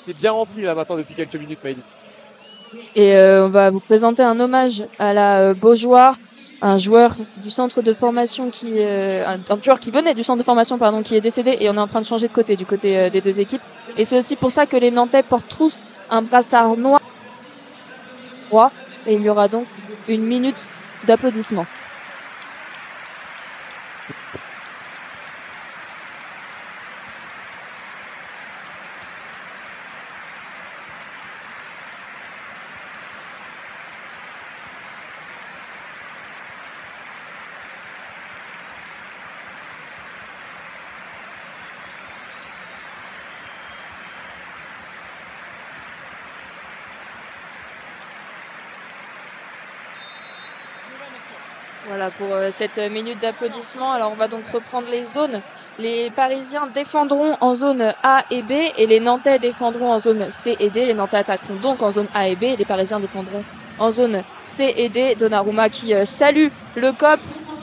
c'est bien rempli là maintenant depuis quelques minutes, Maëlys. Et on va vous présenter un hommage à la Beaujoire, un joueur du centre de formation un joueur qui venait du centre de formation pardon, qui est décédé, et on est en train de changer de côté du côté des deux équipes. Et c'est aussi pour ça que les Nantais portent tous un brassard noir. Et il y aura donc une minute d'applaudissements. Voilà pour cette minute d'applaudissement. Alors on va donc reprendre les zones. Les Parisiens défendront en zone A et B et les Nantais défendront en zone C et D. Les Nantais attaqueront donc en zone A et B et les Parisiens défendront en zone C et D. Donnarumma qui salue le COP.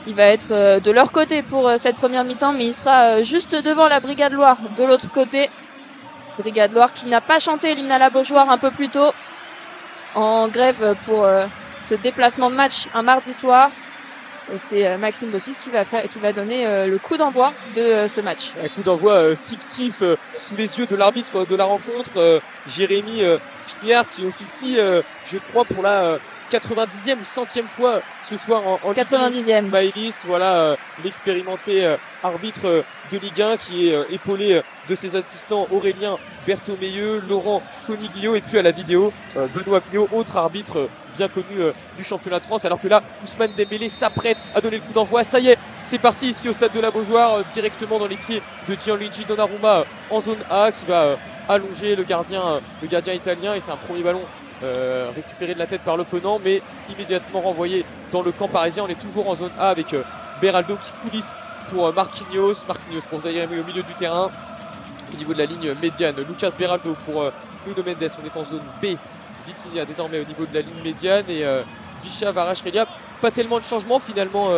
Il va être de leur côté pour cette première mi-temps, mais il sera juste devant la Brigade Loire de l'autre côté. Brigade Loire qui n'a pas chanté l'hymne à la Beaujoire un peu plus tôt, en grève pour ce déplacement de match un mardi soir. Et c'est Maxime Bossis qui va donner le coup d'envoi de ce match. Un coup d'envoi fictif sous les yeux de l'arbitre de la rencontre, Jérémy Pignard, qui officie, je crois, pour la 90e ou 100e fois ce soir en 90e. Maëlys, voilà, l'expérimenté arbitre de Ligue 1 qui est épaulé de ses assistants Aurélien Berthomeyeux, Laurent Coniglio et puis à la vidéo Benoît Pignot, autre arbitre bien connu du championnat de France. Alors que là, Ousmane Dembélé s'apprête à donner le coup d'envoi. Ça y est, c'est parti ici au stade de la Beaujoire, directement dans les pieds de Gianluigi Donnarumma en zone A, qui va allonger le gardien italien, et c'est un premier ballon récupéré de la tête par l'opponent, mais immédiatement renvoyé dans le camp parisien. On est toujours en zone A avec Beraldo qui coulisse pour Marquinhos pour Zaïre Emery au milieu du terrain. Au niveau de la ligne médiane, Lucas Beraldo pour Nuno Mendes. On est en zone B. Vitinha désormais au niveau de la ligne médiane, et Visca Kvaratskhelia. Pas tellement de changements finalement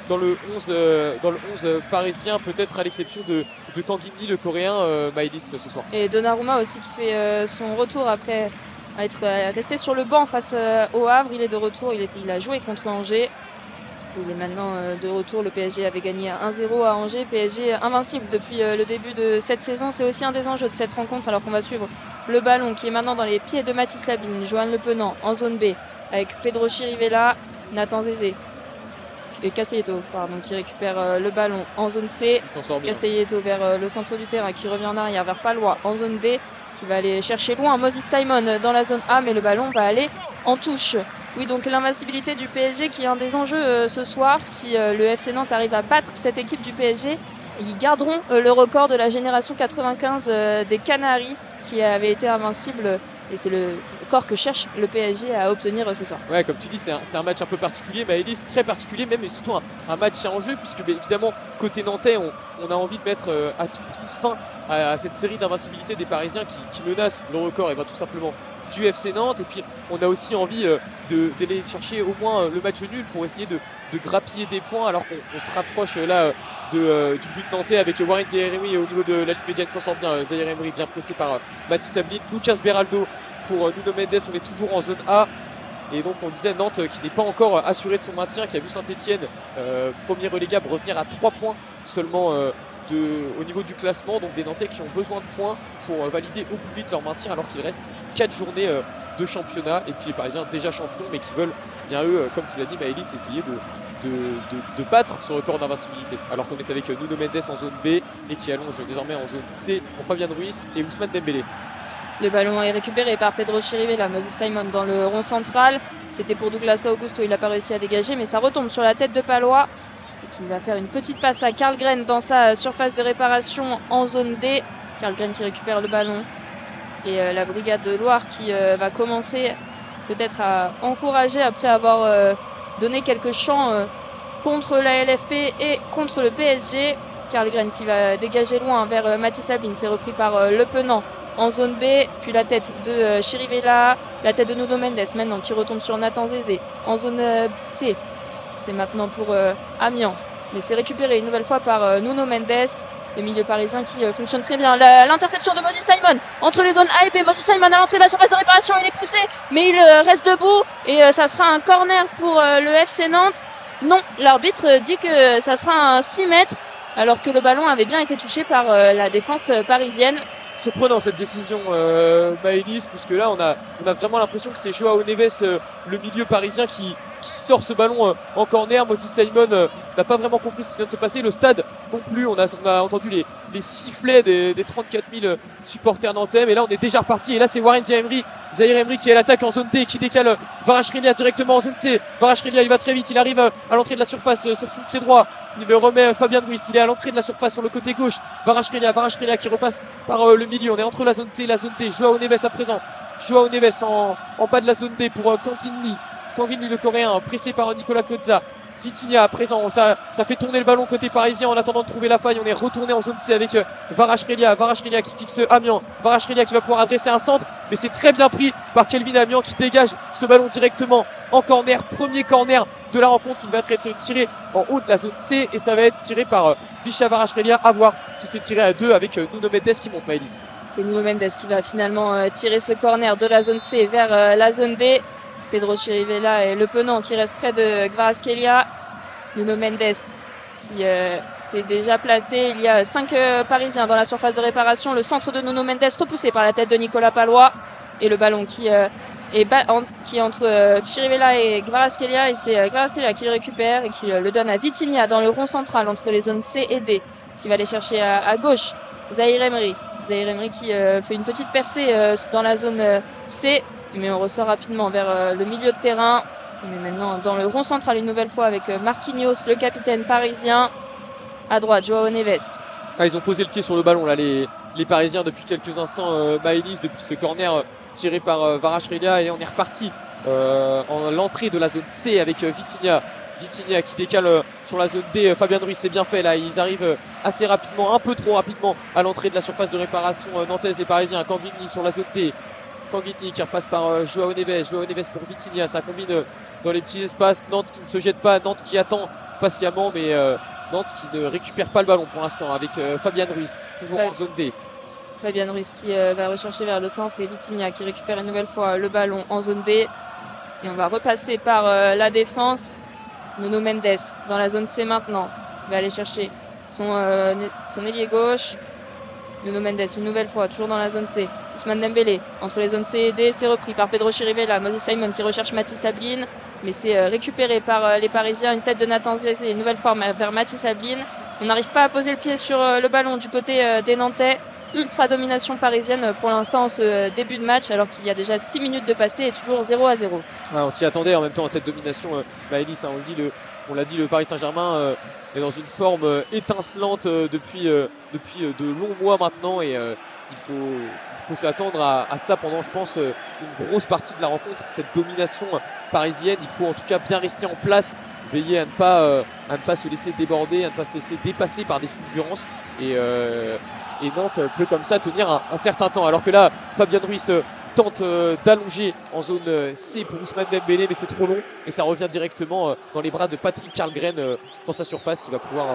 dans le 11 parisien, peut-être à l'exception de Tanguy, le coréen, Maëlys, ce soir. Et Donnarumma aussi qui fait son retour après être resté sur le banc face au Havre. Il est de retour, il a joué contre Angers. Il est maintenant de retour. Le PSG avait gagné 1-0 à Angers. PSG invincible depuis le début de cette saison. C'est aussi un des enjeux de cette rencontre, alors qu'on va suivre le ballon qui est maintenant dans les pieds de Mathys Labine. Johan Le Penant en zone B avec Pedro Chirivella, Nathan Zézé et Castelletto qui récupère le ballon en zone C. Castelletto vers le centre du terrain qui revient en arrière vers Palois en zone D, qui va aller chercher loin Moses Simon dans la zone A, mais le ballon va aller en touche. Oui, donc l'invincibilité du PSG qui est un des enjeux ce soir. Si le FC Nantes arrive à battre cette équipe du PSG, ils garderont le record de la génération 95 des Canaries, qui avait été invincible. Et c'est le record que cherche le PSG à obtenir ce soir. Ouais, comme tu dis, c'est un match un peu particulier, Maëlys, très particulier même, et surtout un match à enjeu, puisque évidemment, côté nantais, on a envie de mettre à tout prix fin à cette série d'invincibilité des Parisiens qui menacent le record, et bien tout simplement du FC Nantes. Et puis on a aussi envie d'aller chercher au moins le match nul pour essayer de grappiller des points, alors qu'on se rapproche là du but nantais avec Warren Zaïre Emery au niveau de la ligne médiane. S'en sort bien, Zaïre Emery bien pressé par Mathys Labine. Lucas Beraldo pour Nuno Mendes. On est toujours en zone A, et donc on disait Nantes qui n'est pas encore assuré de son maintien, qui a vu Saint-Etienne, premier relégable, revenir à 3 points seulement au niveau du classement. Donc des Nantais qui ont besoin de points pour valider au plus vite leur maintien, alors qu'il reste 4 journées de championnat. Et puis les Parisiens déjà champions, mais qui veulent bien eux, comme tu l'as dit Maëlys, essayer de battre ce record d'invincibilité, alors qu'on est avec Nuno Mendes en zone B et qui allonge désormais en zone C pour Fabien Ruiz et Ousmane Dembélé. Le ballon est récupéré par Pedro Chirivella, Moses Simon dans le rond central. C'était pour Douglas Augusto, il n'a pas réussi à dégager, mais ça retombe sur la tête de Palois, et qui va faire une petite passe à Karlgren dans sa surface de réparation en zone D. Karlgren qui récupère le ballon, et la Brigade de Loire qui va commencer peut-être à encourager après avoir donné quelques chants contre la LFP et contre le PSG. Karlgren qui va dégager loin vers Mathys Labine, c'est repris par Le Penant en zone B, puis la tête de Chirivella, la tête de Nuno Mendes maintenant qui retombe sur Nathan Zézé en zone C. C'est maintenant pour Amiens, mais c'est récupéré une nouvelle fois par Nuno Mendes. le milieu parisien qui fonctionne très bien. L'interception de Moses Simon entre les zones A et B. Moses Simon à l'entrée de la surface de réparation, il est poussé, mais il reste debout et ça sera un corner pour le FC Nantes. Non, l'arbitre dit que ça sera un 6 mètres alors que le ballon avait bien été touché par la défense parisienne. Surprenant cette décision, Maëlys, puisque là on a vraiment l'impression que c'est Joao Neves, le milieu parisien, qui sort ce ballon en corner. Moses Simon n'a pas vraiment compris ce qui vient de se passer. Le stade non plus, on a entendu les sifflets des 34 000 supporters nantais, mais là on est déjà reparti. Et là c'est Warren Zaïre Emery qui est à l'attaque en zone D, qui décale Kvaratskhelia directement en zone C. Kvaratskhelia, il va très vite, il arrive à l'entrée de la surface sur son pied droit. Il remet Fabien Ruiz, il est à l'entrée de la surface sur le côté gauche. Kvaratskhelia qui repasse par le milieu. On est entre la zone C et la zone D. Joao Neves à présent. Joao Neves en bas de la zone D pour Tanguy Tanguy le coréen, pressé par Nicolas Kozza. Vitinha à présent, ça fait tourner le ballon côté parisien en attendant de trouver la faille. On est retourné en zone C avec Kvaratskhelia qui fixe Amiens. Kvaratskhelia qui va pouvoir adresser un centre, mais c'est très bien pris par Kelvin Amiens qui dégage ce ballon directement en corner. Premier corner de la rencontre, il va être tiré en haut de la zone C et ça va être tiré par Visca Kvaratskhelia. À voir si c'est tiré à deux avec Nuno Mendes qui monte, Maëlys. C'est Nuno Mendes qui va finalement tirer ce corner de la zone C vers la zone D. Pedro Chirivella et Le Penant qui reste près de Kvaratskhelia. Nuno Mendes qui s'est déjà placé. Il y a 5 Parisiens dans la surface de réparation. Le centre de Nuno Mendes repoussé par la tête de Nicolas Pallois. Et le ballon qui est entre Chirivella et Kvaratskhelia. Et c'est Kvaratskhelia qui le récupère et qui le donne à Vitinha dans le rond central entre les zones C et D. Qui va aller chercher à gauche Zaïre Emery qui fait une petite percée dans la zone C. Mais on ressort rapidement vers le milieu de terrain. On est maintenant dans le rond central une nouvelle fois avec Marquinhos, le capitaine parisien. À droite, Joao Neves. Ils ont posé le pied sur le ballon là, les Parisiens depuis quelques instants. Maëlys, depuis ce corner tiré par Kvaratskhelia, et on est reparti en l'entrée de la zone C avec Vitinha qui décale sur la zone D. Fabien Ruiz, c'est bien fait là. Ils arrivent assez rapidement, un peu trop rapidement, à l'entrée de la surface de réparation nantaise des Parisiens. Kangini sur la zone D. Kangini qui repasse par Joao Neves pour Vitinha, ça combine dans les petits espaces. Nantes qui ne se jette pas, Nantes qui attend patiemment, mais Nantes qui ne récupère pas le ballon pour l'instant avec Fabien Ruiz, toujours en zone D. Fabien Ruiz qui va rechercher vers le centre et Vitinha qui récupère une nouvelle fois le ballon en zone D. Et on va repasser par la défense. Nuno Mendes dans la zone C maintenant, qui va aller chercher son ailier gauche. Nuno Mendes une nouvelle fois, toujours dans la zone C. Ousmane Dembélé entre les zones C et D, c'est repris par Pedro Chirivella. Moses Simon qui recherche Mathis Sabline, mais c'est récupéré par les Parisiens. Une tête de Nathan Zézé, une nouvelle fois vers Mathis Sabline. On n'arrive pas à poser le pied sur le ballon du côté des Nantais. Ultra domination parisienne pour l'instant en ce début de match, alors qu'il y a déjà 6 minutes de passé et toujours 0-0. Ouais, on s'y attendait en même temps à cette domination. Maëlys, on l'a dit, le Paris Saint-Germain est dans une forme étincelante depuis de longs mois maintenant, et il faut s'attendre à ça pendant, je pense, une grosse partie de la rencontre, cette domination parisienne. Il faut en tout cas bien rester en place, veiller à ne pas se laisser déborder, à ne pas se laisser dépasser par des fulgurances, et Nantes peut comme ça tenir un certain temps. Alors que là, Fabien Ruiz tente d'allonger en zone C pour Ousmane Dembélé, mais c'est trop long et ça revient directement dans les bras de Patrick Karlgren dans sa surface, qui va pouvoir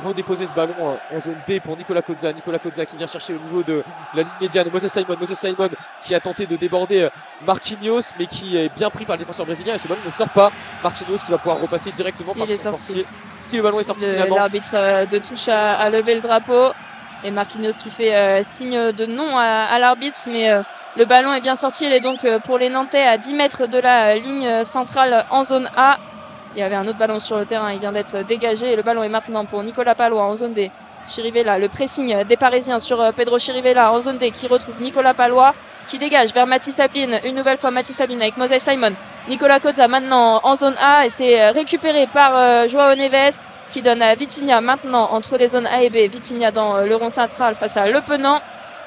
redéposer ce ballon en zone D pour Nicolas Kozza qui vient chercher au niveau de la ligne médiane. Moses Simon qui a tenté de déborder Marquinhos, mais qui est bien pris par le défenseur brésilien, et ce ballon ne sort pas. Marquinhos qui va pouvoir repasser directement par son portier. Si le ballon est sorti finalement. L'arbitre de touche a levé le drapeau et Marquinhos qui fait signe de non à l'arbitre, mais le ballon est bien sorti. Il est donc pour les Nantais à 10 mètres de la ligne centrale en zone A. Il y avait un autre ballon sur le terrain, il vient d'être dégagé et le ballon est maintenant pour Nicolas Pallois en zone D. Chirivella, le pressing des Parisiens sur Pedro Chirivella en zone D qui retrouve Nicolas Pallois qui dégage vers Mathis Sabline. Une nouvelle fois Mathis Sabline avec Moses Simon. Nicolas Kozza maintenant en zone A et c'est récupéré par Joao Neves qui donne à Vitinha maintenant entre les zones A et B. Vitinha dans le rond central face à Le Penant.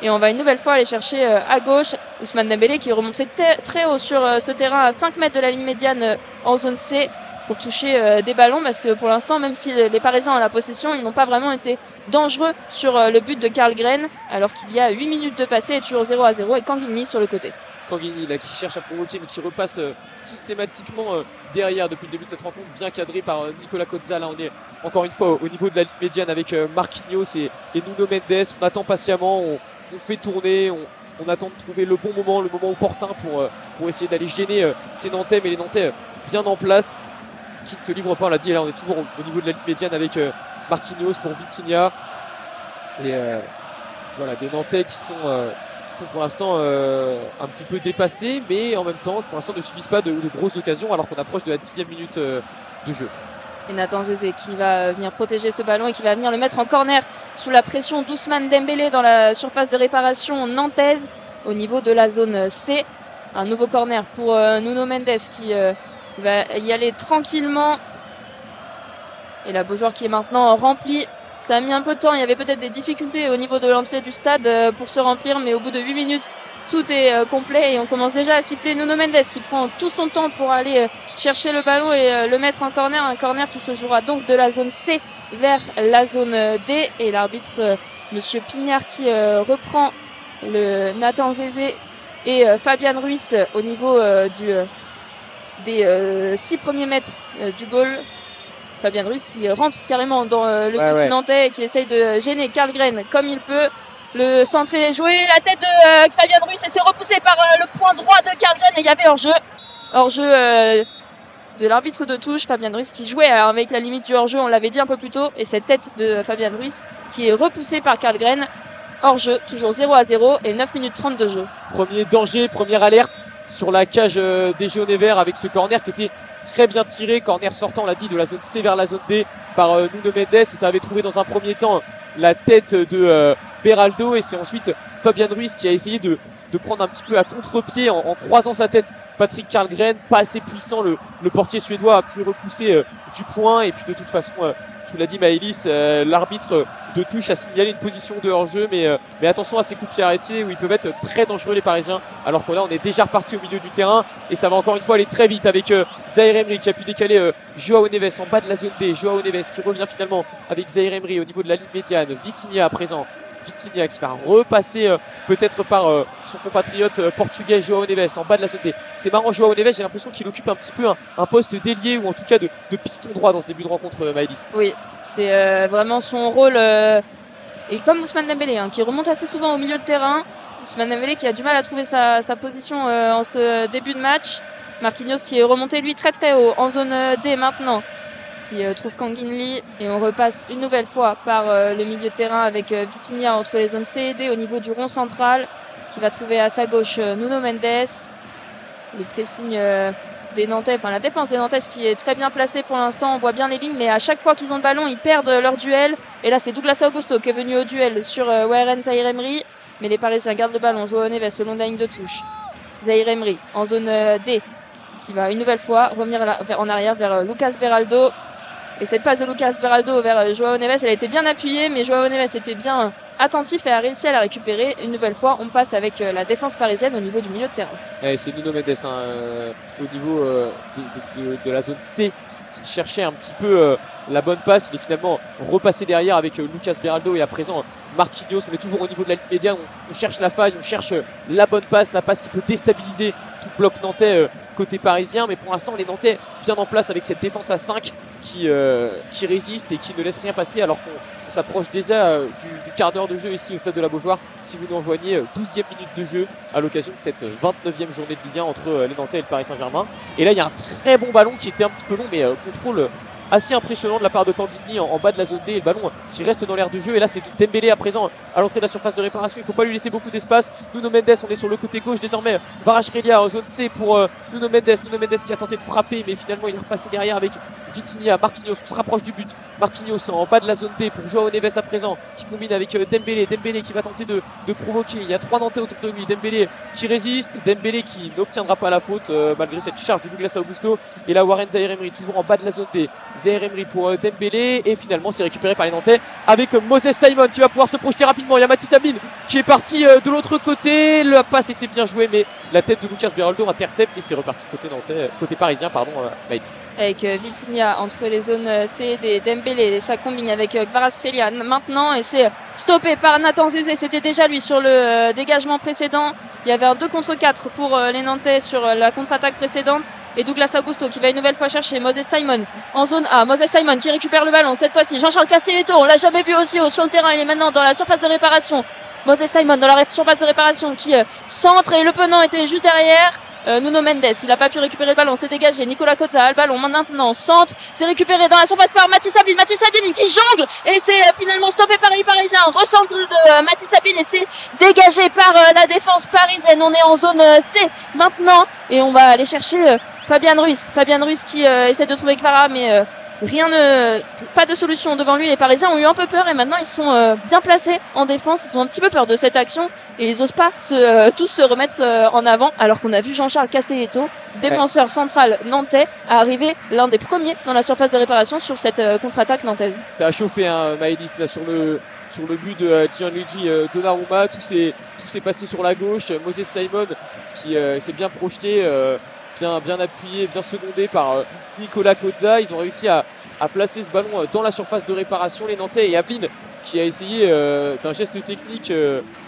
Et on va une nouvelle fois aller chercher à gauche Ousmane Dembélé qui est remonté très haut sur ce terrain à 5 mètres de la ligne médiane en zone C pour toucher des ballons, parce que pour l'instant, même si les Parisiens ont la possession, ils n'ont pas vraiment été dangereux sur le but de Karlgren, alors qu'il y a 8 minutes de passé et toujours 0-0 et Kangini sur le côté. Kanghini là qui cherche à provoquer mais qui repasse systématiquement derrière depuis le début de cette rencontre, bien cadré par Nicolas Cozza. Là on est encore une fois au niveau de la ligne médiane avec Marquinhos et Nuno Mendes. On attend patiemment, on fait tourner, on attend de trouver le bon moment, le moment opportun pour essayer d'aller gêner ces Nantais, mais les Nantais bien en place, qui ne se livrent pas. On l'a dit, là on est toujours au niveau de la ligne médiane avec Marquinhos pour Vitinha. Et voilà, des Nantais qui sont pour l'instant un petit peu dépassés, mais en même temps pour l'instant ne subissent pas de grosses occasions alors qu'on approche de la 10e minute de jeu. Et Nathan Zézé qui va venir protéger ce ballon et qui va venir le mettre en corner sous la pression d'Ousmane Dembélé dans la surface de réparation nantaise au niveau de la zone C. Un nouveau corner pour Nuno Mendes qui va y aller tranquillement. Et la Beaujoire qui est maintenant remplie. Ça a mis un peu de temps, il y avait peut-être des difficultés au niveau de l'entrée du stade pour se remplir, mais au bout de 8 minutes, tout est complet et on commence déjà à siffler Nuno Mendes qui prend tout son temps pour aller chercher le ballon et le mettre en corner. Un corner qui se jouera donc de la zone C vers la zone D. Et l'arbitre, Monsieur Pignard, qui reprend le Nathan Zézé et Fabian Ruiz au niveau des 6 premiers mètres du goal. Fabian Ruiz qui rentre carrément dans le but nantais et qui essaye de gêner Karlgren comme il peut. Le centre est joué, la tête de Fabian Ruiz et c'est repoussé par le point droit de Karlgren et il y avait hors-jeu de l'arbitre de touche. Fabian Ruiz qui jouait avec la limite du hors-jeu, on l'avait dit un peu plus tôt, et cette tête de Fabian Ruiz qui est repoussée par Karlgren. Hors-jeu, toujours 0-0 et 9 minutes 30 de jeu. Premier danger, première alerte sur la cage des Jaunes Verts avec ce corner qui était très bien tiré, corner sortant, on l'a dit, de la zone C vers la zone D par Nuno Mendes, et ça avait trouvé dans un premier temps la tête de Beraldo, et c'est ensuite Fabian Ruiz qui a essayé de prendre un petit peu à contre-pied en croisant sa tête Patrick Karlgren, pas assez puissant, le portier suédois a pu repousser du point, et puis de toute façon tu l'as dit Maëlys, l'arbitre de touche a signalé une position de hors-jeu, mais attention à ces coups de pied arrêtés où ils peuvent être très dangereux les Parisiens, alors que là on est déjà reparti au milieu du terrain et ça va encore une fois aller très vite avec Zaïre Emery qui a pu décaler Joao Neves en bas de la zone D. Joao Neves qui revient finalement avec Zaïre Emery au niveau de la ligne médiane. Vitinha à présent. Vitinha qui va repasser peut-être par son compatriote portugais Joao Neves en bas de la zone D. C'est marrant, Joao Neves, j'ai l'impression qu'il occupe un petit peu un poste d'ailier ou en tout cas de piston droit dans ce début de rencontre, Maëlys. Oui, c'est vraiment son rôle. Et comme Ousmane Dembélé qui remonte assez souvent au milieu de terrain. Ousmane Dembélé qui a du mal à trouver sa position en ce début de match. Marquinhos qui est remonté lui très très haut en zone D maintenant, qui trouve Kanghini, et on repasse une nouvelle fois par le milieu de terrain avec Vitinha entre les zones C et D au niveau du rond central, qui va trouver à sa gauche Nuno Mendes. Le pressing des Nantais, enfin la défense des Nantais qui est très bien placée pour l'instant, on voit bien les lignes, mais à chaque fois qu'ils ont le ballon ils perdent leur duel, et là c'est Douglas Augusto qui est venu au duel sur Warren Zaïre Emery, mais les Parisiens gardent le ballon. Joao Neves le long de la ligne de touche, Zaïre Emery en zone D qui va une nouvelle fois revenir en arrière vers Lucas Beraldo. Et cette passe de Lucas Beraldo vers Joao Neves, elle a été bien appuyée, mais Joao Neves était bien attentif et a réussi à la récupérer. Une nouvelle fois, on passe avec la défense parisienne au niveau du milieu de terrain. C'est Nuno Mendes au niveau de la zone C qui cherchait un petit peu la bonne passe. Il est finalement repassé derrière avec Lucas Beraldo, et à présent Marquinhos. On est toujours au niveau de la ligne médiane, on cherche la faille, on cherche la bonne passe, la passe qui peut déstabiliser tout bloc nantais côté parisien, mais pour l'instant les Nantais bien en place avec cette défense à 5 qui résiste et qui ne laisse rien passer, alors qu'on s'approche déjà du quart d'heure de jeu ici au stade de la Beaujoire. Si vous nous rejoignez, 12e minute de jeu à l'occasion de cette 29e journée de Ligue 1 entre les Nantais et le Paris Saint-Germain. Et là il y a un très bon ballon qui était un petit peu long, mais contrôle assez impressionnant de la part de Kanghini en bas de la zone D, et le ballon qui reste dans l'air de jeu. Et là c'est Dembélé à présent à l'entrée de la surface de réparation, il ne faut pas lui laisser beaucoup d'espace. Nuno Mendes, on est sur le côté gauche désormais, Kvaratskhelia en zone C pour Nuno Mendes qui a tenté de frapper, mais finalement il est repassé derrière avec Vitinha. Marquinhos, on se rapproche du but, Marquinhos en bas de la zone D pour Joao Neves à présent qui combine avec Dembélé qui va tenter de provoquer. Il y a 3 Nantais autour de lui, Dembélé qui résiste, Dembélé qui n'obtiendra pas la faute malgré cette charge de Douglas Augusto. Et là Warren Zaïre Emery toujours en bas de la zone D Zaire Emery pour Dembélé et finalement c'est récupéré par les Nantais avec Moses Simon qui va pouvoir se projeter rapidement. Il y a Mathis Sabine qui est parti de l'autre côté, la passe était bien jouée mais la tête de Lucas Beraldo intercepte et c'est reparti côté Nantais, côté parisien pardon, Maëlys. Avec Vitinha entre les zones C et Dembélé, ça combine avec Kvaratskhelia maintenant et c'est stoppé par Nathan Zézé. C'était déjà lui sur le dégagement précédent. Il y avait un 2 contre 4 pour les Nantais sur la contre-attaque précédente. Et Douglas Augusto qui va une nouvelle fois chercher Moses Simon en zone A. Moses Simon qui récupère le ballon cette fois-ci. Jean-Charles Castelletto, on l'a jamais vu aussi haut sur le terrain. Il est maintenant dans la surface de réparation. Moses Simon dans la surface de réparation qui centre et le penant était juste derrière. Nuno Mendes, il n'a pas pu récupérer le ballon, c'est dégagé. Nicolas Cota a le ballon maintenant, centre, c'est récupéré dans la surface par Mathis Sabine. Mathis Sabine qui jongle et c'est finalement stoppé par les Parisiens. Recentre de Mathis Sabine et c'est dégagé par la défense parisienne. On est en zone C maintenant et on va aller chercher Fabian Ruiz. Fabian Ruiz qui essaie de trouver Kvara mais pas de solution devant lui. Les Parisiens ont eu un peu peur et maintenant ils sont bien placés en défense. Ils ont un petit peu peur de cette action et ils osent pas tous se remettre en avant alors qu'on a vu Jean-Charles Castelletto, défenseur central nantais, arriver l'un des premiers dans la surface de réparation sur cette contre-attaque nantaise. Ça a chauffé Maëlys là sur le but de Gianluigi Donnarumma. Tout s'est passé sur la gauche. Moses Simon qui s'est bien projeté, bien appuyé, bien secondé par Nicolas Cozza. Ils ont réussi à placer ce ballon dans la surface de réparation, les Nantais, et Ablin qui a essayé d'un geste technique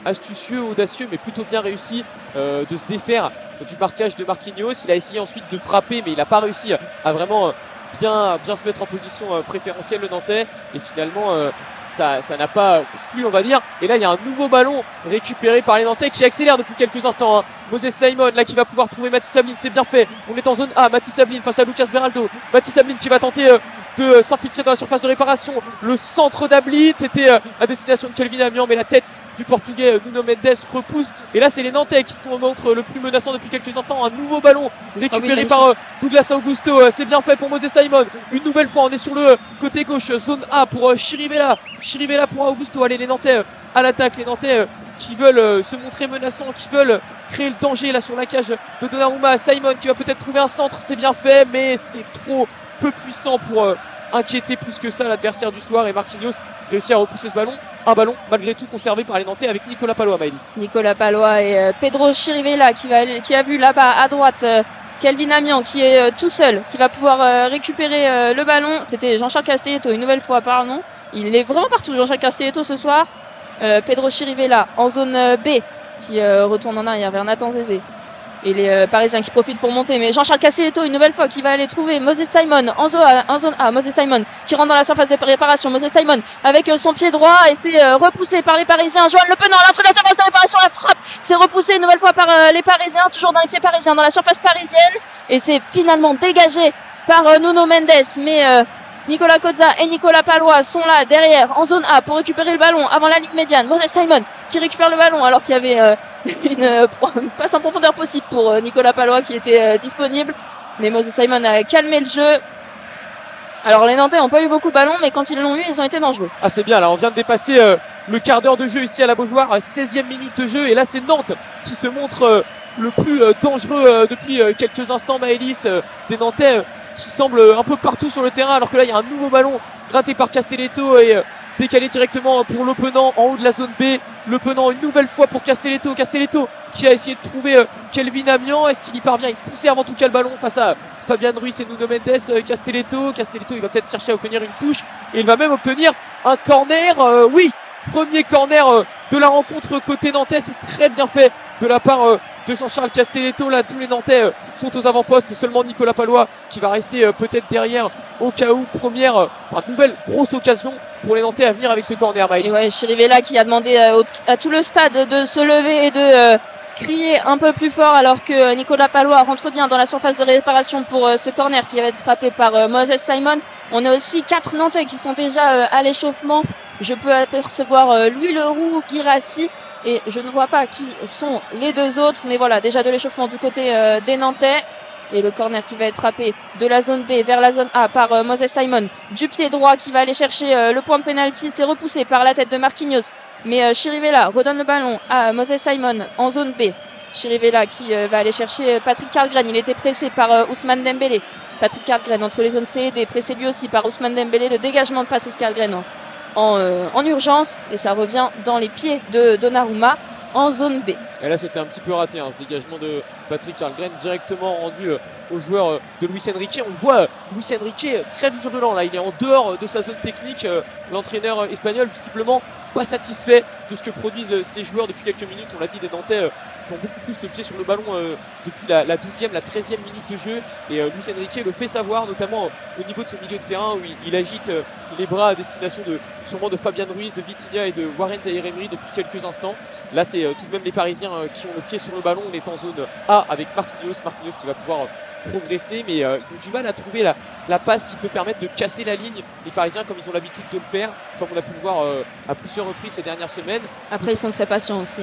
astucieux, audacieux mais plutôt bien réussi de se défaire du marquage de Marquinhos. Il a essayé ensuite de frapper mais il n'a pas réussi à vraiment bien se mettre en position préférentielle, le Nantais, et finalement ça n'a pas fui, on va dire. Et là il y a un nouveau ballon récupéré par les Nantais qui accélère depuis quelques instants, Moses Simon là qui va pouvoir trouver Mathis Sabine, c'est bien fait. On est en zone A, Mathis Sabine face à Lucas Beraldo. Mathis Sabine qui va tenter de s'infiltrer dans la surface de réparation. Le centre d'Ablit, c'était à destination de Kelvin Amian mais la tête du portugais Nuno Mendes repousse. Et là c'est les Nantais qui sont au montre le plus menaçant depuis quelques instants. Un nouveau ballon récupéré par Douglas Augusto, c'est bien fait pour Moses Simon. Une nouvelle fois on est sur le côté gauche, zone A pour Chirivella pour Augusto. Allez les Nantais à l'attaque, les Nantais qui veulent se montrer menaçants, qui veulent créer le danger là sur la cage de Donnarumma. Simon qui va peut-être trouver un centre, c'est bien fait mais c'est trop peu puissant pour inquiéter plus que ça l'adversaire du soir, et Marquinhos réussit à repousser ce ballon. Un ballon malgré tout conservé par les Nantais avec Nicolas Palois, Maëlys. Nicolas Palois et Pedro Chirivella qui a vu là-bas à droite Kelvin Amian qui est tout seul, qui va pouvoir récupérer le ballon. C'était Jean-Charles Castelletto une nouvelle fois, pardon. Il est vraiment partout Jean-Charles Castelletto ce soir. Pedro Chirivella en zone B qui retourne en arrière vers Nathan Zézé. Et les Parisiens qui profitent pour monter. Mais Jean-Charles Castelletto une nouvelle fois qui va aller trouver Moses Simon en zone A. Moses Simon qui rentre dans la surface de réparation. Moses Simon avec son pied droit et c'est repoussé par les Parisiens. Johan Le Penant à l'entrée de la surface de réparation. La frappe, c'est repoussé une nouvelle fois par les Parisiens. Toujours dans les pieds parisiens dans la surface parisienne. Et c'est finalement dégagé par Nuno Mendes. Mais Nicolas Cozza et Nicolas Palois sont là derrière en zone A pour récupérer le ballon avant la ligne médiane. Moses Simon qui récupère le ballon alors qu'il y avait une passe en profondeur possible pour Nicolas Palois qui était disponible. Mais Moses Simon a calmé le jeu. Alors les Nantais n'ont pas eu beaucoup de ballons mais quand ils l'ont eu ils ont été dangereux. Ah c'est bien là, on vient de dépasser le quart d'heure de jeu ici à la Beaujoire, 16e minute de jeu, et là c'est Nantes qui se montre le plus dangereux depuis quelques instants, Maëlys. Des Nantais qui semblent un peu partout sur le terrain alors que là il y a un nouveau ballon gratté par Castelletto et décalé directement pour Le Penant en haut de la zone B. Le Penant une nouvelle fois pour Castelletto qui a essayé de trouver Kelvin Amian. Est-ce qu'il y parvient? Il conserve en tout cas le ballon face à Fabian Ruiz et Nuno Mendes. Castelletto il va peut-être chercher à obtenir une touche et il va même obtenir un corner. Oui, premier corner de la rencontre côté nantais, c'est très bien fait de la part de Jean-Charles Castelletto. Là tous les Nantais sont aux avant-postes, seulement Nicolas Palois qui va rester peut-être derrière au cas où. Nouvelle grosse occasion pour les Nantais à venir avec ce corner, Maëlys. Ouais, Chirivella qui a demandé à tout le stade de se lever et de crier un peu plus fort alors que Nicolas Palois rentre bien dans la surface de réparation pour ce corner qui va être frappé par Moses Simon. On a aussi 4 Nantais qui sont déjà à l'échauffement. Je peux apercevoir Louis Leroux, Guirassi, et je ne vois pas qui sont les deux autres, mais voilà, déjà de l'échauffement du côté des Nantais. Et le corner qui va être frappé de la zone B vers la zone A par Moses Simon. Du pied droit qui va aller chercher le point de pénalty. C'est repoussé par la tête de Marquinhos. Mais Chirivella redonne le ballon à Moses Simon en zone B. Chirivella qui va aller chercher Patrick Karlgren. Il était pressé par Ousmane Dembélé. Patrick Karlgren entre les zones C et D, pressé lui aussi par Ousmane Dembélé. Le dégagement de Patrick Karlgren en urgence. Et ça revient dans les pieds de Donnarumma en zone B. Et là, c'était un petit peu raté, ce dégagement de Patrick Karlgren directement rendu au joueur de Luis Enrique. On voit Luis Enrique très virulent là, il est en dehors de sa zone technique. L'entraîneur espagnol visiblement pas satisfait de ce que produisent ces joueurs depuis quelques minutes. On l'a dit, des Nantais qui ont beaucoup plus le pied sur le ballon depuis la 12e, la 13e minute de jeu. Et Luis Enrique le fait savoir, notamment au niveau de son milieu de terrain où il agite les bras à destination sûrement de Fabian Ruiz, de Vitinha et de Warren Zaïre-Emery depuis quelques instants. Là, c'est tout de même les Parisiens qui ont le pied sur le ballon. On est en zone A avec Marquinhos qui va pouvoir progresser, mais ils ont du mal à trouver la passe qui peut permettre de casser la ligne. Les Parisiens, comme ils ont l'habitude de le faire, comme on a pu le voir à plusieurs reprises ces dernières semaines. Après, ils sont très patients aussi.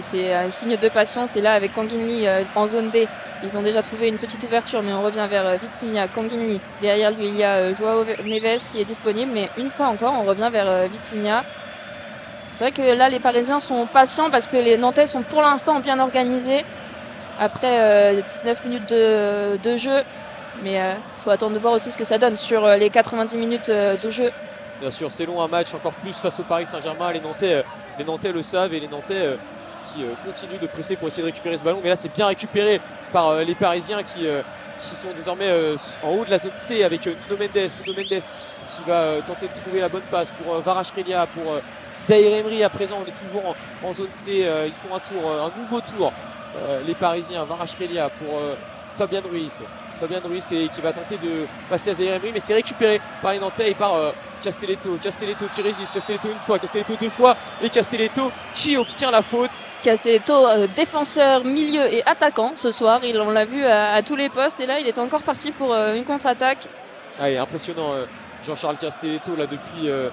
C'est un signe de patience. Et là, avec Kanginli en zone D, ils ont déjà trouvé une petite ouverture, mais on revient vers Vitinha, Kanginli. Derrière lui, il y a Joao Neves qui est disponible, mais une fois encore, on revient vers Vitinha. C'est vrai que là, les Parisiens sont patients parce que les Nantais sont pour l'instant bien organisés. Après 19 minutes de jeu, mais il faut attendre de voir aussi ce que ça donne sur les 90 minutes de jeu. Bien sûr, c'est long un match, encore plus face au Paris Saint-Germain. Les Nantais le savent et les Nantais qui continuent de presser pour essayer de récupérer ce ballon. Mais là, c'est bien récupéré par les Parisiens qui sont désormais en haut de la zone C avec Nuno Mendes qui va tenter de trouver la bonne passe pour Kvaratskhelia, pour Zaïre-Emery. À présent, on est toujours en zone C. Ils font un nouveau tour. Les Parisiens, Kvaratskhelia pour Fabian Ruiz qui va tenter de passer à Zaïre-Emery, mais c'est récupéré par les Nantais et par Castelletto qui résiste, Castelletto une fois, Castelletto deux fois et Castelletto qui obtient la faute. Castelletto, défenseur, milieu et attaquant ce soir, on l'a vu à tous les postes et là il est encore parti pour une contre-attaque. Allez, impressionnant Jean-Charles Castelletto là depuis le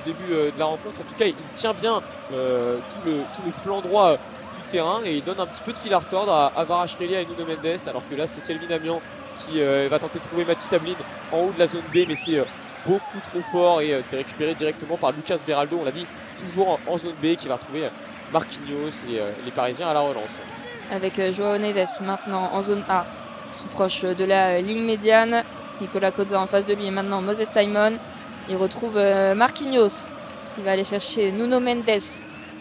début de la rencontre. En tout cas, il tient bien tout le flanc droit du terrain et il donne un petit peu de fil à retordre à Kvaratskhelia et Nuno Mendes, alors que là c'est Kelvin Amian qui va tenter de trouver Mathis Sablin en haut de la zone B, mais c'est beaucoup trop fort et c'est récupéré directement par Lucas Beraldo, on l'a dit, toujours en zone B, qui va retrouver Marquinhos et les Parisiens à la relance. Avec Joao Neves maintenant en zone A, tout proche de la ligne médiane. Nicolas Cozza en face de lui et maintenant Moses Simon. Il retrouve Marquinhos qui va aller chercher Nuno Mendes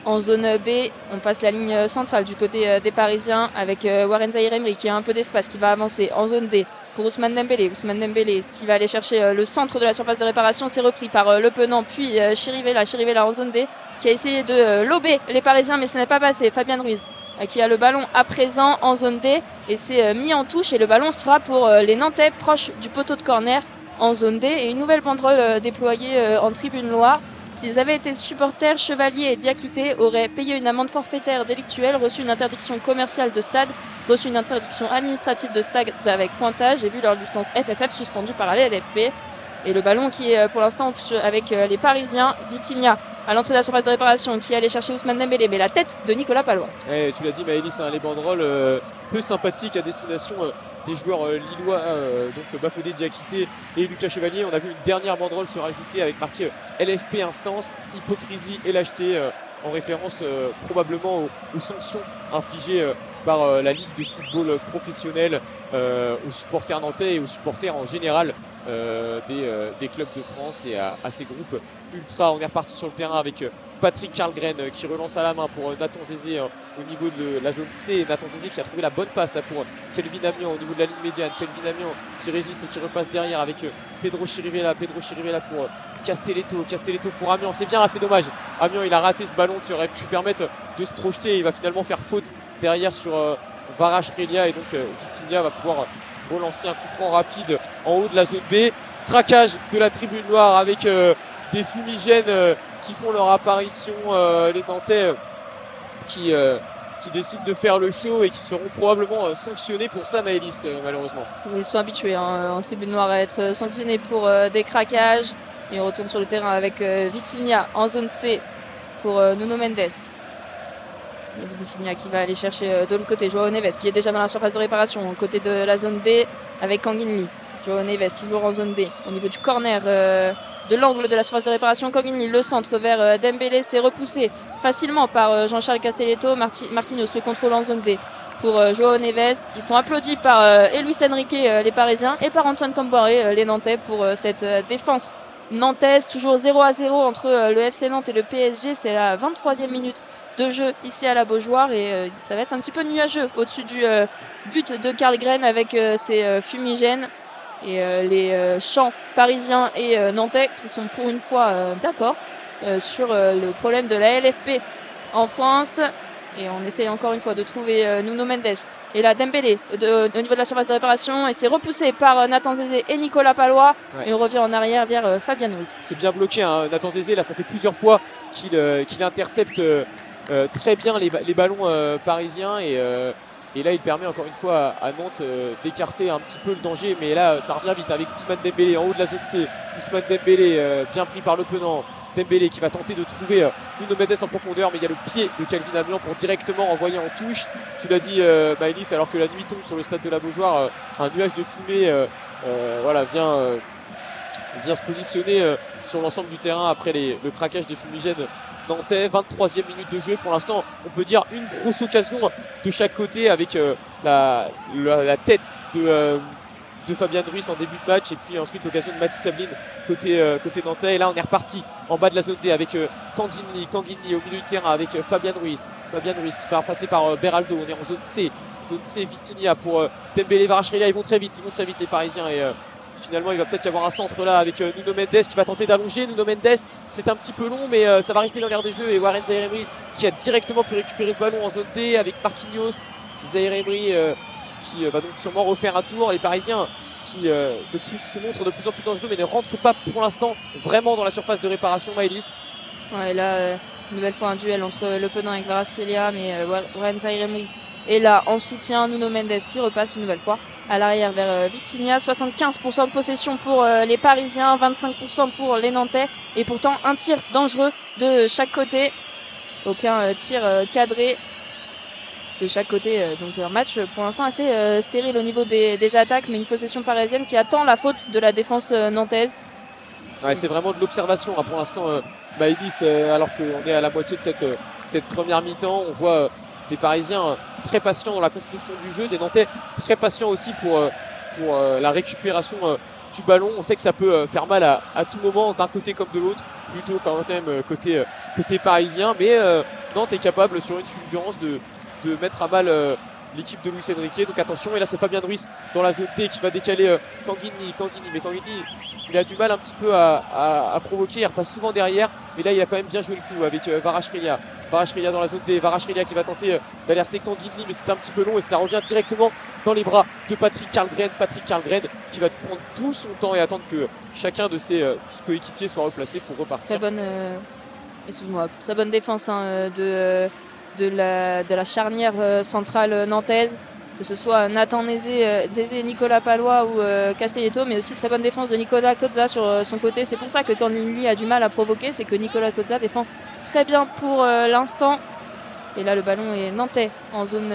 en zone B. On passe la ligne centrale du côté des Parisiens avec Warren Zaïre-Emery qui a un peu d'espace, qui va avancer en zone D pour Ousmane Dembélé. Ousmane Dembélé qui va aller chercher le centre de la surface de réparation. C'est repris par Le Penant puis Chirivella en zone D qui a essayé de lober les Parisiens, mais ce n'est pas passé. Fabian Ruiz qui a le ballon à présent en zone D et c'est mis en touche et le ballon sera pour les Nantais proche du poteau de corner en zone D et une nouvelle banderole déployée en tribune Loire. S'ils avaient été supporters, Chevalier et Diakité auraient payé une amende forfaitaire délictuelle, reçu une interdiction commerciale de stade, reçu une interdiction administrative de stade avec pointage et vu leur licence FFF suspendue par la LFP. Et le ballon qui est pour l'instant avec les Parisiens, Vitinha à l'entrée de la surface de réparation qui allait chercher Ousmane Dembélé, mais la tête de Nicolas Palois. Tu l'as dit Maëlys, les banderoles peu sympathiques à destination des joueurs lillois, donc Bafodé, Diakité et Lucas Chevalier. On a vu une dernière banderole se rajouter avec marqué LFP instance, hypocrisie et lâcheté, en référence probablement aux sanctions infligées par la Ligue de football professionnel aux supporters nantais et aux supporters en général des clubs de France et à ces groupes ultra. On est reparti sur le terrain avec Patrick Karlgren qui relance à la main pour Nathan Zézé au niveau de la zone C. Nathan Zézé qui a trouvé la bonne passe là pour Kelvin Amian au niveau de la ligne médiane. Kelvin Amian qui résiste et qui repasse derrière avec Pedro Chirivella pour Castelletto pour Amian. C'est bien, c'est dommage. Amian il a raté ce ballon qui aurait pu permettre de se projeter. Il va finalement faire faute derrière sur Kvaratskhelia et donc Vitinha va pouvoir relancer un coup franc rapide en haut de la zone B. Traquage de la tribune noire avec des fumigènes qui font leur apparition, les Nantais qui décident de faire le show et qui seront probablement sanctionnés pour ça, Maëlys, malheureusement. Ils sont habitués en tribune noire à être sanctionnés pour des craquages. Et on retourne sur le terrain avec Vitinha en zone C pour Nuno Mendes. Et Vitinha qui va aller chercher de l'autre côté Joao Neves qui est déjà dans la surface de réparation au côté de la zone D avec Kanginli. Joao Neves toujours en zone D au niveau du corner de l'angle de la surface de réparation. Cognini, le centre vers Dembélé, c'est repoussé facilement par Jean-Charles Castelletto. Marquinhos le contrôle en zone D pour Joao Neves. Ils sont applaudis par Luis Enrique, les Parisiens, et par Antoine Camboiré, les Nantais, pour cette défense nantaise. Toujours 0-0 entre le FC Nantes et le PSG. C'est la 23e minute de jeu ici à la Beaujoire et ça va être un petit peu nuageux au-dessus du but de Karlgren avec ses fumigènes et les chants parisiens et nantais qui sont pour une fois d'accord sur le problème de la LFP en France. Et on essaye encore une fois de trouver Nuno Mendes. Et là, Dembélé au niveau de la surface de réparation. Et c'est repoussé par Nathan Zézé et Nicolas Palois. Ouais. Et on revient en arrière vers Fabien Ruiz. C'est bien bloqué, hein. Nathan Zézé, là, ça fait plusieurs fois qu'il intercepte très bien les ballons parisiens. Et là, il permet encore une fois à Nantes d'écarter un petit peu le danger. Mais là, ça revient vite avec Ousmane Dembélé en haut de la zone C. Ousmane Dembélé, bien pris par l'opponent. Dembélé qui va tenter de trouver Nuno Mendes en profondeur, mais il y a le pied de Calvin Ablan pour directement envoyer en touche. Tu l'as dit, Maëlys, alors que la nuit tombe sur le stade de la Beaujoire, un nuage de fumée voilà, vient se positionner sur l'ensemble du terrain après le craquage des fumigènes nantais. 23e minute de jeu. Pour l'instant, on peut dire une grosse occasion de chaque côté avec la tête de Fabien Ruiz en début de match et puis ensuite l'occasion de Mathis Sabline côté nantais. Et là on est reparti en bas de la zone D avec Kanguini au milieu du terrain avec Fabien Ruiz qui va passer par Beraldo. On est en zone C Vitinha pour Dembélé, Kvaratskhelia. Ils vont très vite les Parisiens et finalement il va peut-être y avoir un centre là avec Nuno Mendes qui va tenter d'allonger. Nuno Mendes, c'est un petit peu long mais ça va rester dans l'air des jeux et Warren Zaïre-Emery qui a directement pu récupérer ce ballon en zone D avec Marquinhos. Zaïre-Emery qui va donc sûrement refaire un tour. Les Parisiens qui se montrent de plus en plus dangereux mais ne rentrent pas pour l'instant vraiment dans la surface de réparation. Maëlys. Ouais, là, une nouvelle fois un duel entre Le Penant et Kvaratskhelia, mais Warren Zaïre-Emery est là en soutien. Nuno Mendes qui repasse une nouvelle fois à l'arrière vers Vitinha. 75% de possession pour les Parisiens, 25% pour les Nantais et pourtant un tir dangereux de chaque côté. Aucun tir cadré de chaque côté, donc un match pour l'instant assez stérile au niveau des attaques, mais une possession parisienne qui attend la faute de la défense nantaise. Ouais, c'est vraiment de l'observation hein, pour l'instant, Maëlys, alors qu'on est à la moitié de cette première mi-temps. On voit des Parisiens très patients dans la construction du jeu, des Nantais très patients aussi pour la récupération du ballon. On sait que ça peut faire mal à tout moment d'un côté comme de l'autre, plutôt quand même côté parisien, mais Nantes est capable sur une fulgurance de mettre à mal l'équipe de Luis Enrique. Donc attention, et là c'est Fabien Ruiz dans la zone D qui va décaler Kanguini, mais Kanguini il a du mal un petit peu à provoquer, il repasse souvent derrière, mais là il a quand même bien joué le coup avec Kvaratskhelia dans la zone D. Kvaratskhelia qui va tenter d'alerter Kanguini, mais c'est un petit peu long et ça revient directement dans les bras de Patrick Karlgren qui va prendre tout son temps et attendre que chacun de ses petits coéquipiers soit replacé pour repartir. Très bonne défense hein, de la charnière centrale nantaise, que ce soit Nathan Zézé, Nicolas Palois ou Castelletto, mais aussi très bonne défense de Nicolas Cozza sur son côté. C'est pour ça que Kanguini a du mal à provoquer, c'est que Nicolas Cozza défend très bien pour l'instant. Et là le ballon est nantais en zone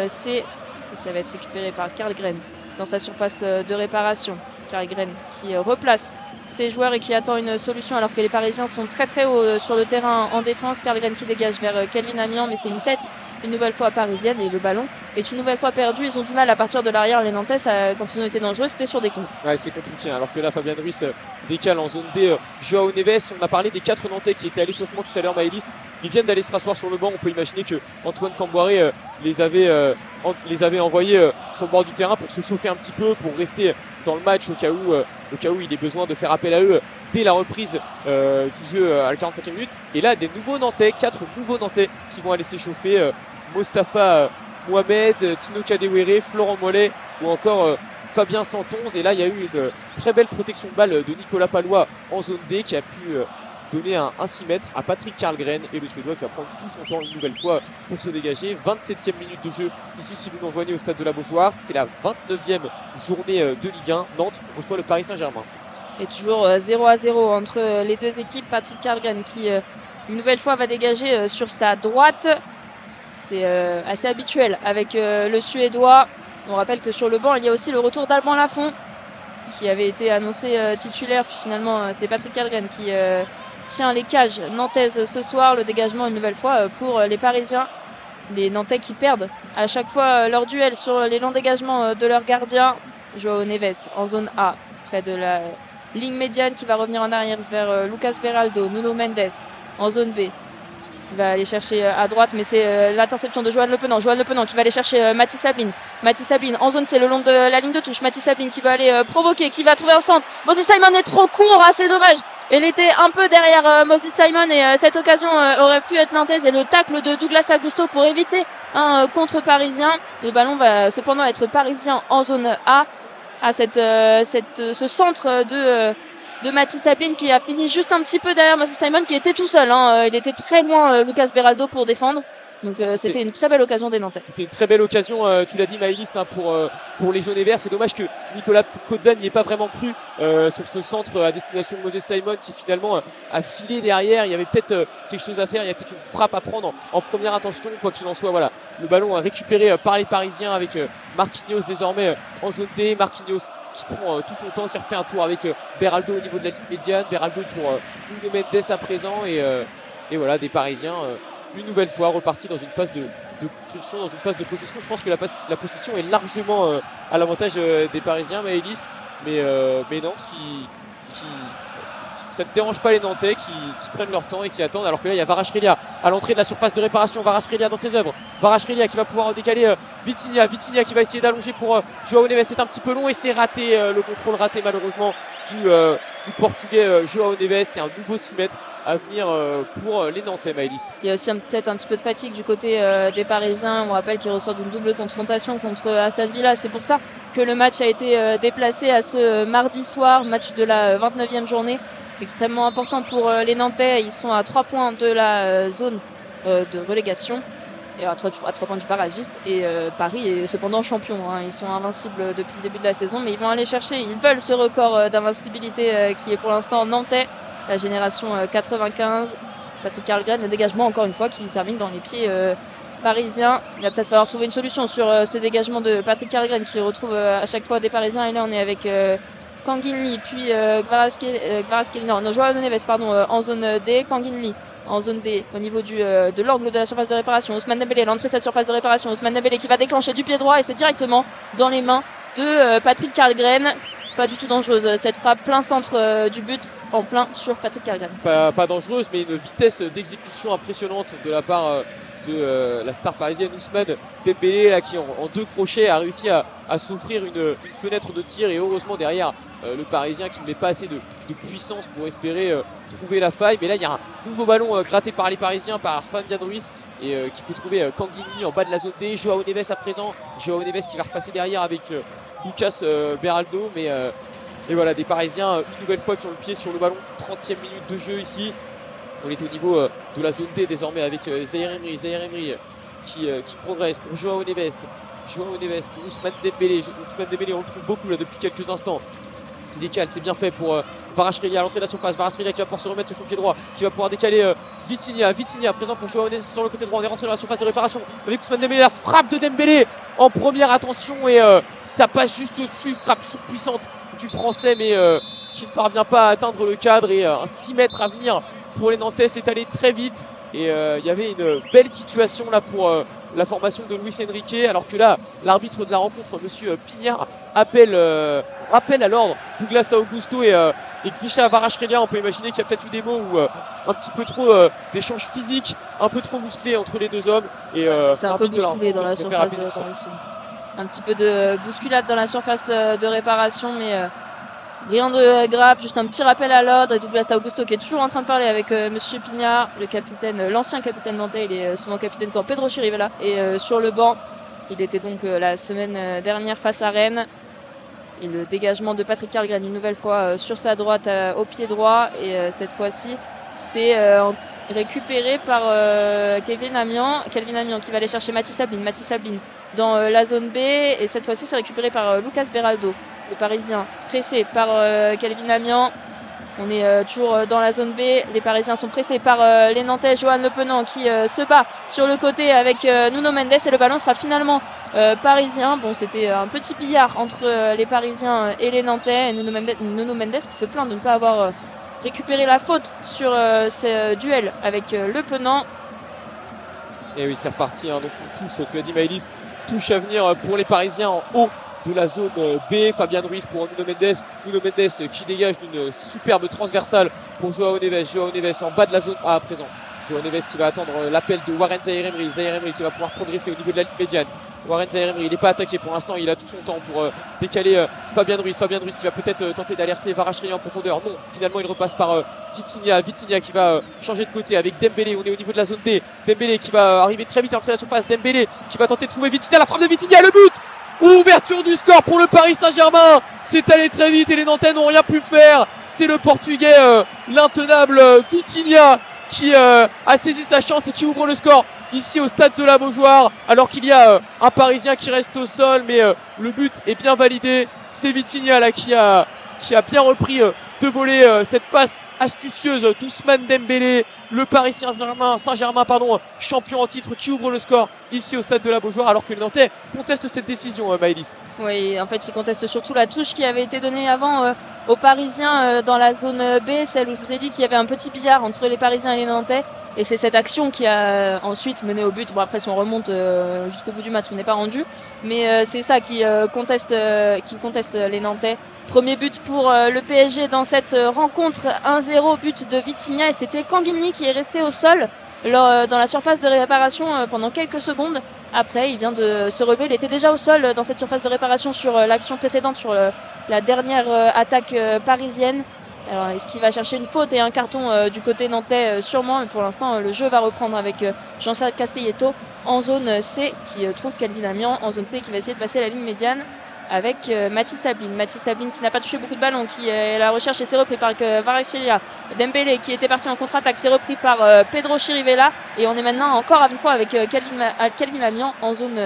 C et ça va être récupéré par Karlgren dans sa surface de réparation. Karlgren qui replace ses joueurs et qui attend une solution alors que les Parisiens sont très très hauts sur le terrain en défense. Karlgren qui dégage vers Kelvin Amian, mais c'est une tête une nouvelle fois parisienne et le ballon est une nouvelle fois perdu. Ils ont du mal à partir de l'arrière, les Nantais, quand ils ont été dangereux, c'était sur des comptes. Ouais, c'est compliqué, alors que là Fabien Ruiz décale en zone D Joao Neves. On a parlé des 4 Nantais qui étaient à l'échauffement tout à l'heure, Maëlys. Ils viennent d'aller se rasseoir sur le banc. On peut imaginer que Antoine Camboiré les avait envoyés sur le bord du terrain pour se chauffer un petit peu, pour rester dans le match au cas où il ait besoin de faire appel à eux dès la reprise du jeu à la 45e minute. Et là des nouveaux Nantais, 4 nouveaux Nantais qui vont aller s'échauffer. Mostafa Mohamed, Tino Kadewere, Florent Mollet ou encore Fabien Santonze. Et là il y a eu une très belle protection de balle de Nicolas Palois en zone D qui a pu donner un 6 mètres à Patrick Karlgren, et le Suédois qui va prendre tout son temps une nouvelle fois pour se dégager. 27e minute de jeu ici si vous nous rejoignez au stade de la Beaujoire. C'est la 29e journée de Ligue 1. Nantes reçoit le Paris Saint-Germain. Et toujours 0-0 entre les deux équipes. Patrick Karlgren qui une nouvelle fois va dégager sur sa droite. C'est assez habituel avec le Suédois. On rappelle que sur le banc il y a aussi le retour d'Alban Lafont qui avait été annoncé titulaire. Puis finalement, c'est Patrick Carlgren qui tient les cages nantaises ce soir. Le dégagement une nouvelle fois pour les Parisiens. Les Nantais qui perdent à chaque fois leur duel sur les longs dégagements de leur gardien. Joao Neves en zone A, près de la ligne médiane, qui va revenir en arrière vers Lucas Beraldo. Nuno Mendes en zone B, qui va aller chercher à droite, mais c'est l'interception de Johan Le Penant. Johan Le Penant qui va aller chercher Mathis Sablin. Mathis Sablin en zone C, le long de la ligne de touche. Mathis Sablin qui va aller provoquer, qui va trouver un centre. Moses Simon est trop court, c'est dommage. Il était un peu derrière Moses Simon et cette occasion aurait pu être nantaise. Et le tacle de Douglas Augusto pour éviter un contre parisien. Le ballon va cependant être parisien en zone A. À ce centre de Mathis Sablin qui a fini juste un petit peu derrière Moses Simon, qui était tout seul. Il était très loin, Lucas Beraldo, pour défendre. Donc c'était une très belle occasion des Nantais. C'était une très belle occasion, tu l'as dit Maëlys, pour les jaunes et verts. C'est dommage que Nicolas Kozan n'y ait pas vraiment cru sur ce centre à destination de Moses Simon, qui finalement a filé derrière. Il y avait peut-être quelque chose à faire, il y a peut-être une frappe à prendre en première intention. Quoi qu'il en soit, voilà, le ballon récupéré par les Parisiens avec Marquinhos désormais en zone D. Marquinhos qui prend tout son temps, qui refait un tour avec Beraldo au niveau de la ligne médiane. Beraldo pour Nuno Mendes à présent et voilà, des Parisiens une nouvelle fois repartis dans une phase de construction, dans une phase de possession. Je pense que la possession est largement à l'avantage des Parisiens, Maëlys, mais Nantes qui ça ne dérange pas les Nantais qui prennent leur temps et qui attendent, alors que là il y a Kvaratskhelia à l'entrée de la surface de réparation. Kvaratskhelia dans ses œuvres, Kvaratskhelia qui va pouvoir décaler Vitinha qui va essayer d'allonger pour Joao Neves. C'est un petit peu long et c'est raté, le contrôle raté malheureusement du portugais Joao Neves. C'est un nouveau 6 mètres à venir pour les Nantais, Maëlys. Il y a aussi peut-être un petit peu de fatigue du côté des Parisiens. On rappelle qu'ils ressortent d'une double confrontation contre Aston Villa. C'est pour ça que le match a été déplacé à ce mardi soir, match de la 29e journée. Extrêmement important pour les Nantais. Ils sont à 3 points de la zone de relégation et à 3 points du barragiste. Et Paris est cependant champion. Ils sont invincibles depuis le début de la saison, mais ils vont aller chercher, ils veulent ce record d'invincibilité qui est pour l'instant nantais. La génération 95, Patrick Carlgren, le dégagement encore une fois qui termine dans les pieds parisiens. Il va peut-être falloir trouver une solution sur ce dégagement de Patrick Carlgren qui retrouve à chaque fois des Parisiens. Et là on est avec Kanginli, puis Joao Neves en zone D, Kanginli en zone D au niveau de l'angle de la surface de réparation. Ousmane Dembélé, l'entrée de cette surface de réparation. Ousmane Dembélé qui va déclencher du pied droit et c'est directement dans les mains de Patrick Carlgren. Pas du tout dangereuse cette frappe, plein centre du but, en plein sur Patrick Carlgren. Pas dangereuse, mais une vitesse d'exécution impressionnante de la part de la star parisienne Ousmane Dembélé là, qui en 2 crochets a réussi à s'offrir une fenêtre de tir. Et heureusement derrière le Parisien qui ne met pas assez de puissance pour espérer trouver la faille. Mais là il y a un nouveau ballon gratté par les Parisiens, par Fabian Ruiz, et qui peut trouver Kanginli en bas de la zone D. Joao Neves à présent, Joao Neves qui va repasser derrière avec Lucas Beraldo, mais et voilà, des Parisiens une nouvelle fois qui ont le pied sur le ballon. 30e minute de jeu ici. On est au niveau de la zone D désormais avec Zaïre Emery qui progresse pour Joao Neves pour Ousmane Dembélé. Ousmane Dembélé, on le trouve beaucoup là depuis quelques instants. Il décale, c'est bien fait pour Kvaratskhelia à l'entrée de la surface. Kvaratskhelia qui va pouvoir se remettre sur son pied droit, qui va pouvoir décaler Vitinha présent pour Joao Neves sur le côté droit. On est rentré dans la surface de réparation avec Ousmane Dembélé. La frappe de Dembélé en première attention et ça passe juste au-dessus. Frappe surpuissante du français, mais qui ne parvient pas à atteindre le cadre. Et un 6 mètres à venir pour les Nantais. C'est allé très vite et il y avait une belle situation là pour la formation de Luis Enrique, alors que là l'arbitre de la rencontre, monsieur Pignard, rappelle à l'ordre Douglas Augusto et Kvisha Kvaratskhelia. On peut imaginer qu'il y a peut-être eu des mots où un petit peu trop d'échanges physiques, un peu trop musclés entre les deux hommes, et c'est un peu bousculé dans la surface de réparation. Un petit peu de bousculade dans la surface de réparation, mais rien de grave, juste un petit rappel à l'ordre. Et Douglas Augusto qui est toujours en train de parler avec monsieur Pignard, le capitaine, l'ancien capitaine nantais. Il est souvent capitaine quand Pedro Chirivella est sur le banc. Il était donc la semaine dernière face à Rennes. Et le dégagement de Patrick Carlgren une nouvelle fois sur sa droite au pied droit. Et cette fois-ci, c'est récupéré par Kelvin Amian qui va aller chercher Mathis Sablin dans la zone B. Et cette fois-ci, c'est récupéré par Lucas Beraldo, le Parisien, pressé par Kelvin Amian. On est toujours dans la zone B. Les Parisiens sont pressés par les Nantais. Johan Le Penant qui se bat sur le côté avec Nuno Mendes. Et le ballon sera finalement parisien. Bon, c'était un petit billard entre les Parisiens et les Nantais. Et Nuno Mendes qui se plaint de ne pas avoir récupéré la faute sur ce duel avec Le Penant. Et oui, c'est reparti. Donc on touche, tu l'as dit Maëlys, touche à venir pour les Parisiens en haut de la zone B. Fabien Ruiz pour Nuno Mendes. Nuno Mendes qui dégage d'une superbe transversale pour Joao Neves. Joao Neves en bas de la zone A à présent. Joao Neves qui va attendre l'appel de Warren Zaïre-Emery. Zaïre-Emery qui va pouvoir progresser au niveau de la ligne médiane. Warren Zaïre-Emery, il n'est pas attaqué pour l'instant, il a tout son temps pour décaler Fabien Ruiz. Fabien Ruiz qui va peut-être tenter d'alerter Varachri en profondeur. Non, finalement il repasse par Vitinha. Vitinha qui va changer de côté avec Dembélé. On est au niveau de la zone D. Dembélé qui va arriver très vite à l'entrée de la surface. Dembélé qui va tenter de trouver Vitinha. La frappe de Vitinha, le but! Ouverture du score pour le Paris Saint-Germain. C'est allé très vite et les Nantais n'ont rien pu faire. C'est le Portugais, l'intenable Vitinha qui a saisi sa chance et qui ouvre le score ici au stade de la Beaujoire, alors qu'il y a un Parisien qui reste au sol, mais le but est bien validé. C'est Vitinha là qui a bien repris de voler cette passe astucieuse d'Ousmane Dembélé. Le Paris Saint-Germain, champion en titre, qui ouvre le score ici au stade de la Beaujoire, alors que les Nantais contestent cette décision, Maëlys. Oui, en fait, ils contestent surtout la touche qui avait été donnée avant aux Parisiens dans la zone B, celle où je vous ai dit qu'il y avait un petit billard entre les Parisiens et les Nantais. Et c'est cette action qui a ensuite mené au but. Bon, après, si on remonte jusqu'au bout du match, on n'est pas rendu. Mais c'est ça qui conteste les Nantais. Premier but pour le PSG dans cette rencontre, 1-0, but de Vitinha. Et c'était Kanghini qui est resté au sol dans la surface de réparation pendant quelques secondes. Après, il vient de se relever. Il était déjà au sol dans cette surface de réparation sur l'action précédente, sur la dernière attaque parisienne. Alors, est-ce qu'il va chercher une faute et un carton du côté nantais sûrement, mais pour l'instant, le jeu va reprendre avec Jean-Charles Castelletto en zone C, qui trouve Calvin Amian en zone C, qui va essayer de passer la ligne médiane avec Mathis Sabline. Mathis Sabline qui n'a pas touché beaucoup de ballons, qui est à la recherche et c'est repris par Varachri. Dembélé qui était parti en contre-attaque, c'est repris par Pedro Chirivella. Et on est maintenant encore une fois avec Calvin Amian en zone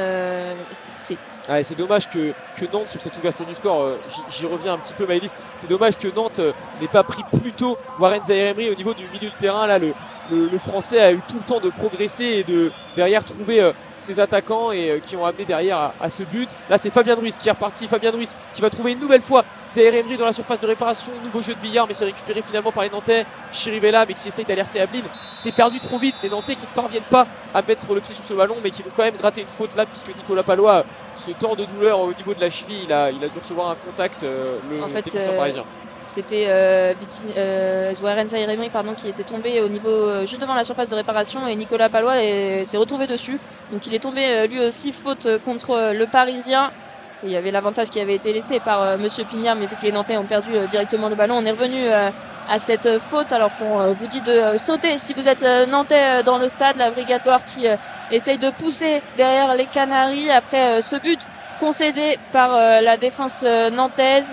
C. Ouais, c'est dommage que Nantes, sur cette ouverture du score, j'y reviens un petit peu Maëlys, c'est dommage que Nantes n'ait pas pris plus tôt Warren Zaïre-Emery au niveau du milieu de terrain. Là, le Français a eu tout le temps de progresser et de derrière trouver ses attaquants et qui ont amené derrière à ce but. Là, c'est Fabien Ruiz qui est reparti. Fabien Ruiz qui va trouver une nouvelle fois Zaïre-Emery dans la surface de réparation. Nouveau jeu de billard, mais c'est récupéré finalement par les Nantais. Chirivella, mais qui essaye d'alerter Ablin. C'est perdu trop vite. Les Nantais qui ne parviennent pas à mettre le pied sur ce ballon, mais qui vont quand même gratter une faute là, puisque Nicolas Palois se tord de douleur au niveau de la cheville. Il a dû recevoir un contact, le défenseur parisien. C'était Warren Zaïre-Emery qui était tombé au niveau juste devant la surface de réparation et Nicolas Palois s'est retrouvé dessus. Donc il est tombé lui aussi, faute contre le Parisien. Et il y avait l'avantage qui avait été laissé par Monsieur Pignard, mais vu que les Nantais ont perdu directement le ballon, on est revenu à cette faute. Alors qu'on vous dit de sauter si vous êtes Nantais dans le stade. La Brigade Noire qui essaye de pousser derrière les Canaries après ce but concédé par la défense nantaise.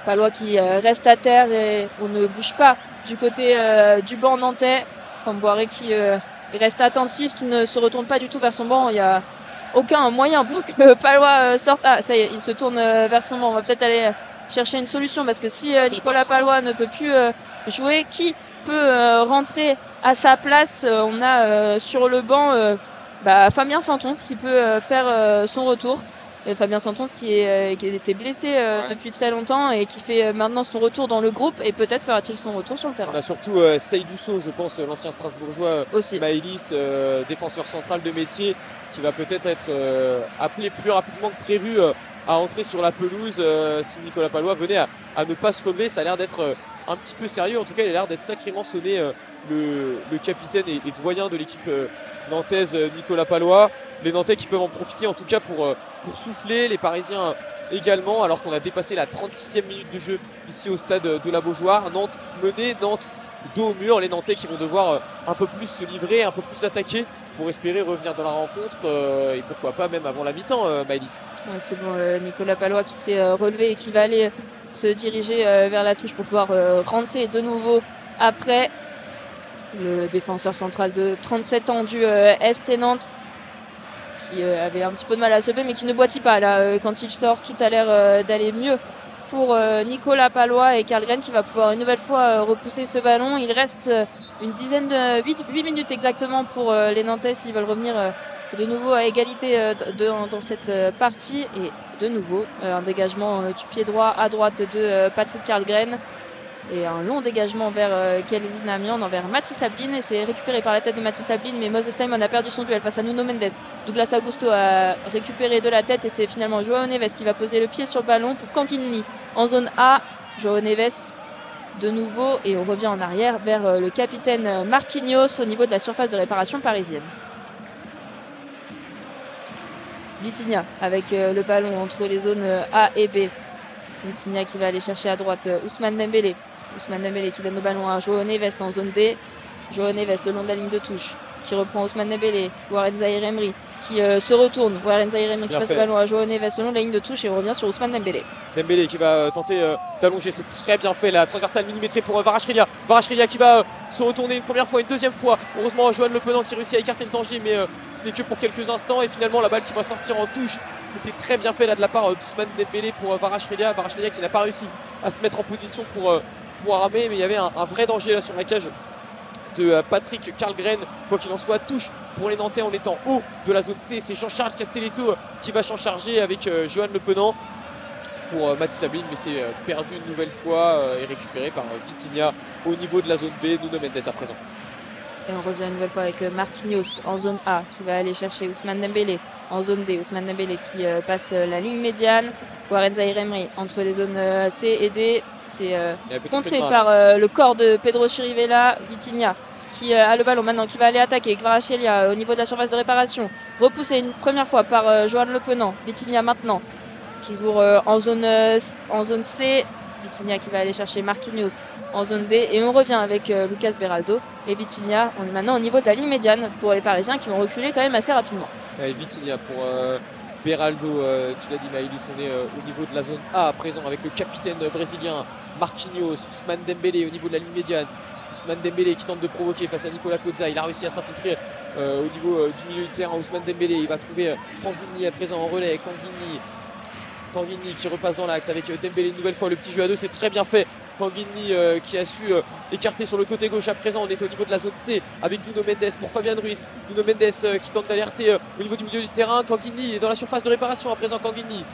Palois qui reste à terre et on ne bouge pas du côté du banc nantais. Camboiré qui reste attentif, qui ne se retourne pas du tout vers son banc. Il n'y a aucun moyen pour que Palois sorte. Ah, ça y est, il se tourne vers son banc. On va peut-être aller chercher une solution parce que si Nicolas Palois ne peut plus jouer, qui peut rentrer à sa place? On a sur le banc Fabien Santons qui peut faire son retour. Fabien Santons qui était blessé depuis très longtemps et qui fait maintenant son retour dans le groupe et peut-être fera-t-il son retour sur le terrain. On a surtout Seydousso, je pense, l'ancien Strasbourgeois aussi. Maëlys, défenseur central de métier, qui va peut-être être appelé plus rapidement que prévu à entrer sur la pelouse si Nicolas Palois venait à ne pas se relever. Ça a l'air d'être un petit peu sérieux, en tout cas il a l'air d'être sacrément sonné le capitaine et doyen de l'équipe nantaise Nicolas Palois. Les Nantais qui peuvent en profiter en tout cas pour souffler, les Parisiens également, alors qu'on a dépassé la 36e minute de jeu ici au stade de la Beaujoire. Nantes menée, Nantes dos au mur, les Nantais qui vont devoir un peu plus se livrer, un peu plus attaquer pour espérer revenir dans la rencontre et pourquoi pas même avant la mi-temps, Maëlys. Ouais, c'est bon, Nicolas Palois qui s'est relevé et qui va aller se diriger vers la touche pour pouvoir rentrer de nouveau après. Le défenseur central de 37 ans du SC Nantes qui avait un petit peu de mal à se lever mais qui ne boitit pas là quand il sort. Tout a l'air d'aller mieux pour Nicolas Palois et Karlgren qui va pouvoir une nouvelle fois repousser ce ballon. Il reste une dizaine de 8 minutes exactement pour les Nantais s'ils veulent revenir de nouveau à égalité dans cette partie. Et de nouveau, un dégagement du pied droit à droite de Patrick Karlgren. Et un long dégagement vers Kelvin Amiand envers Mathis Sablin. Et c'est récupéré par la tête de Mathis Sablin. Mais Moses Simon a perdu son duel face à Nuno Mendes. Douglas Augusto a récupéré de la tête. Et c'est finalement João Neves qui va poser le pied sur le ballon pour Kanginli en zone A. João Neves de nouveau. Et on revient en arrière vers le capitaine Marquinhos au niveau de la surface de réparation parisienne. Vitinha avec le ballon entre les zones A et B. Vitinha qui va aller chercher à droite Ousmane Dembélé. Ousmane Dembélé qui donne le ballon à João Neves en zone D. João Neves le long de la ligne de touche qui reprend Ousmane Dembélé. Warren Zaïre-Emery qui se retourne. Warren Zaïre-Emery qui passe le ballon à João Neves le long de la ligne de touche et on revient sur Ousmane Dembélé. Dembélé qui va tenter d'allonger, c'est très bien fait la transversale millimétrée pour Kvaratskhelia. Kvaratskhelia qui va se retourner une première fois, une deuxième fois. Heureusement Johan Le Penant qui réussit à écarter le danger, mais ce n'est que pour quelques instants et finalement la balle qui va sortir en touche. C'était très bien fait là de la part d'Ousmane Dembélé pour Kvaratskhelia. Kvaratskhelia qui n'a pas réussi à se mettre en position pour armer, mais il y avait un vrai danger là sur la cage de Patrick Karlgren. Quoi qu'il en soit, touche pour les Nantais en étant haut de la zone C. C'est Jean-Charles Castelletto qui va s'en charger avec Johan Le Penant pour Mathis Sablin, mais c'est perdu une nouvelle fois et récupéré par Vitinha au niveau de la zone B. Nuno Mendes à présent. Et on revient une nouvelle fois avec Marquinhos en zone A qui va aller chercher Ousmane Dembélé en zone D. Ousmane Dembélé qui passe la ligne médiane. Warren Zaïre-Emery entre les zones C et D. C'est contré par le corps de Pedro Chirivella. Vitinha qui a le ballon maintenant, qui va aller attaquer Kvaratskhelia au niveau de la surface de réparation. Repoussé une première fois par Johan Le Penant. Vitinha maintenant, toujours en zone C. Vitinha qui va aller chercher Marquinhos en zone B. Et on revient avec Lucas Beraldo et Vitinha. On est maintenant au niveau de la ligne médiane pour les Parisiens qui vont reculer quand même assez rapidement. Allez, Vitinha pour Beraldo, tu l'as dit Maëlys, on est au niveau de la zone A à présent avec le capitaine brésilien Marquinhos. Ousmane Dembélé au niveau de la ligne médiane. Ousmane Dembélé qui tente de provoquer face à Nicolas Kozza. Il a réussi à s'infiltrer au niveau du milieu du terrain. Ousmane Dembélé, il va trouver Kanginli à présent en relais. Kanginli qui repasse dans l'axe avec Dembélé une nouvelle fois. Le petit jeu à deux, c'est très bien fait. Kanginli qui a su écarter sur le côté gauche à présent. On est au niveau de la zone C avec Nuno Mendes pour Fabian Ruiz. Nuno Mendes qui tente d'alerter au niveau du milieu du terrain. Kanginli est dans la surface de réparation à présent. Kanginli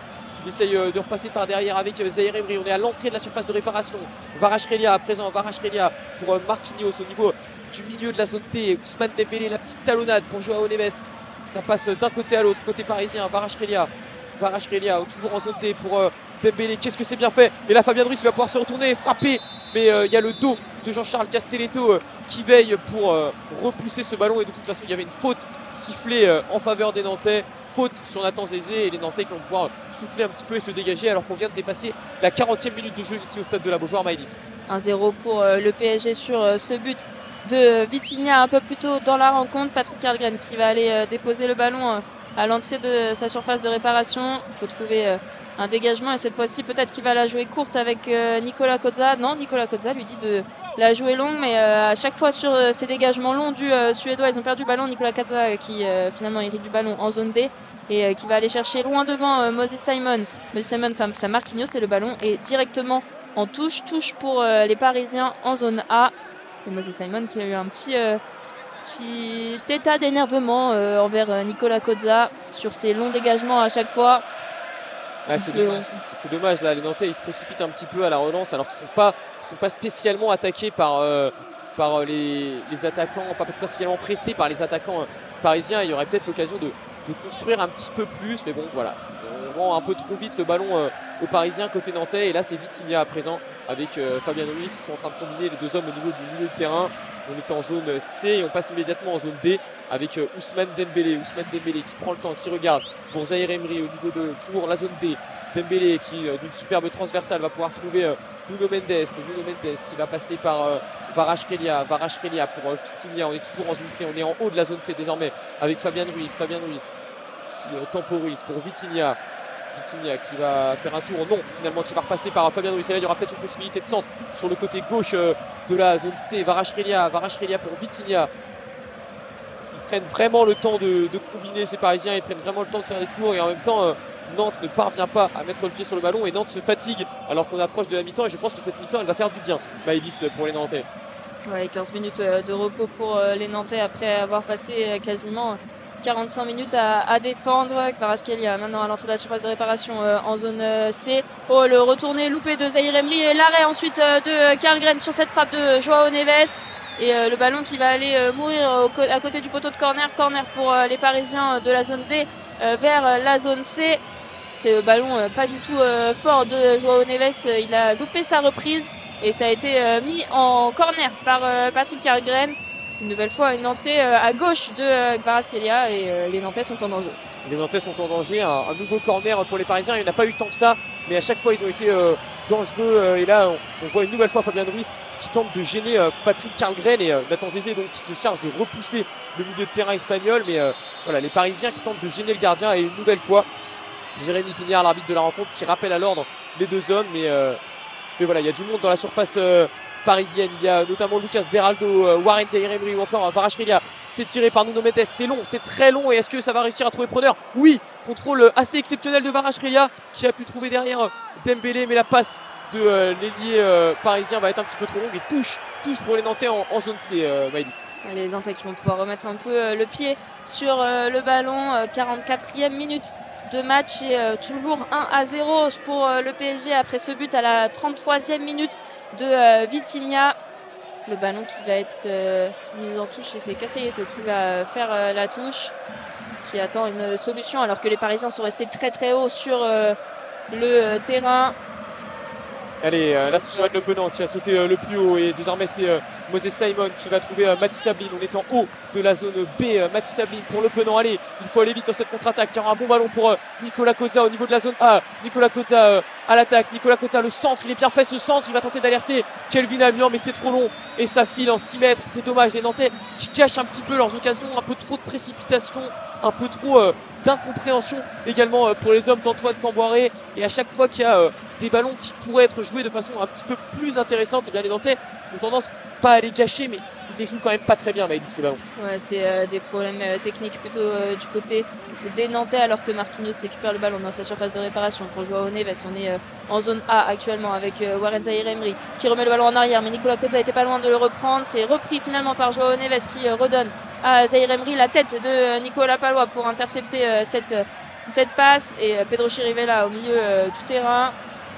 il essaye de repasser par derrière avec Zaïre-Emery. On est à l'entrée de la surface de réparation. Kvaratskhelia à présent. Kvaratskhelia pour Marquinhos au niveau du milieu de la zone D. Ousmane Dembélé, la petite talonnade pour João Neves. Ça passe d'un côté à l'autre, côté parisien. Kvaratskhelia toujours en zone D pour Dembélé. Qu'est-ce que c'est bien fait. Et là Fabian Ruiz va pouvoir se retourner et frapper. Mais il y a le dos de Jean-Charles Castelletto qui veille pour repousser ce ballon. Et de toute façon il y avait une faute sifflée en faveur des Nantais. Faute sur Nathan Zézé et les Nantais qui vont pouvoir souffler un petit peu et se dégager alors qu'on vient de dépasser la 40e minute de jeu ici au stade de la Beaujoire. Maëlys. 1-0 pour le PSG sur ce but de Vitinha un peu plus tôt dans la rencontre. Patrick Karlgren qui va aller déposer le ballon à l'entrée de sa surface de réparation. Il faut trouver un dégagement et cette fois-ci peut-être qu'il va la jouer courte avec Nicolas Kozza. Non, Nicolas Kozza lui dit de la jouer longue, mais à chaque fois sur ces dégagements longs du Suédois, ils ont perdu le ballon. Nicolas Kozza qui finalement hérite du ballon en zone D et qui va aller chercher loin devant Moses Simon. Moses Simon face à Marquinhos et le ballon est directement en touche pour les Parisiens en zone A. Et Moses Simon qui a eu un petit état d'énervement envers Nicolas Kozza sur ces longs dégagements à chaque fois. Ah, c'est dommage là, les Nantais ils se précipitent un petit peu à la relance alors qu'ils sont pas spécialement attaqués par les attaquants, pas spécialement pressés par les attaquants parisiens. Il y aurait peut-être l'occasion de construire un petit peu plus, mais bon voilà, on rend un peu trop vite le ballon aux Parisiens côté nantais. Et là c'est Vitinha à présent avec Fabian Ruiz, ils sont en train de combiner les deux hommes au niveau du milieu de terrain. On est en zone C et on passe immédiatement en zone D avec Ousmane Dembélé qui prend le temps, qui regarde pour Zaïre-Emery au niveau de toujours la zone D. Dembélé qui d'une superbe transversale va pouvoir trouver Nuno Mendes qui va passer par Kvaratskhelia pour Vitinha. On est toujours en zone C, on est en haut de la zone C désormais avec Fabian Ruiz qui temporise pour Vitinha qui va faire un tour, non finalement, qui va repasser par Fabian Ruiz. Et là il y aura peut-être une possibilité de centre sur le côté gauche de la zone C. Kvaratskhelia pour Vitinha. Ils prennent vraiment le temps de combiner ces Parisiens, ils prennent vraiment le temps de faire des tours et en même temps Nantes ne parvient pas à mettre le pied sur le ballon et Nantes se fatigue alors qu'on approche de la mi-temps et je pense que cette mi-temps elle va faire du bien, Maëlys, pour les Nantais. Ouais, 15 minutes de repos pour les Nantais après avoir passé quasiment 45 minutes à défendre. Kvaratskhelia maintenant à l'entrée de la surface de réparation en zone C. Oh, le retourné loupé de Zahir Emery et l'arrêt ensuite de Karlgren sur cette frappe de Joao Neves. Et le ballon qui va aller mourir à côté du poteau de corner. Corner pour les Parisiens de la zone D vers la zone C. C'est le ballon pas du tout fort de Joao Neves. Il a loupé sa reprise et ça a été mis en corner par Patrick Karlgren. Une nouvelle fois, une entrée à gauche de Kvaratskhelia et les Nantais sont en danger. Les Nantais sont en danger, un nouveau corner pour les Parisiens. Il n'y en a pas eu tant que ça, mais à chaque fois ils ont été dangereux. Et là, on voit une nouvelle fois Fabien Ruiz qui tente de gêner Patrick Karlgren et Nathan Zézé donc qui se charge de repousser le milieu de terrain espagnol. Mais voilà, les Parisiens qui tentent de gêner le gardien et une nouvelle fois Jérémy Pignard, l'arbitre de la rencontre, qui rappelle à l'ordre les deux hommes. Mais voilà, il y a du monde dans la surface parisienne. Il y a notamment Lucas Beraldo, Warren Zahir Emery ou encore Kvaratskhelia. C'est tiré par Nuno Mendes. C'est long, c'est très long. Et est-ce que ça va réussir à trouver preneur? Oui, contrôle assez exceptionnel de Kvaratskhelia qui a pu trouver derrière Dembélé. Mais la passe de l'ailier parisien va être un petit peu trop longue. Et touche pour les Nantais en zone C, Maëlys. Les Nantais qui vont pouvoir remettre un peu le pied sur le ballon. 44e minute de match et toujours 1-0 pour le PSG après ce but à la 33e minute de Vitinha. Le ballon qui va être mis en touche et c'est Castelletto qui va faire la touche, qui attend une solution alors que les Parisiens sont restés très très haut sur le terrain. Allez, là c'est Joël Le Penant qui a sauté le plus haut et désormais c'est Moses Simon qui va trouver Mathis Sablin. On est en haut de la zone B. Mathis Sablin pour Le Penant. Allez, il faut aller vite dans cette contre-attaque. Il y aura un bon ballon pour Nicolas Kozza au niveau de la zone A. Nicolas Kozza à l'attaque. Nicolas Kozza, le centre, il est bien fait ce centre. Il va tenter d'alerter Kelvin Amian mais c'est trop long et ça file en 6 mètres. C'est dommage. Les Nantais qui cachent un petit peu leurs occasions. Un peu trop de précipitation, un peu trop d'incompréhension également pour les hommes d'Antoine Camboiré. Et à chaque fois qu'il y a des ballons qui pourraient être joués de façon un petit peu plus intéressante, et bien les Nantais ont tendance pas à les gâcher, mais ils les jouent quand même pas très bien, Maëlys, ces ballons. Ouais, c'est des problèmes techniques plutôt du côté des Nantais, alors que Marquinhos récupère le ballon dans sa surface de réparation pour Joao Neves. On est en zone A actuellement avec Warren Zahir Emery qui remet le ballon en arrière, mais Nicolas Kozza était pas loin de le reprendre. C'est repris finalement par Joao Neves qui redonne à Zahir Emery la tête de Nicolas Palois pour intercepter cette passe, et Pedro Chirivella au milieu du terrain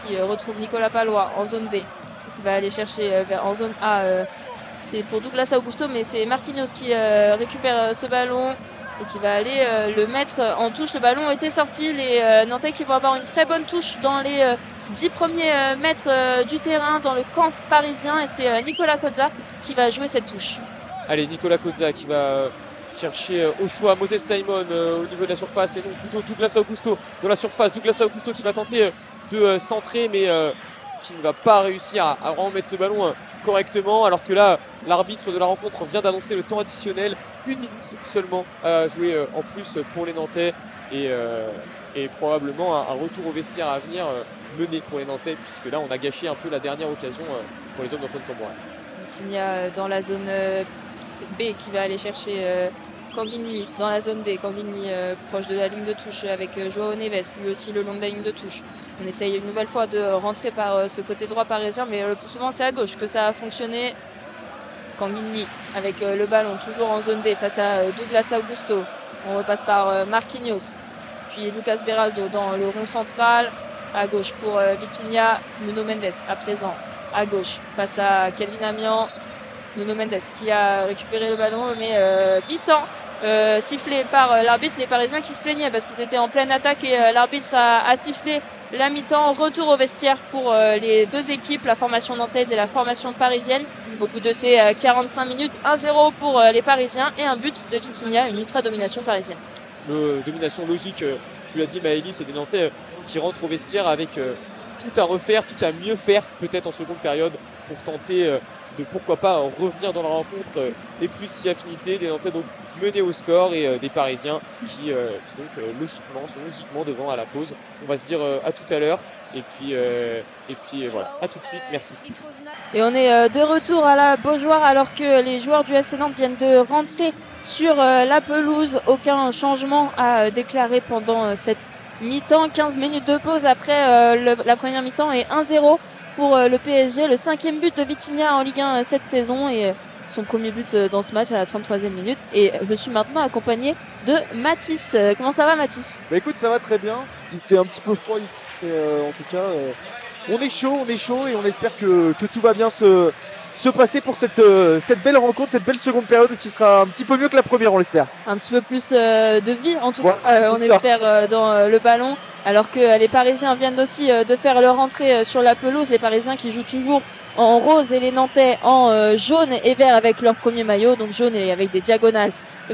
qui retrouve Nicolas Palois en zone D, qui va aller chercher en zone A. C'est pour Douglas Augusto, mais c'est Marquinhos qui récupère ce ballon et qui va aller le mettre en touche. Le ballon était sorti. Les Nantais qui vont avoir une très bonne touche dans les 10 premiers mètres du terrain dans le camp parisien, et c'est Nicolas Kozza qui va jouer cette touche. Allez, Nicolas Kozza qui va chercher au choix Moses Simon au niveau de la surface, et non plutôt Douglas Augusto dans la surface. Douglas Augusto qui va tenter de centrer, mais qui ne va pas réussir à vraiment mettre ce ballon correctement, alors que là l'arbitre de la rencontre vient d'annoncer le temps additionnel, 1 minute seulement à jouer en plus pour les Nantais, et probablement un retour au vestiaire à venir mené pour les Nantais, puisque là on a gâché un peu la dernière occasion pour les hommes d'Antoine Camboiré. Vitinha dans la zone B qui va aller chercher Kanguinli dans la zone D. Kanguinli proche de la ligne de touche avec Joao Neves, lui aussi le long de la ligne de touche. On essaye une nouvelle fois de rentrer par ce côté droit parisien, mais le plus souvent c'est à gauche que ça a fonctionné. Kanguinli avec le ballon toujours en zone D face à Douglas Augusto. On repasse par Marquinhos, puis Lucas Beraldo dans le rond central. À gauche pour Vitinha. Nuno Mendes à présent à gauche face à Kelvin Amian. Nuno Mendes qui a récupéré le ballon, mais mi-temps sifflé par l'arbitre. Les Parisiens qui se plaignaient parce qu'ils étaient en pleine attaque et l'arbitre a sifflé la mi-temps. Retour au vestiaire pour les deux équipes, la formation nantaise et la formation parisienne. Au bout de ces 45 minutes, 1-0 pour les Parisiens et un but de Vitinha, une ultra-domination parisienne. Domination logique, tu l'as dit Maëlys, c'est des Nantais qui rentrent au vestiaire avec tout à refaire, tout à mieux faire peut-être en seconde période pour tenter de pourquoi pas revenir dans la rencontre et plus si affinité. Des Nantais donc menés au score et des Parisiens qui donc sont logiquement devant à la pause. On va se dire à tout à l'heure et puis voilà, à tout de suite, merci. Et on est de retour à la Beaujoire alors que les joueurs du FC Nantes viennent de rentrer sur la pelouse. Aucun changement à déclarer pendant cette mi-temps, 15 minutes de pause après la première mi-temps et 1-0 pour le PSG. Le 5e but de Vitinha en Ligue 1 cette saison et son premier but dans ce match à la 33e minute. Et je suis maintenant accompagné de Mathis. Comment ça va, Mathis? Bah écoute, ça va très bien. Il fait un petit peu froid ici. En tout cas, on est chaud et on espère que tout va bien se passer pour cette belle rencontre, cette belle seconde période qui sera un petit peu mieux que la première, on l'espère. Un petit peu plus de vie, en tout cas, on ça. espère, dans le ballon. Alors que les Parisiens viennent aussi de faire leur entrée sur la pelouse. Les Parisiens qui jouent toujours en rose et les Nantais en jaune et vert avec leur premier maillot, donc jaune et avec des diagonales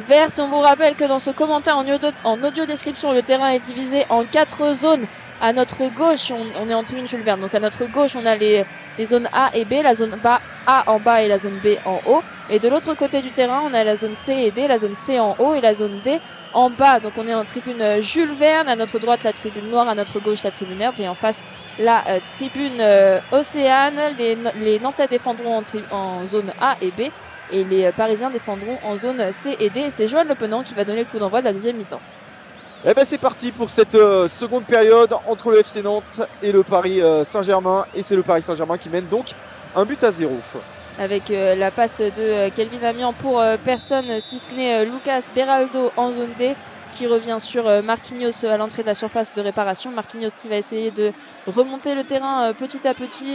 vertes. On vous rappelle que dans ce commentaire en audio description, le terrain est divisé en 4 zones. À notre gauche, on est en tribune Jules Verne, donc à notre gauche, on a les zones A et B, la zone A en bas et la zone B en haut. Et de l'autre côté du terrain, on a la zone C et D, la zone C en haut et la zone D en bas. Donc on est en tribune Jules Verne, à notre droite la tribune noire, à notre gauche la tribune herbe et en face la tribune Océane. Les Nantais défendront en zone A et B et les Parisiens défendront en zone C et D. Et c'est Joël Le Penant qui va donner le coup d'envoi de la deuxième mi-temps. Eh ben c'est parti pour cette seconde période entre le FC Nantes et le Paris Saint-Germain. Et c'est le Paris Saint-Germain qui mène donc 1-0. Avec la passe de Kelvin Amian pour personne si ce n'est Lucas Beraldo en zone D qui revient sur Marquinhos à l'entrée de la surface de réparation. Marquinhos qui va essayer de remonter le terrain petit à petit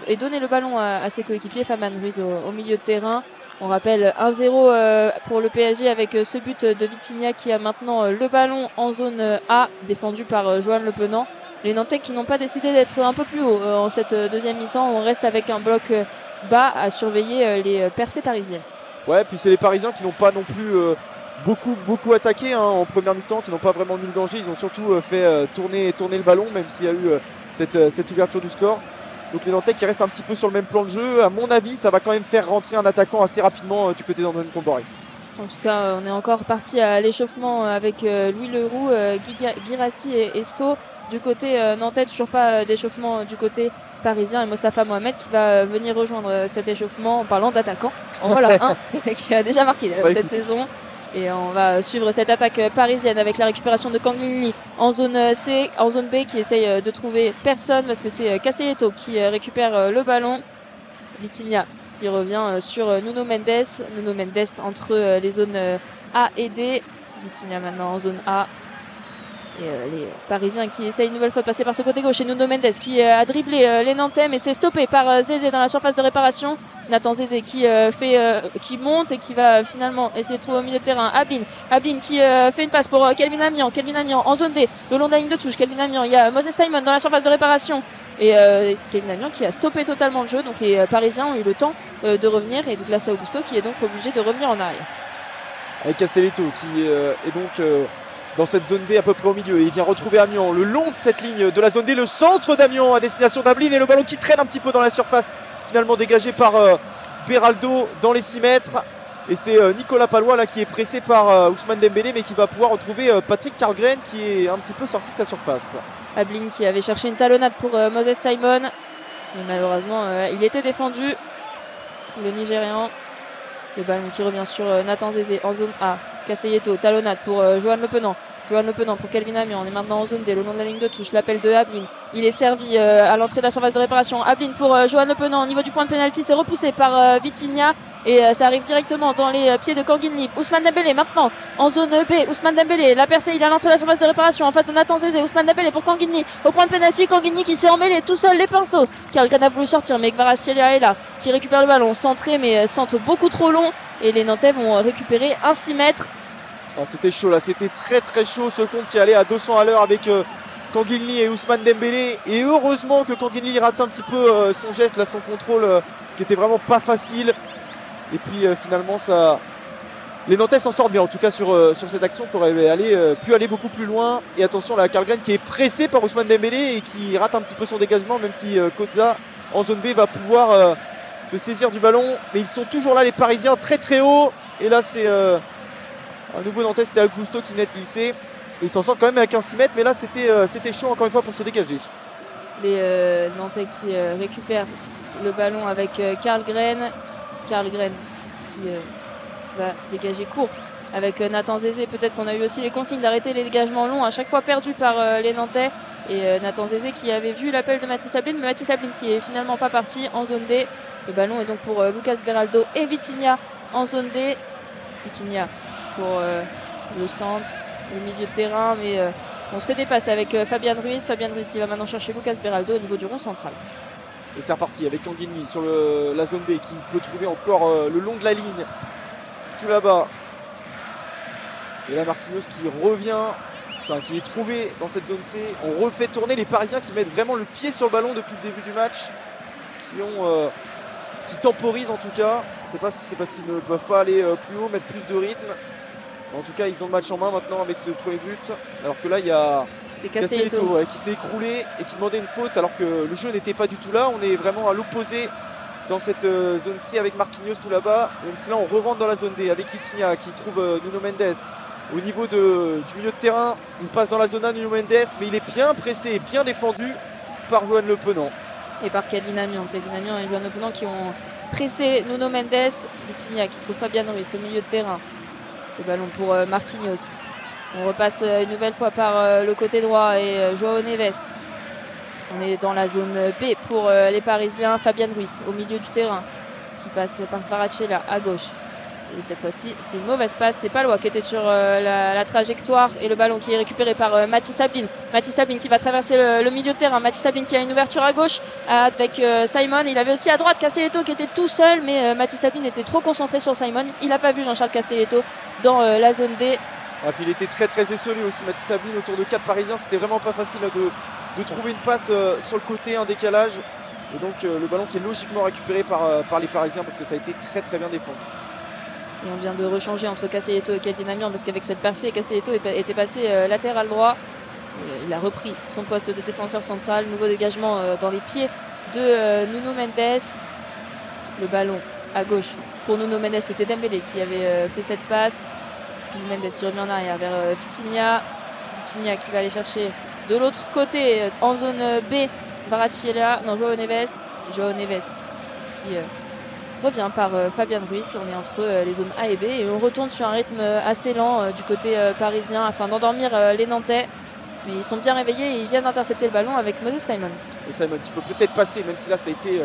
et donner le ballon à ses coéquipiers. Fabian Ruiz au milieu de terrain. On rappelle 1-0 pour le PSG avec ce but de Vitinha qui a maintenant le ballon en zone A défendu par Joël Le Penant. Les Nantais qui n'ont pas décidé d'être un peu plus haut en cette deuxième mi-temps. On reste avec un bloc bas à surveiller les percées parisiennes. Ouais, puis c'est les Parisiens qui n'ont pas non plus beaucoup attaqué en première mi-temps, qui n'ont pas vraiment mis le danger. Ils ont surtout fait tourner le ballon, même s'il y a eu cette ouverture du score. Donc les Nantais qui restent un petit peu sur le même plan de jeu. À mon avis, ça va quand même faire rentrer un attaquant assez rapidement du côté d'Antoine Comboré. En tout cas, on est encore parti à l'échauffement avec Louis Leroux, Guirassi et So. Du côté nantais, toujours pas d'échauffement du côté parisien et Mostafa Mohamed qui va venir rejoindre cet échauffement en parlant d'attaquant. Voilà un qui a déjà marqué cette saison. Et on va suivre cette attaque parisienne avec la récupération de Kanglini en zone C, en zone B qui essaye de trouver personne parce que c'est Castelletto qui récupère le ballon. Vitinha qui revient sur Nuno Mendes. Nuno Mendes entre les zones A et D. Vitinha maintenant en zone A. Et les Parisiens qui essayent une nouvelle fois de passer par ce côté gauche et Nuno Mendes qui a dribblé les Nantais mais c'est stoppé par Zézé dans la surface de réparation. Nathan Zézé qui monte et qui va finalement essayer de trouver au milieu de terrain Ablin qui fait une passe pour Kelvin Amian en zone D le long de la ligne de touche. Kelvin Amian, il y a Moses Simon dans la surface de réparation et c'est Kelvin Amian qui a stoppé totalement le jeu. Donc les Parisiens ont eu le temps de revenir et Douglas Augusto qui est donc obligé de revenir en arrière. Avec Castelletto qui est donc dans cette zone D à peu près au milieu. Et il vient retrouver Amian le long de cette ligne de la zone D. Le centre d'Amian à destination d'Ablin et le ballon qui traîne un petit peu dans la surface. Finalement dégagé par Beraldo dans les 6 mètres. Et c'est Nicolas Palois là qui est pressé par Ousmane Dembélé mais qui va pouvoir retrouver Patrick Karlgren qui est un petit peu sorti de sa surface. Ablin qui avait cherché une talonnade pour Moses Simon. Mais malheureusement il était défendu. Le Nigérian. Le ballon qui revient sur Nathan Zézé en zone A. Castelletto, talonnade pour Joël Le Penant. Joël Le Penant pour Kelvin Amian. On est maintenant en zone D, le long de la ligne de touche. L'appel de Ablin. Il est servi à l'entrée de la surface de réparation. Ablin pour Joël Le Penant. Au niveau du point de pénalty, c'est repoussé par Vitinha. Et ça arrive directement dans les pieds de Kanglini. Ousmane Dembélé maintenant en zone B. Ousmane Dembélé, la percée, il est à l'entrée de la surface de réparation en face de Nathan Zézé. Ousmane Dembélé pour Kanglini au point de pénalty. Kanglini qui s'est emmêlé tout seul les pinceaux. Karlgren a voulu sortir mais Kvaratskhelia est là qui récupère le ballon. Centré mais centre beaucoup trop long. Et les Nantais vont récupérer un 6 mètres. Ah, c'était chaud là, c'était très chaud ce compte qui allait à 200 à l'heure avec Kanglini et Ousmane Dembélé. Et heureusement que Kanglini rate un petit peu son geste là, son contrôle qui était vraiment pas facile. Et puis finalement les Nantais s'en sortent bien en tout cas sur cette action qui aurait pu aller beaucoup plus loin. Et attention là, Karlgren qui est pressé par Ousmane Dembélé et qui rate un petit peu son dégagement, même si Koza en zone B va pouvoir se saisir du ballon. Mais ils sont toujours là les Parisiens très haut. Et là c'est un nouveau Nantais, c'était Augusto qui venait de glisser. Et ils s'en sortent quand même avec un 6 mètres. Mais là c'était chaud encore une fois pour se dégager. Les Nantais qui récupèrent le ballon avec Karlgren. Karlgren qui va dégager court avec Nathan Zézé. Peut-être qu'on a eu aussi les consignes d'arrêter les dégagements longs, à chaque fois perdus par les Nantais. Et Nathan Zézé qui avait vu l'appel de Mathis Sabline, mais Mathis Sabline qui est finalement pas parti en zone D. Le ballon est donc pour Lucas Beraldo et Vitinha en zone D. Vitinha pour le centre, le milieu de terrain, mais on se fait dépasser avec Fabian Ruiz. Fabian Ruiz qui va maintenant chercher Lucas Beraldo au niveau du rond central. Et c'est reparti avec Tanguini sur la zone B qui peut trouver encore le long de la ligne. Tout là-bas. Et là Marquinhos qui revient, enfin qui est trouvé dans cette zone C. On refait tourner les Parisiens qui mettent vraiment le pied sur le ballon depuis le début du match. Qui temporisent en tout cas. Je ne sais pas si c'est parce qu'ils ne peuvent pas aller plus haut, mettre plus de rythme. En tout cas, ils ont le match en main maintenant avec ce premier but. Alors que là, il y a Castelletto qui s'est écroulé et qui demandait une faute alors que le jeu n'était pas du tout là. On est vraiment à l'opposé dans cette zone C avec Marquinhos tout là-bas. Même si là, on rentre dans la zone D avec Vitinha qui trouve Nuno Mendes. Au niveau du milieu de terrain, il passe dans la zone A, Nuno Mendes, mais il est bien pressé et bien défendu par Johan Le Penant. Et par Kelvin Amiant. Kelvin Amiant et Johan Le Penant qui ont pressé Nuno Mendes. Vitinha qui trouve Fabian Ruiz au milieu de terrain. Le ballon pour Marquinhos. On repasse une nouvelle fois par le côté droit et João Neves. On est dans la zone B pour les Parisiens. Fabian Ruiz au milieu du terrain qui passe par Kvaratskhelia à gauche. Et cette fois-ci, c'est une mauvaise passe. C'est Palois qui était sur la trajectoire et le ballon qui est récupéré par Mathis Sabline. Mathis Sabline qui va traverser le milieu de terrain. Mathis Sabline qui a une ouverture à gauche avec Simon. Il avait aussi à droite Castelletto qui était tout seul, mais Mathis Sabline était trop concentré sur Simon. Il n'a pas vu Jean-Charles Castelletto dans la zone D. Et puis il était très très esselé aussi, Mathis Sabline, autour de 4 Parisiens. C'était vraiment pas facile de trouver une passe sur le côté, un décalage. Et donc le ballon qui est logiquement récupéré par les Parisiens parce que ça a été très très bien défendu. Et on vient de rechanger entre Castelletto et Kelvin Amiant parce qu'avec cette percée, Castelletto était passé latéral droit. Il a repris son poste de défenseur central. Nouveau dégagement dans les pieds de Nuno Mendes. Le ballon à gauche pour Nuno Mendes, c'était Dembélé qui avait fait cette passe. Nuno Mendes qui remet en arrière vers Vitinha. Vitinha qui va aller chercher de l'autre côté en zone B. Kvaratskhelia, non, João Neves. João Neves qui revient par Fabian Ruiz. On est entre les zones A et B et on retourne sur un rythme assez lent du côté parisien afin d'endormir les Nantais. Mais ils sont bien réveillés et ils viennent d'intercepter le ballon avec Moses Simon. Et Simon qui peut peut-être passer, même si là ça a été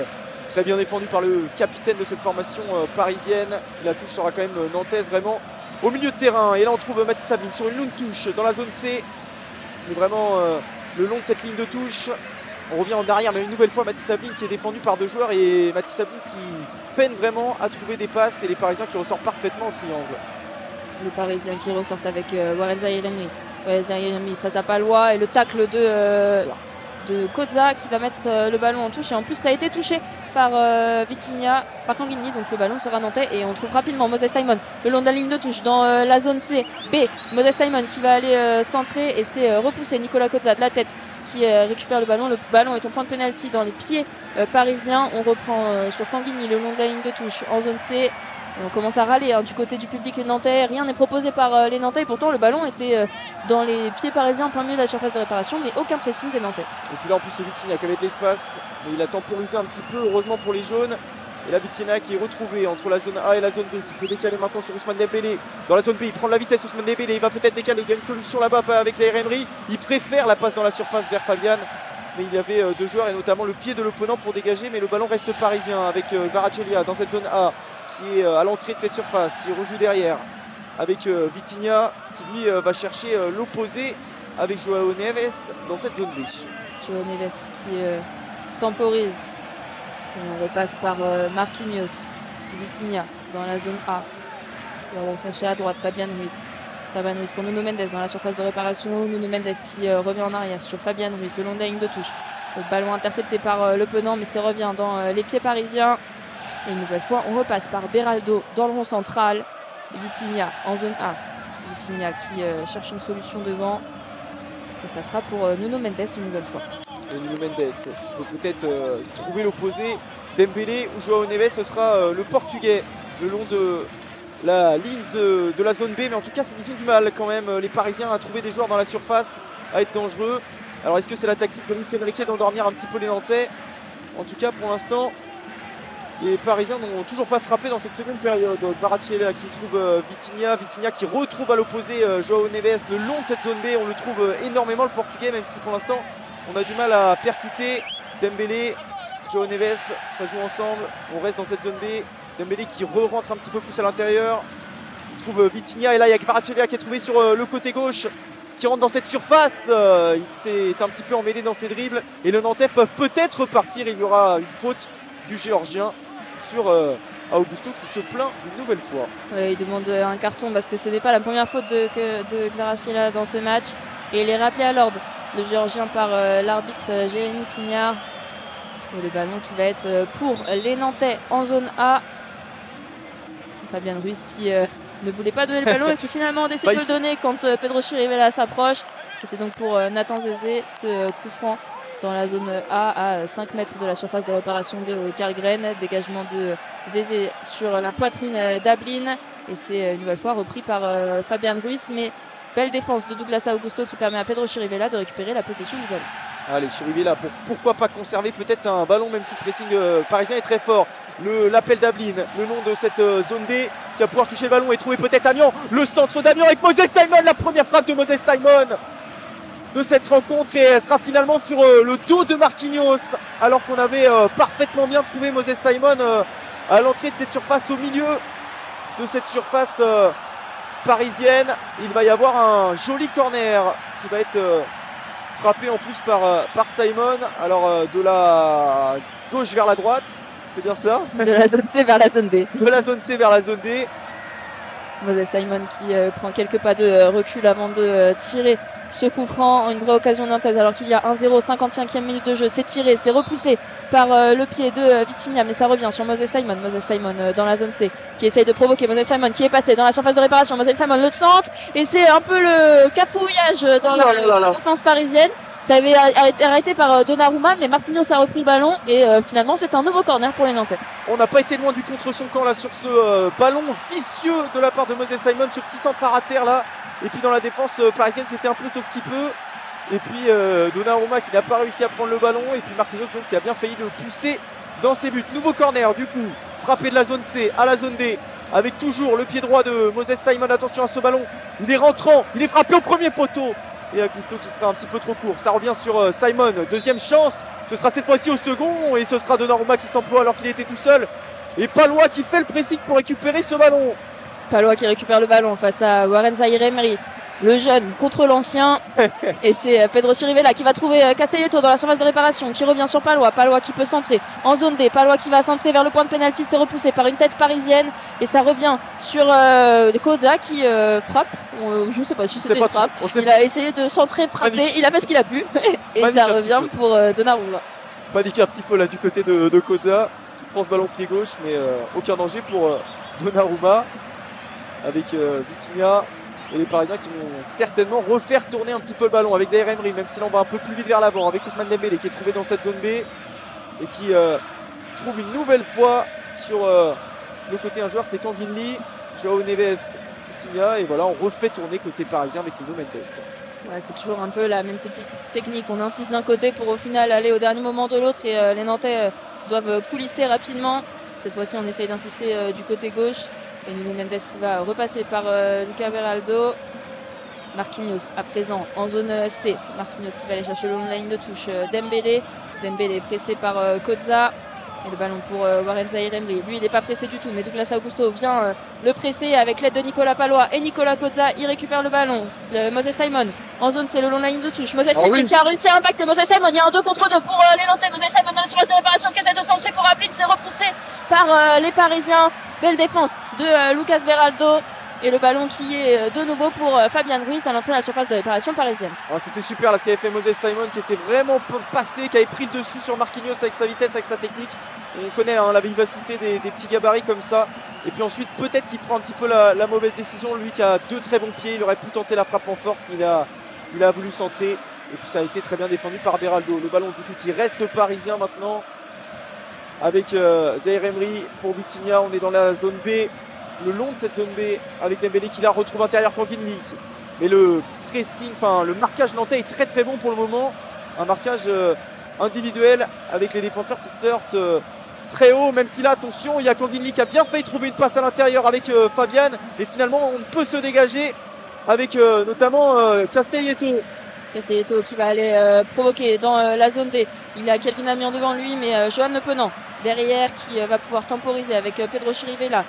très bien défendu par le capitaine de cette formation parisienne. La touche sera quand même nantaise vraiment au milieu de terrain. Et là on trouve Mathis Sabline sur une longue touche dans la zone C. On est vraiment le long de cette ligne de touche. On revient en arrière, mais une nouvelle fois Mathis Sabline qui est défendu par 2 joueurs et Mathis Sabline qui peine vraiment à trouver des passes et les Parisiens qui ressortent parfaitement en triangle. Les Parisiens qui ressortent avec Warren Zaïre-Emery. Warren Zaïre-Emery face à Palois et le tacle de Koza qui va mettre le ballon en touche. Et en plus, ça a été touché par Vitinha, par Tanguini. Donc le ballon sera nantais et on trouve rapidement Moses Simon le long de la ligne de touche dans la zone C. B, Moses Simon qui va aller centrer et c'est repoussé Nicolas Koza de la tête qui récupère le ballon. Le ballon est en point de pénalty dans les pieds parisiens. On reprend sur Tanguini le long de la ligne de touche en zone C. Et on commence à râler du côté du public nantais. Rien n'est proposé par les Nantais. Et pourtant, le ballon était dans les pieds parisiens, en plein milieu de la surface de réparation, mais aucun pressing des Nantais. Et puis là, en plus, c'est Vitinha qui avait de l'espace, mais il a temporisé un petit peu, heureusement pour les jaunes. Et là, Vitinha qui est retrouvé entre la zone A et la zone B, qui peut décaler maintenant sur Ousmane Dembélé. Dans la zone B, il prend de la vitesse, Ousmane Dembélé, il va peut-être décaler. Il y a une solution là-bas avec Zaïre-Emery. Il préfère la passe dans la surface vers Fabian. Mais il y avait 2 joueurs et notamment le pied de l'opponent pour dégager. Mais le ballon reste parisien avec Kvaratskhelia dans cette zone A qui est à l'entrée de cette surface, qui rejoue derrière avec Vitinha qui lui va chercher l'opposé avec João Neves dans cette zone B. João Neves qui temporise. Et on repasse par Marquinhos, Vitinha dans la zone A. Et on va chercher à droite Fabian Ruiz. Fabian Ruiz pour Nuno Mendes dans la surface de réparation. Nuno Mendes qui revient en arrière sur Fabian Ruiz le long de la ligne de touche. Le ballon intercepté par Le Penant, mais ça revient dans les pieds parisiens. Et une nouvelle fois, on repasse par Beraldo dans le rond central. Vitinha en zone A. Vitinha qui cherche une solution devant. Et ça sera pour Nuno Mendes une nouvelle fois. Et Nuno Mendes qui peut peut-être trouver l'opposé. Dembélé ou João Neves, ce sera le Portugais le long de la ligne de la zone B. Mais en tout cas, ils ont du mal quand même, les Parisiens, à trouver des joueurs dans la surface, à être dangereux. Alors est-ce que c'est la tactique de Luis Enrique d'endormir un petit peu les Nantais? En tout cas, pour l'instant, Les Parisiens n'ont toujours pas frappé dans cette seconde période. Kvaratskhelia qui trouve Vitinha. Vitinha qui retrouve à l'opposé João Neves le long de cette zone B. On le trouve énormément le Portugais, même si pour l'instant on a du mal à percuter. Dembélé, João Neves, ça joue ensemble. On reste dans cette zone B. Dembélé qui re-rentre un petit peu plus à l'intérieur. Il trouve Vitinha et là il y a Kvaratskhelia qui est trouvé sur le côté gauche, qui rentre dans cette surface. Il s'est un petit peu emmêlé dans ses dribbles et le Nantais peuvent peut-être repartir. Il y aura une faute du Géorgien sur Augusto qui se plaint une nouvelle fois. Ouais, il demande un carton parce que ce n'est pas la première faute de Kvaratskhelia dans ce match. Et il est rappelé à l'ordre, le Géorgien, par l'arbitre Jérémy Pignard. Et le ballon qui va être pour les Nantais en zone A. Fabien Ruiz qui ne voulait pas donner le ballon et qui finalement décide de le donner quand Pedro Chirivella s'approche. Et c'est donc pour Nathan Zézé ce coup franc dans la zone A à 5 mètres de la surface de réparation de Karlgren. Dégagement de Zézé sur la poitrine d'Ablin. Et c'est une nouvelle fois repris par Fabien Ruiz. Mais belle défense de Douglas Augusto qui permet à Pedro Chirivella de récupérer la possession du ballon. Allez, Chirivella, pourquoi pas conserver peut-être un ballon, même si le pressing parisien est très fort. L'appel d'Ablin, le long de cette zone D, qui va pouvoir toucher le ballon et trouver peut-être Amiens. Le centre d'Amiens avec Moses Simon, la première frappe de Moses Simon de cette rencontre, et elle sera finalement sur le dos de Marquinhos, alors qu'on avait parfaitement bien trouvé Moses Simon à l'entrée de cette surface, au milieu de cette surface parisienne. Il va y avoir un joli corner qui va être frappé en plus par Simon. Alors de la gauche vers la droite, c'est bien cela? De la zone C vers la zone D. De la zone C vers la zone D. Moses Simon qui prend quelques pas de recul avant de tirer ce coup franc. Une vraie occasion nantaise alors qu'il y a 1-0, 55e minute de jeu. C'est tiré, c'est repoussé par le pied de Vitinha, mais ça revient sur Moses Simon. Moses Simon dans la zone C qui essaye de provoquer. Moses Simon qui est passé dans la surface de réparation. Moses Simon le centre et c'est un peu le cafouillage dans la défense parisienne. Ça avait été arrêté par Donnarumma, mais Marquinhos a repris le ballon et finalement c'est un nouveau corner pour les Nantais. On n'a pas été loin du contre son camp là sur ce ballon vicieux de la part de Moses Simon, ce petit centre à terre là. Et puis dans la défense parisienne c'était un peu sauf qui peut. Et puis Donnarumma qui n'a pas réussi à prendre le ballon. Et puis Marquinhos donc qui a bien failli le pousser dans ses buts. Nouveau corner du coup, frappé de la zone C à la zone D. Avec toujours le pied droit de Moses Simon. Attention à ce ballon, il est rentrant, il est frappé au premier poteau. Et Augusto qui sera un petit peu trop court. Ça revient sur Simon. Deuxième chance. Ce sera cette fois-ci au second. Et ce sera Donnarumma qui s'emploie alors qu'il était tout seul. Et Palois qui fait le pressing pour récupérer ce ballon. Palois qui récupère le ballon face à Warren Zaïre-Emery. Le jeune contre l'ancien. Et c'est Pedro Chirivella qui va trouver Castelletto dans la surface de réparation. Qui revient sur Palois. Palois qui peut centrer en zone D. Palois qui va centrer vers le point de pénalty. C'est repoussé par une tête parisienne. Et ça revient sur Koda qui frappe. Je ne sais pas si c'était une frappe. Il a essayé de centrer, frapper. Il a fait ce qu'il a pu. Et ça revient pour Donnarumma. Panique un petit peu là du côté de Koda qui prend ce ballon pied gauche. Mais aucun danger pour Donnarumma. Avec Vitinha. Et les Parisiens qui vont certainement refaire tourner un petit peu le ballon avec Zaïre-Emery, même si là on va un peu plus vite vers l'avant, avec Ousmane Dembélé qui est trouvé dans cette zone B et qui trouve une nouvelle fois sur le côté un joueur, c'est Kangin Lee, João Neves, Vitinha, et voilà, on refait tourner côté parisien avec Nuno Mendes. Ouais, c'est toujours un peu la même technique, on insiste d'un côté pour au final aller au dernier moment de l'autre, et les Nantais doivent coulisser rapidement. Cette fois-ci on essaye d'insister du côté gauche. Et Nuno Mendes qui va repasser par Lucas Beraldo. Marquinhos à présent en zone C. Marquinhos qui va aller chercher le long de la ligne de touche. Dembélé. Dembélé pressé par Koza. Et le ballon pour Warren Zaïre-Emery. Lui il n'est pas pressé du tout, mais Douglas Augusto vient le presser avec l'aide de Nicolas Palois et Nicolas Koza. Il récupère le ballon. Moses Simon en zone C, le long de la ligne de touche. Moses Simon qui a réussi à impacter. Moses Simon, il y a un 2 contre 2 pour les Nantais. Moses Simon dans la surface de réparation qui essaie de centrer pour Ablin. C'est repoussé par les Parisiens. Belle défense de Lucas Beraldo. Et le ballon qui est de nouveau pour Fabien Ruiz à l'entrée de la surface de réparation parisienne. Ah, c'était super là ce qu'avait fait Moses Simon, qui était vraiment passé, qui avait pris le dessus sur Marquinhos avec sa vitesse, avec sa technique. On connaît la vivacité des petits gabarits comme ça. Et puis ensuite peut-être qu'il prend un petit peu la mauvaise décision. Lui qui a 2 très bons pieds, il aurait pu tenter la frappe en force. Il a voulu centrer. Et puis ça a été très bien défendu par Beraldo. Le ballon du coup qui reste parisien maintenant. Avec Zaïre-Emery pour Vitinha. On est dans la zone B. Le long de cette zone B avec Dembélé qui la retrouve intérieur Kangin Lee. Mais le pressing, enfin le marquage nantais est très très bon pour le moment. Un marquage individuel avec les défenseurs qui sortent très haut, même si là, attention, il y a Kanginli qui a bien failli trouver une passe à l'intérieur avec Fabian. Et finalement, on peut se dégager avec notamment Castelletto. Castelletto qui va aller provoquer dans la zone D. Il a Kelvin Amian devant lui, mais Johan Le Penant derrière qui va pouvoir temporiser avec Pedro Chirivella.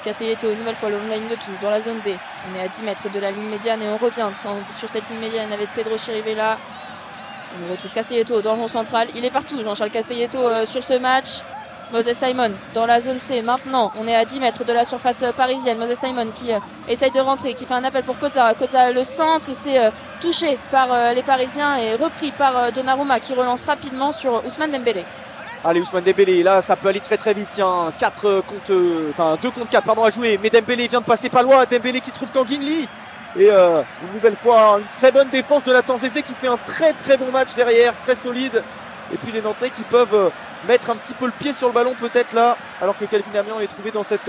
Castelletto, une nouvelle fois le long de la ligne de touche dans la zone D. On est à 10 mètres de la ligne médiane et on revient sur cette ligne médiane avec Pedro Chirivella. On retrouve Castelletto dans le rond central. Il est partout, Jean-Charles Castelletto sur ce match. Moses Simon dans la zone C. Maintenant, on est à 10 mètres de la surface parisienne. Moses Simon qui essaye de rentrer, qui fait un appel pour Koza. Koza le centre, il s'est touché par les Parisiens et repris par Donnarumma qui relance rapidement sur Ousmane Dembélé. Allez, Ousmane Dembélé, là ça peut aller très très vite. Tiens, 2 contre 4 pardon, à jouer. Mais Dembélé vient de passer pas loin. Dembélé qui trouve Kanginli. Et une nouvelle fois, une très bonne défense de Nathan Zézé qui fait un très très bon match derrière, très solide. Et puis les Nantais qui peuvent mettre un petit peu le pied sur le ballon peut-être là, alors que Kelvin Amian est trouvé dans cette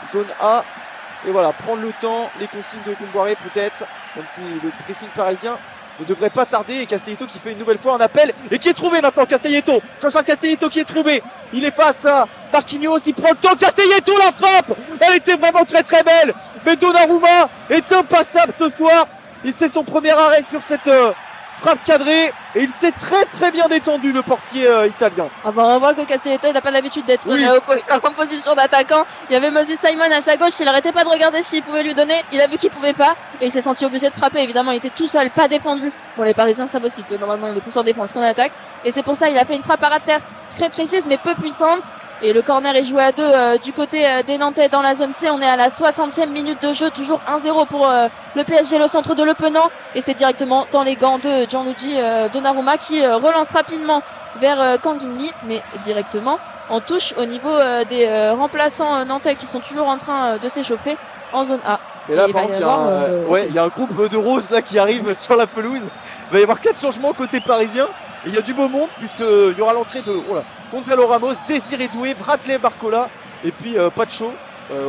zone A. Et voilà, prendre le temps, les consignes de Comboiré peut-être, même si le pressing parisien ne devrait pas tarder. Et Castelletto qui fait une nouvelle fois un appel et qui est trouvé maintenant. Castelletto, Jean-Charles Castelletto qui est trouvé. Il est face à Marquinhos, il prend le temps. Castelletto, la frappe, elle était vraiment très très belle. Mais Donnarumma est impassable ce soir. Et c'est son premier arrêt sur cette frappe cadrée. Et il s'est très très bien détendu, le portier italien. Ah bah on voit que Castelletto il n'a pas l'habitude d'être en position d'attaquant. Il y avait Moses Simon à sa gauche, il n'arrêtait pas de regarder s'il pouvait lui donner. Il a vu qu'il pouvait pas et il s'est senti obligé de frapper. Évidemment, il était tout seul, pas défendu. Bon, les Parisiens savent aussi que normalement il est plus en défense qu'en attaque. Et c'est pour ça il a fait une frappe à terre très précise mais peu puissante. Et le corner est joué à 2 du côté des Nantais dans la zone C. On est à la 60e minute de jeu, toujours 1-0 pour le PSG, le centre de Le Penant. Et c'est directement dans les gants de Gianluigi Donnarumma qui relance rapidement vers Kanginli, mais directement en touche au niveau des remplaçants nantais qui sont toujours en train de s'échauffer en zone A. Et là, par contre, il y a un groupe de roses là qui arrive sur la pelouse. Il va y avoir 4 changements côté parisien. Et il y a du beau monde, puisqu'il y aura l'entrée de Gonzalo Ramos, Désiré Doué, Bradley Barcola et puis Pacho.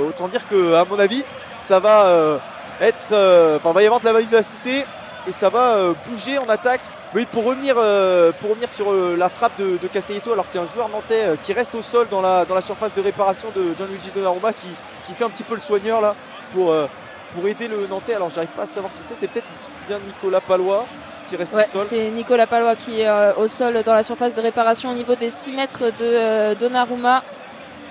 Autant dire qu'à mon avis, ça va va y avoir de la vivacité et ça va bouger en attaque. Oui, pour revenir sur la frappe de Castelletto, alors qu'il y a un joueur nantais qui reste au sol dans la surface de réparation de Gianluigi Donnarumma qui fait un petit peu le soigneur là pour aider le Nantais. Alors j'arrive pas à savoir qui c'est peut-être bien Nicolas Palois qui reste au sol. C'est Nicolas Palois qui est au sol dans la surface de réparation au niveau des 6 mètres de Donnarumma,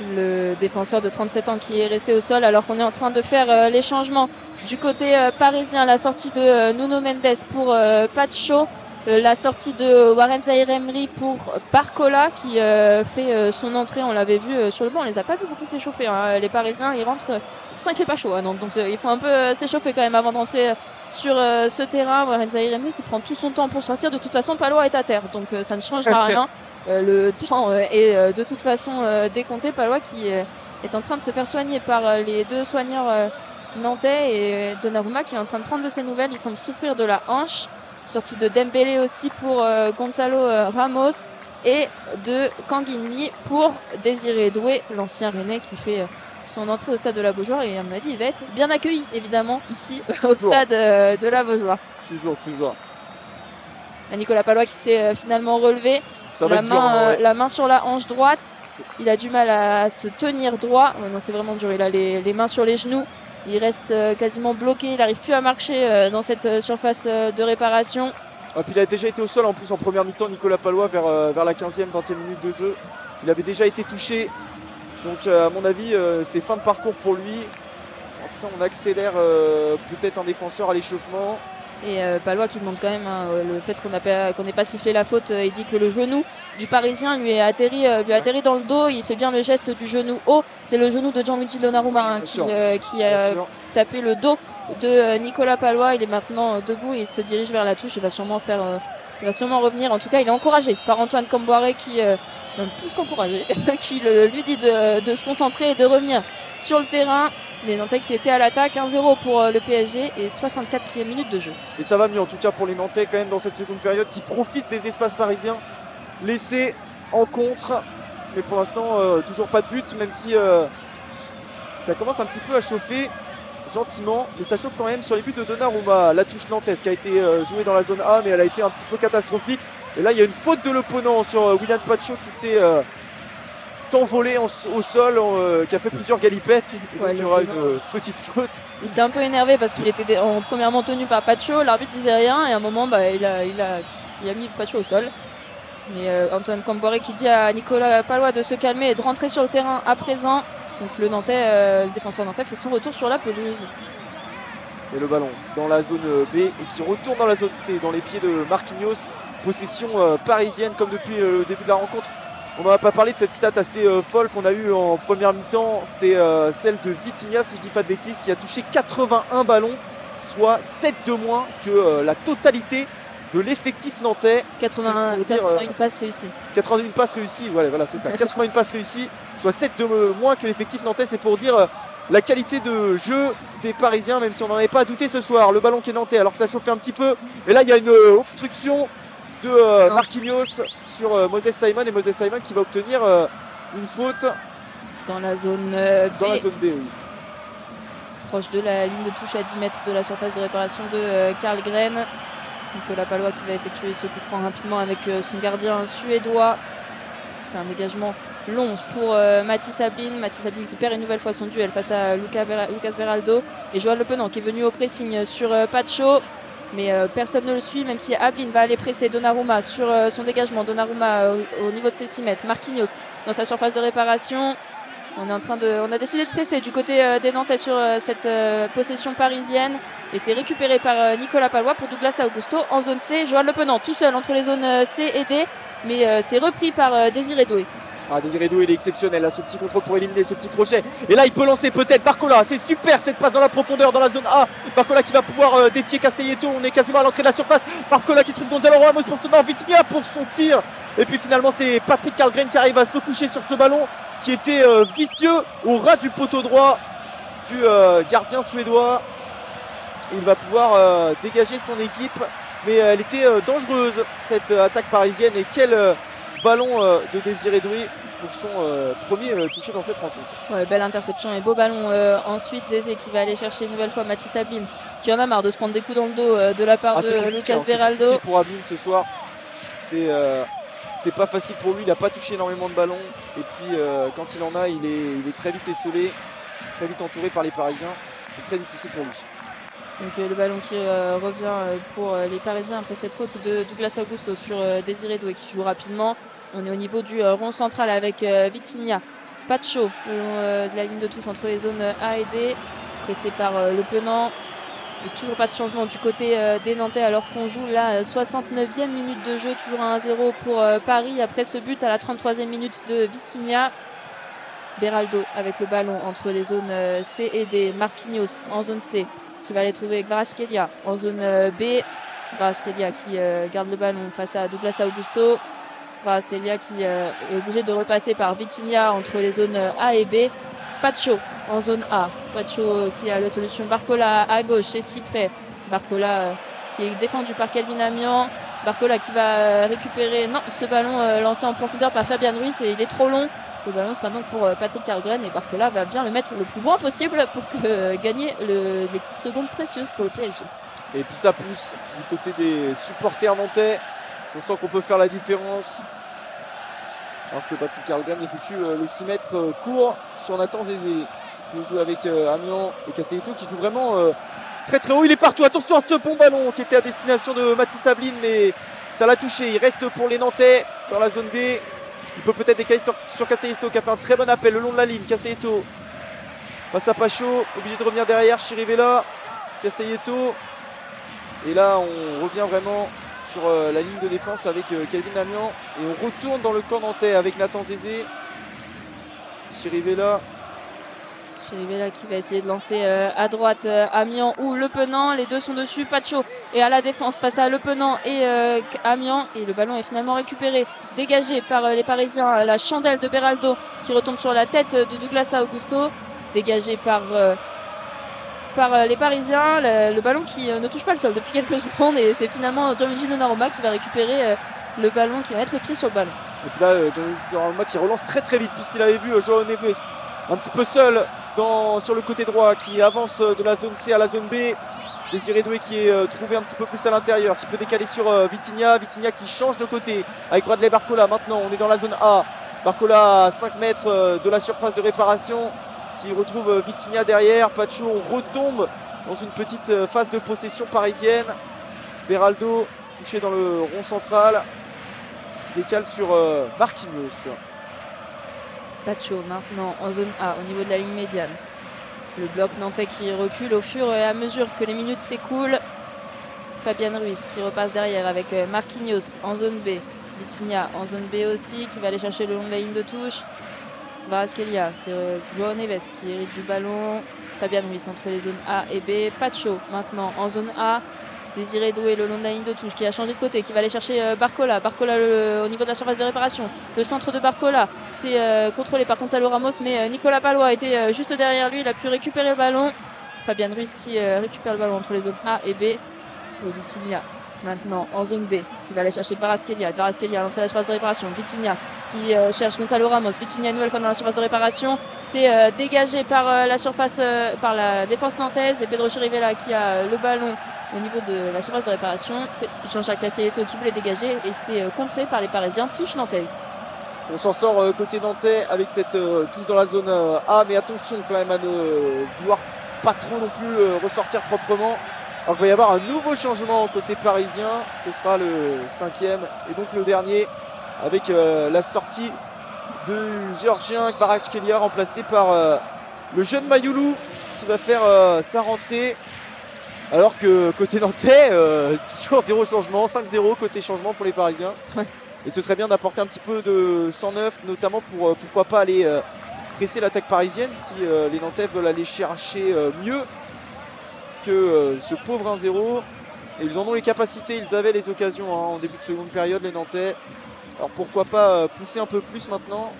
le défenseur de 37 ans qui est resté au sol alors qu'on est en train de faire les changements du côté parisien. La sortie de Nuno Mendes pour Pacho, la sortie de Warren Zaïre-Emery pour Barcola qui fait son entrée. On l'avait vu sur le banc, on les a pas vu beaucoup s'échauffer hein. Les Parisiens ils rentrent, pourtant il fait pas chaud hein, donc il faut un peu s'échauffer quand même avant d'entrer sur ce terrain. Warren Zaïre-Emery qui prend tout son temps pour sortir. De toute façon Palois est à terre donc ça ne changera rien. Le temps est de toute façon décompté. Palois qui est en train de se faire soigner par les 2 soigneurs nantais et Donnarumma qui est en train de prendre de ses nouvelles. Il semble souffrir de la hanche. Sortie de Dembélé aussi pour Gonzalo Ramos et de Kanginli pour Désiré Doué, l'ancien Rennais qui fait son entrée au stade de la Beaujoire. Et à mon avis il va être bien accueilli évidemment ici au stade de la Beaujoire. Toujours. Et Nicolas Palois qui s'est finalement relevé, la main sur la hanche droite. Il a du mal à se tenir droit. Non, c'est vraiment dur, il a les mains sur les genoux. Il reste quasiment bloqué, il n'arrive plus à marcher dans cette surface de réparation. Et puis il a déjà été au sol en plus en première mi-temps, Nicolas Palois, vers la 15e, 20e minute de jeu. Il avait déjà été touché. Donc à mon avis, c'est fin de parcours pour lui. En tout cas, on accélère peut-être un défenseur à l'échauffement. Et Palois qui demande quand même le fait qu'on n'ait pas sifflé la faute. Il dit que le genou du Parisien lui a atterri dans le dos. Il fait bien le geste du genou haut. C'est le genou de Gianluigi Donnarumma qui a tapé le dos de Nicolas Palois. Il est maintenant debout et il se dirige vers la touche. Il va sûrement revenir. En tout cas, il est encouragé par Antoine Comboiré qui même plus qu'encouragé, qui lui dit de se concentrer et de revenir sur le terrain. Les Nantais qui étaient à l'attaque, 1-0 pour le PSG et 64e minute de jeu. Et ça va mieux en tout cas pour les Nantais quand même dans cette seconde période qui profitent des espaces parisiens laissés en contre. Mais pour l'instant toujours pas de but, même si ça commence un petit peu à chauffer gentiment. Mais ça chauffe quand même sur les buts de Donnarumma. La touche nantaise qui a été jouée dans la zone A mais elle a été un petit peu catastrophique. Et là il y a une faute de l'opponent sur William Pacho qui s'est envolé au sol, qui a fait plusieurs galipettes. Et donc Ouais, il y aura une petite faute. Il s'est un peu énervé parce qu'il était premièrement tenu par Pacho, l'arbitre disait rien et à un moment bah, il a mis Pacho au sol. Mais Antoine Camboré qui dit à Nicolas Palois de se calmer et de rentrer sur le terrain à présent. Donc le défenseur nantais fait son retour sur la pelouse. Et le ballon dans la zone B et qui retourne dans la zone C, dans les pieds de Marquinhos. Possession parisienne comme depuis le début de la rencontre. On n'en a pas parlé de cette stat assez folle qu'on a eue en première mi-temps. C'est celle de Vitinha, si je dis pas de bêtises, qui a touché 81 ballons, soit 7 de moins que la totalité de l'effectif nantais. 81 passes réussies. 81 passes réussies, voilà c'est ça. 81 passes réussies, soit 7 de moins que l'effectif nantais. C'est pour dire la qualité de jeu des Parisiens, même si on n'en avait pas douté ce soir. Le ballon qui est nantais, alors que ça chauffait un petit peu. Et là, il y a une obstruction de Marquinhos sur Moses Simon, et Moses Simon qui va obtenir une faute dans la zone B. Dans la zone B, oui. Proche de la ligne de touche à 10 mètres de la surface de réparation de Karl Gren. Nicolas Palois qui va effectuer ce coup franc rapidement avec son gardien suédois. Qui fait un dégagement long pour Mathis Ablin. Mathis Ablin qui perd une nouvelle fois son duel face à Lucas Beraldo. Et Joël Le Penant qui est venu au pressing sur Pacho. Mais personne ne le suit, même si Ablin va aller presser Donnarumma sur son dégagement. Donnarumma au niveau de ses 6 mètres. Marquinhos dans sa surface de réparation. On a décidé de presser du côté des Nantais sur cette possession parisienne. Et c'est récupéré par Nicolas Palois pour Douglas Augusto en zone C. Joël Le Penant tout seul entre les zones C et D. Mais c'est repris par Désiré Doué. Ah, Désiré Doué, il est exceptionnel, là, ce petit contrôle pour éliminer ce petit crochet. Et là, il peut lancer peut-être Barcola. C'est super cette passe dans la profondeur, dans la zone A. Barcola qui va pouvoir défier Castelletto. On est quasiment à l'entrée de la surface. Barcola qui trouve Gonzalo Ramos pour son Vitinha pour son tir. Et puis finalement, c'est Patrick Karlgren qui arrive à se coucher sur ce ballon qui était vicieux au ras du poteau droit du gardien suédois. Il va pouvoir dégager son équipe. Mais elle était dangereuse, cette attaque parisienne. Et quel ballon de Désiré Doué pour son premier touché dans cette rencontre. Ouais, belle interception et beau ballon. Ensuite, Zézé qui va aller chercher une nouvelle fois Mathis Ablin, qui en a marre de se prendre des coups dans le dos de la part de Lucas Beraldo. C'est pour Ablin ce soir. C'est pas facile pour lui, il n'a pas touché énormément de ballons. Et puis quand il en a, il est très vite esselé, très vite entouré par les Parisiens. C'est très difficile pour lui. Donc le ballon qui revient pour les Parisiens après cette faute de Douglas Augusto sur Désiré Doué qui joue rapidement. On est au niveau du rond central avec Vitinha, Pacho le long de la ligne de touche entre les zones A et D, pressé par Le Penant. Et toujours pas de changement du côté des Nantais alors qu'on joue la 69e minute de jeu, toujours à 1-0 pour Paris après ce but à la 33e minute de Vitinha. Beraldo avec le ballon entre les zones C et D, Marquinhos en zone C qui va aller trouver Kvaratskhelia en zone B. Kvaratskhelia qui garde le ballon face à Douglas Augusto. Kvaratskhelia qui est obligé de repasser par Vitinha entre les zones A et B. Pacho en zone A. Pacho qui a la solution. Barcola à gauche, c'est Cyprès. Barcola qui est défendu par Kelvin Amian. Barcola qui va récupérer ce ballon lancé en profondeur par Fabian Ruiz et il est trop long. Le ballon sera donc pour Patrick Karlgren et Barcola va bien le mettre le plus loin possible pour gagner les secondes précieuses pour le PSG. Et puis ça pousse du côté des supporters nantais. On sent qu'on peut faire la différence. Alors que Patrick Karlgren effectue le 6 mètres court sur Nathan Zézé qui peut jouer avec Amiens et Castelletto qui joue vraiment très très haut. Il est partout. Attention à ce bon ballon qui était à destination de Mathis Ablin, mais ça l'a touché. Il reste pour les Nantais dans la zone D. Il peut peut-être décaler sur Castelletto qui a fait un très bon appel le long de la ligne. Castelletto face à Pacho, obligé de revenir derrière. Chirivella, Castelletto. Et là, on revient vraiment sur la ligne de défense avec Kelvin Amian. Et on retourne dans le camp nantais avec Nathan Zézé. Chirivella qui va essayer de lancer à droite Amiens ou Le Penant. Les deux sont dessus. Pacho est à la défense face à Le Penant et Amiens. Et le ballon est finalement récupéré, dégagé par les Parisiens. La chandelle de Beraldo qui retombe sur la tête de Douglas Augusto. Dégagé par les Parisiens. Le ballon qui ne touche pas le sol depuis quelques secondes. Et c'est finalement Gianluigi Donnarumma qui va récupérer le ballon, qui va mettre le pied sur le ballon. Et puis là, Gianluigi Donnarumma qui relance très très vite puisqu'il avait vu João Neves un petit peu seul sur le côté droit, qui avance de la zone C à la zone B. Désiré Doué qui est trouvé un petit peu plus à l'intérieur, qui peut décaler sur Vitinha qui change de côté avec Bradley Barcola. Maintenant on est dans la zone A Barcola à 5 mètres de la surface de réparation qui retrouve Vitinha derrière. Pacho, on retombe dans une petite phase de possession parisienne. Beraldo touché dans le rond central qui décale sur Marquinhos. Pacho maintenant en zone A au niveau de la ligne médiane. Le bloc nantais qui recule au fur et à mesure que les minutes s'écoulent. Fabian Ruiz qui repasse derrière avec Marquinhos en zone B. Vitinha en zone B aussi qui va aller chercher le long de la ligne de touche. Kvaratskhelia, c'est João Neves qui hérite du ballon. Fabian Ruiz entre les zones A et B. Pacho maintenant en zone A. Désiré Doué le long de la ligne de touche qui a changé de côté, qui va aller chercher Barcola. Barcola au niveau de la surface de réparation. Le centre de Barcola, c'est contrôlé par Gonzalo Ramos, mais Nicolas Palois était juste derrière lui. Il a pu récupérer le ballon. Fabian Ruiz qui récupère le ballon entre les zones A et B. Et Vitinha maintenant en zone B qui va aller chercher Kvaratskhelia. Kvaratskhelia à l'entrée de la surface de réparation. Vitinha qui cherche Gonzalo Ramos. Vitinha une nouvelle fois dans la surface de réparation. C'est dégagé par la surface, par la défense nantaise. Et Pedro Chirivella qui a le ballon au niveau de la surface de réparation. Jean-Jacques Castelletto qui voulait dégager et c'est contré par les Parisiens. Touche nantaise. On s'en sort côté nantais avec cette touche dans la zone A, mais attention quand même à ne vouloir pas trop non plus ressortir proprement. Alors, il va y avoir un nouveau changement côté parisien, ce sera le 5e et donc le dernier avec la sortie de Géorgien Kvaratskhelia remplacé par le jeune Mayoulou qui va faire sa rentrée. Alors que côté nantais, toujours zéro changement, 5-0 côté changement pour les Parisiens. Ouais. Et ce serait bien d'apporter un petit peu de 109, notamment pour pourquoi pas aller presser l'attaque parisienne si les Nantais veulent aller chercher mieux que ce pauvre 1-0. Et ils en ont les capacités, ils avaient les occasions en début de seconde période les Nantais. Alors pourquoi pas pousser un peu plus maintenant.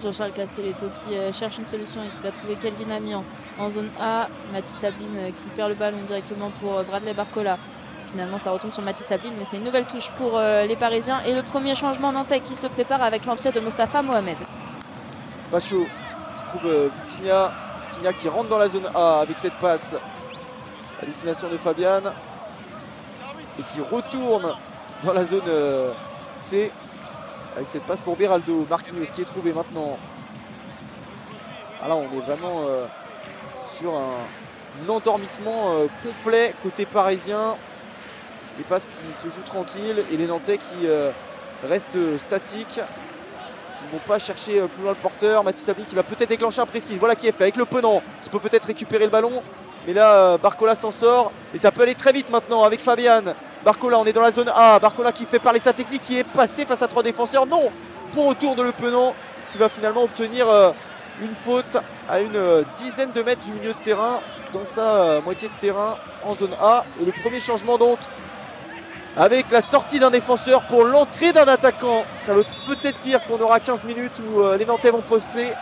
Jean-Charles Castelletto qui cherche une solution et qui va trouver Kelvin Amian en zone A. Mathis Sabline qui perd le ballon directement pour Bradley Barcola. Finalement ça retombe sur Mathis Sabline, mais c'est une nouvelle touche pour les Parisiens. Et le premier changement nantais qui se prépare avec l'entrée de Mostafa Mohamed. Pacho qui trouve Vitinha. Vitinha qui rentre dans la zone A avec cette passe à destination de Fabian. Et qui retourne dans la zone C avec cette passe pour Beraldo. Marquinhos qui est trouvé maintenant. Alors on est vraiment sur un endormissement complet côté parisien. Les passes qui se jouent tranquilles et les Nantais qui restent statiques, qui ne vont pas chercher plus loin le porteur. Mathis Sabline qui va peut-être déclencher un pressing. Voilà qui est fait avec le Penant qui peut peut-être récupérer le ballon. Mais là Barcola s'en sort et ça peut aller très vite maintenant avec Fabian. Barcola, on est dans la zone A. Barcola qui fait parler sa technique, qui est passé face à 3 défenseurs. Non, bon retour de Le Penant qui va finalement obtenir une faute à une dizaine de mètres du milieu de terrain dans sa moitié de terrain en zone A. Et le premier changement donc avec la sortie d'un défenseur pour l'entrée d'un attaquant. Ça veut peut-être dire qu'on aura 15 minutes où les Nantais vont pousser.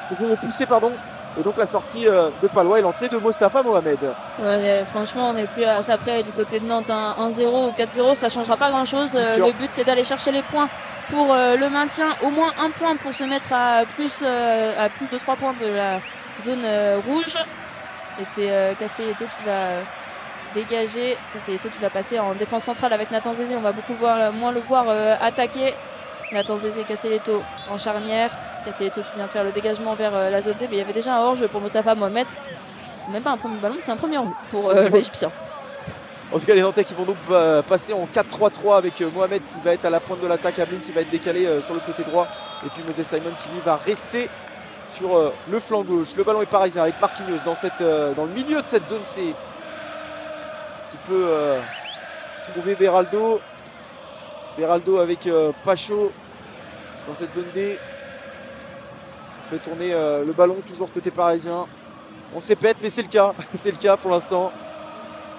Et donc la sortie de Palois et l'entrée de Mostafa Mohamed. Ouais, franchement, on n'est plus à ça près du côté de Nantes. 1-0 ou 4-0, ça ne changera pas grand-chose. Le but, c'est d'aller chercher les points pour le maintien. Au moins un point pour se mettre à plus de 3 points de la zone rouge. Et c'est Castelletto qui va dégager. Castelletto qui va passer en défense centrale avec Nathan Zézé. On va moins le voir attaquer. Nathan Zézé, Castelletto en charnière. Castelletto qui vient de faire le dégagement vers la zone D, mais il y avait déjà un hors-jeu pour Mostafa Mohamed. C'est même pas un premier ballon, c'est un premier hors-jeu pour l'Égyptien. En tout cas, les Nantais qui vont donc passer en 4-3-3 avec Mohamed qui va être à la pointe de l'attaque, Ablin qui va être décalé sur le côté droit, et puis Moses Simon qui lui va rester sur le flanc gauche. Le ballon est parisien avec Marquinhos dans le milieu de cette zone C qui peut trouver Beraldo. Beraldo avec Pacho dans cette zone D. On fait tourner le ballon toujours côté parisien. On se répète, mais c'est le cas. C'est le cas pour l'instant.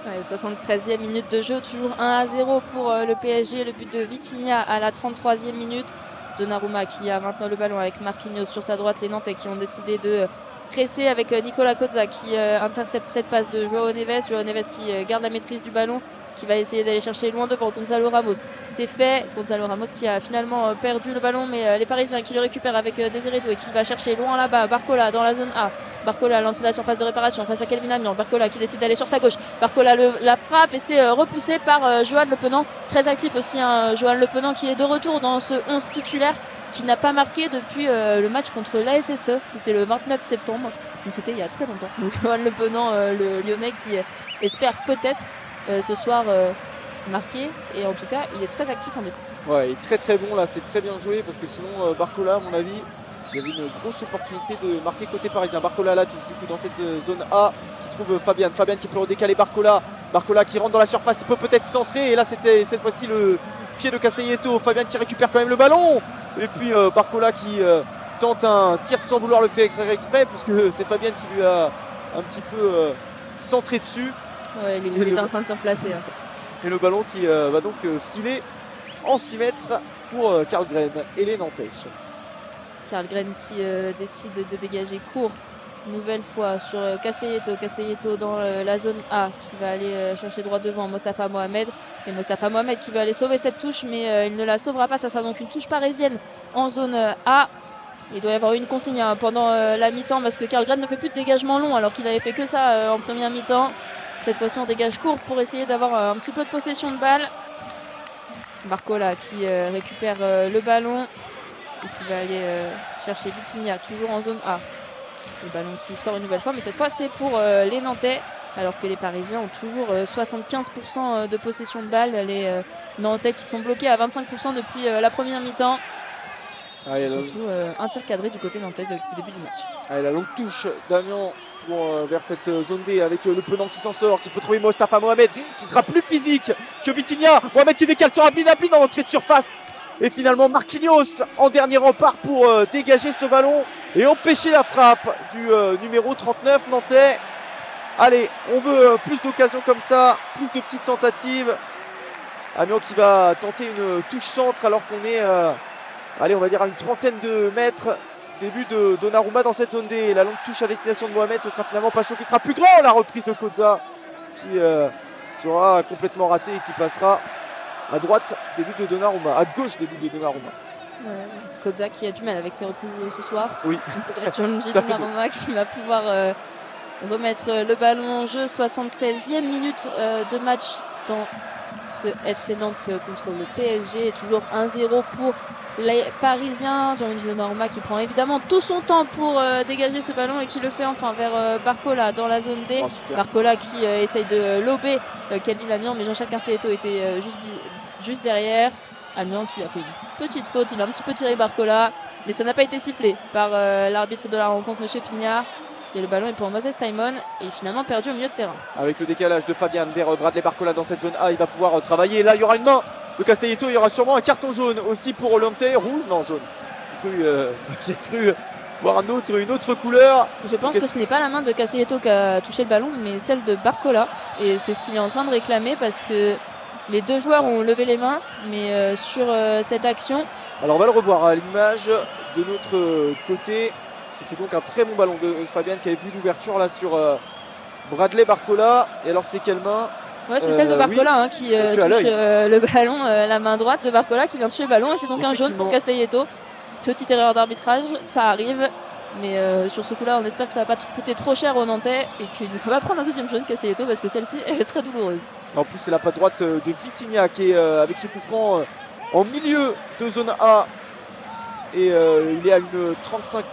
Ouais, 73e minute de jeu, toujours 1-0 pour le PSG. Le but de Vitinha à la 33e minute. Donnarumma qui a maintenant le ballon avec Marquinhos sur sa droite. Les Nantais qui ont décidé de presser avec Nicolas Kozza qui intercepte cette passe de João Neves. João Neves qui garde la maîtrise du ballon, qui va essayer d'aller chercher loin devant Gonzalo Ramos. C'est fait. Gonzalo Ramos qui a finalement perdu le ballon, mais les Parisiens qui le récupèrent avec Désiré Doué qui va chercher loin là-bas. Barcola dans la zone A. Barcola à l'entrée de la surface de réparation face à Kelvin Amian. Barcola qui décide d'aller sur sa gauche. Barcola la frappe et c'est repoussé par Johan Le Penant. Très actif aussi, Johan Le Penant qui est de retour dans ce 11 titulaire qui n'a pas marqué depuis le match contre l'ASSE. C'était le 29 septembre, donc c'était il y a très longtemps. Donc Johan Le Penant, le Lyonnais, qui espère peut-être ce soir marquer, et en tout cas il est très actif en défense. Ouais, il est très très bon là, c'est très bien joué parce que sinon Barcola, à mon avis, il y avait une grosse opportunité de marquer côté parisien. Barcola la touche du coup dans cette zone A qui trouve Fabian qui peut redécaler Barcola qui rentre dans la surface, il peut peut-être centrer, et là c'était cette fois-ci le pied de Castelletto. Fabian qui récupère quand même le ballon, et puis Barcola qui tente un tir sans vouloir le faire exprès, puisque c'est Fabian qui lui a un petit peu centré dessus. Ouais, il était en train de se replacer. Et le ballon qui va donc filer en 6 mètres pour Karlgren et les Nantais. Karlgren qui décide de dégager court nouvelle fois sur Castelletto dans la zone A, qui va aller chercher droit devant Mostafa Mohamed, et Mostafa Mohamed qui va aller sauver cette touche, mais il ne la sauvera pas. Ça sera donc une touche parisienne en zone A. Il doit y avoir une consigne pendant la mi-temps, parce que Karlgren ne fait plus de dégagement long alors qu'il avait fait que ça en première mi-temps. Cette fois-ci on dégage court pour essayer d'avoir un petit peu de possession de balle. Barcola qui récupère le ballon et qui va aller chercher Vitinha, toujours en zone A. Le ballon qui sort une nouvelle fois, mais cette fois c'est pour les Nantais, alors que les Parisiens ont toujours 75% de possession de balle. Les Nantais qui sont bloqués à 25% depuis la première mi-temps. Surtout un tir cadré du côté nantais depuis le début du match. Allez, la longue touche d'Amiens vers cette zone D avec le Penant qui s'en sort, qui peut trouver Mostafa Mohamed, qui sera plus physique que Vitinha. Mohamed qui décale sur Ablin en entrée de surface. Et finalement Marquinhos en dernier rempart pour dégager ce ballon et empêcher la frappe du numéro 39 nantais. Allez, on veut plus d'occasions comme ça, plus de petites tentatives. Amiens qui va tenter une touche centre alors qu'on est allez, on va dire à une trentaine de mètres. Début de Donnarumma dans cette zone D. La longue touche à destination de Mohamed, ce sera finalement Pacho qui sera plus grand. La reprise de Koza qui sera complètement ratée et qui passera à droite, début de Donnarumma, à gauche, début de Donnarumma. Koza qui a du mal avec ses reprises de ce soir. Oui. Gianluigi Donnarumma qui va pouvoir remettre le ballon en jeu. 76e minute de match dans ce FC Nantes contre le PSG. Toujours 1-0 pour les Parisiens. Gianluigi Donnarumma qui prend évidemment tout son temps pour dégager ce ballon et qui le fait enfin vers Barcola dans la zone D. Barcola qui essaye de lober Kelvin Amiens, mais Jean-Charles Castelletto était juste derrière. Amiens qui a fait une petite faute, il a un petit peu tiré Barcola, mais ça n'a pas été sifflé par l'arbitre de la rencontre, Monsieur Pignard. Et le ballon est pour Moses Simon et finalement perdu au milieu de terrain. Avec le décalage de Fabian vers Bradley Barcola dans cette zone A, il va pouvoir travailler. Là, il y aura une main de Castelletto, il y aura sûrement un carton jaune aussi pour Nantais. Rouge, non, jaune. J'ai cru voir une autre couleur. Je pense que ce n'est pas la main de Castelletto qui a touché le ballon, mais celle de Barcola. Et c'est ce qu'il est en train de réclamer, parce que les deux joueurs ont levé les mains, mais sur cette action. Alors on va le revoir à l'image de notre côté. C'était donc un très bon ballon de Fabian qui avait vu l'ouverture là sur Bradley Barcola. Et alors c'est quelle main? Ouais, c'est celle de Barcola qui touche le ballon, la main droite de Barcola qui vient toucher le ballon, et c'est donc un jaune pour Castelletto. Petite erreur d'arbitrage, ça arrive, mais sur ce coup-là, on espère que ça va pas coûter trop cher aux Nantais et qu'il ne va pas prendre un deuxième jaune Castelletto, parce que celle-ci, elle serait douloureuse. En plus, c'est la patte droite de Vitinha qui est avec ce coup franc en milieu de zone A. Et il est à une 35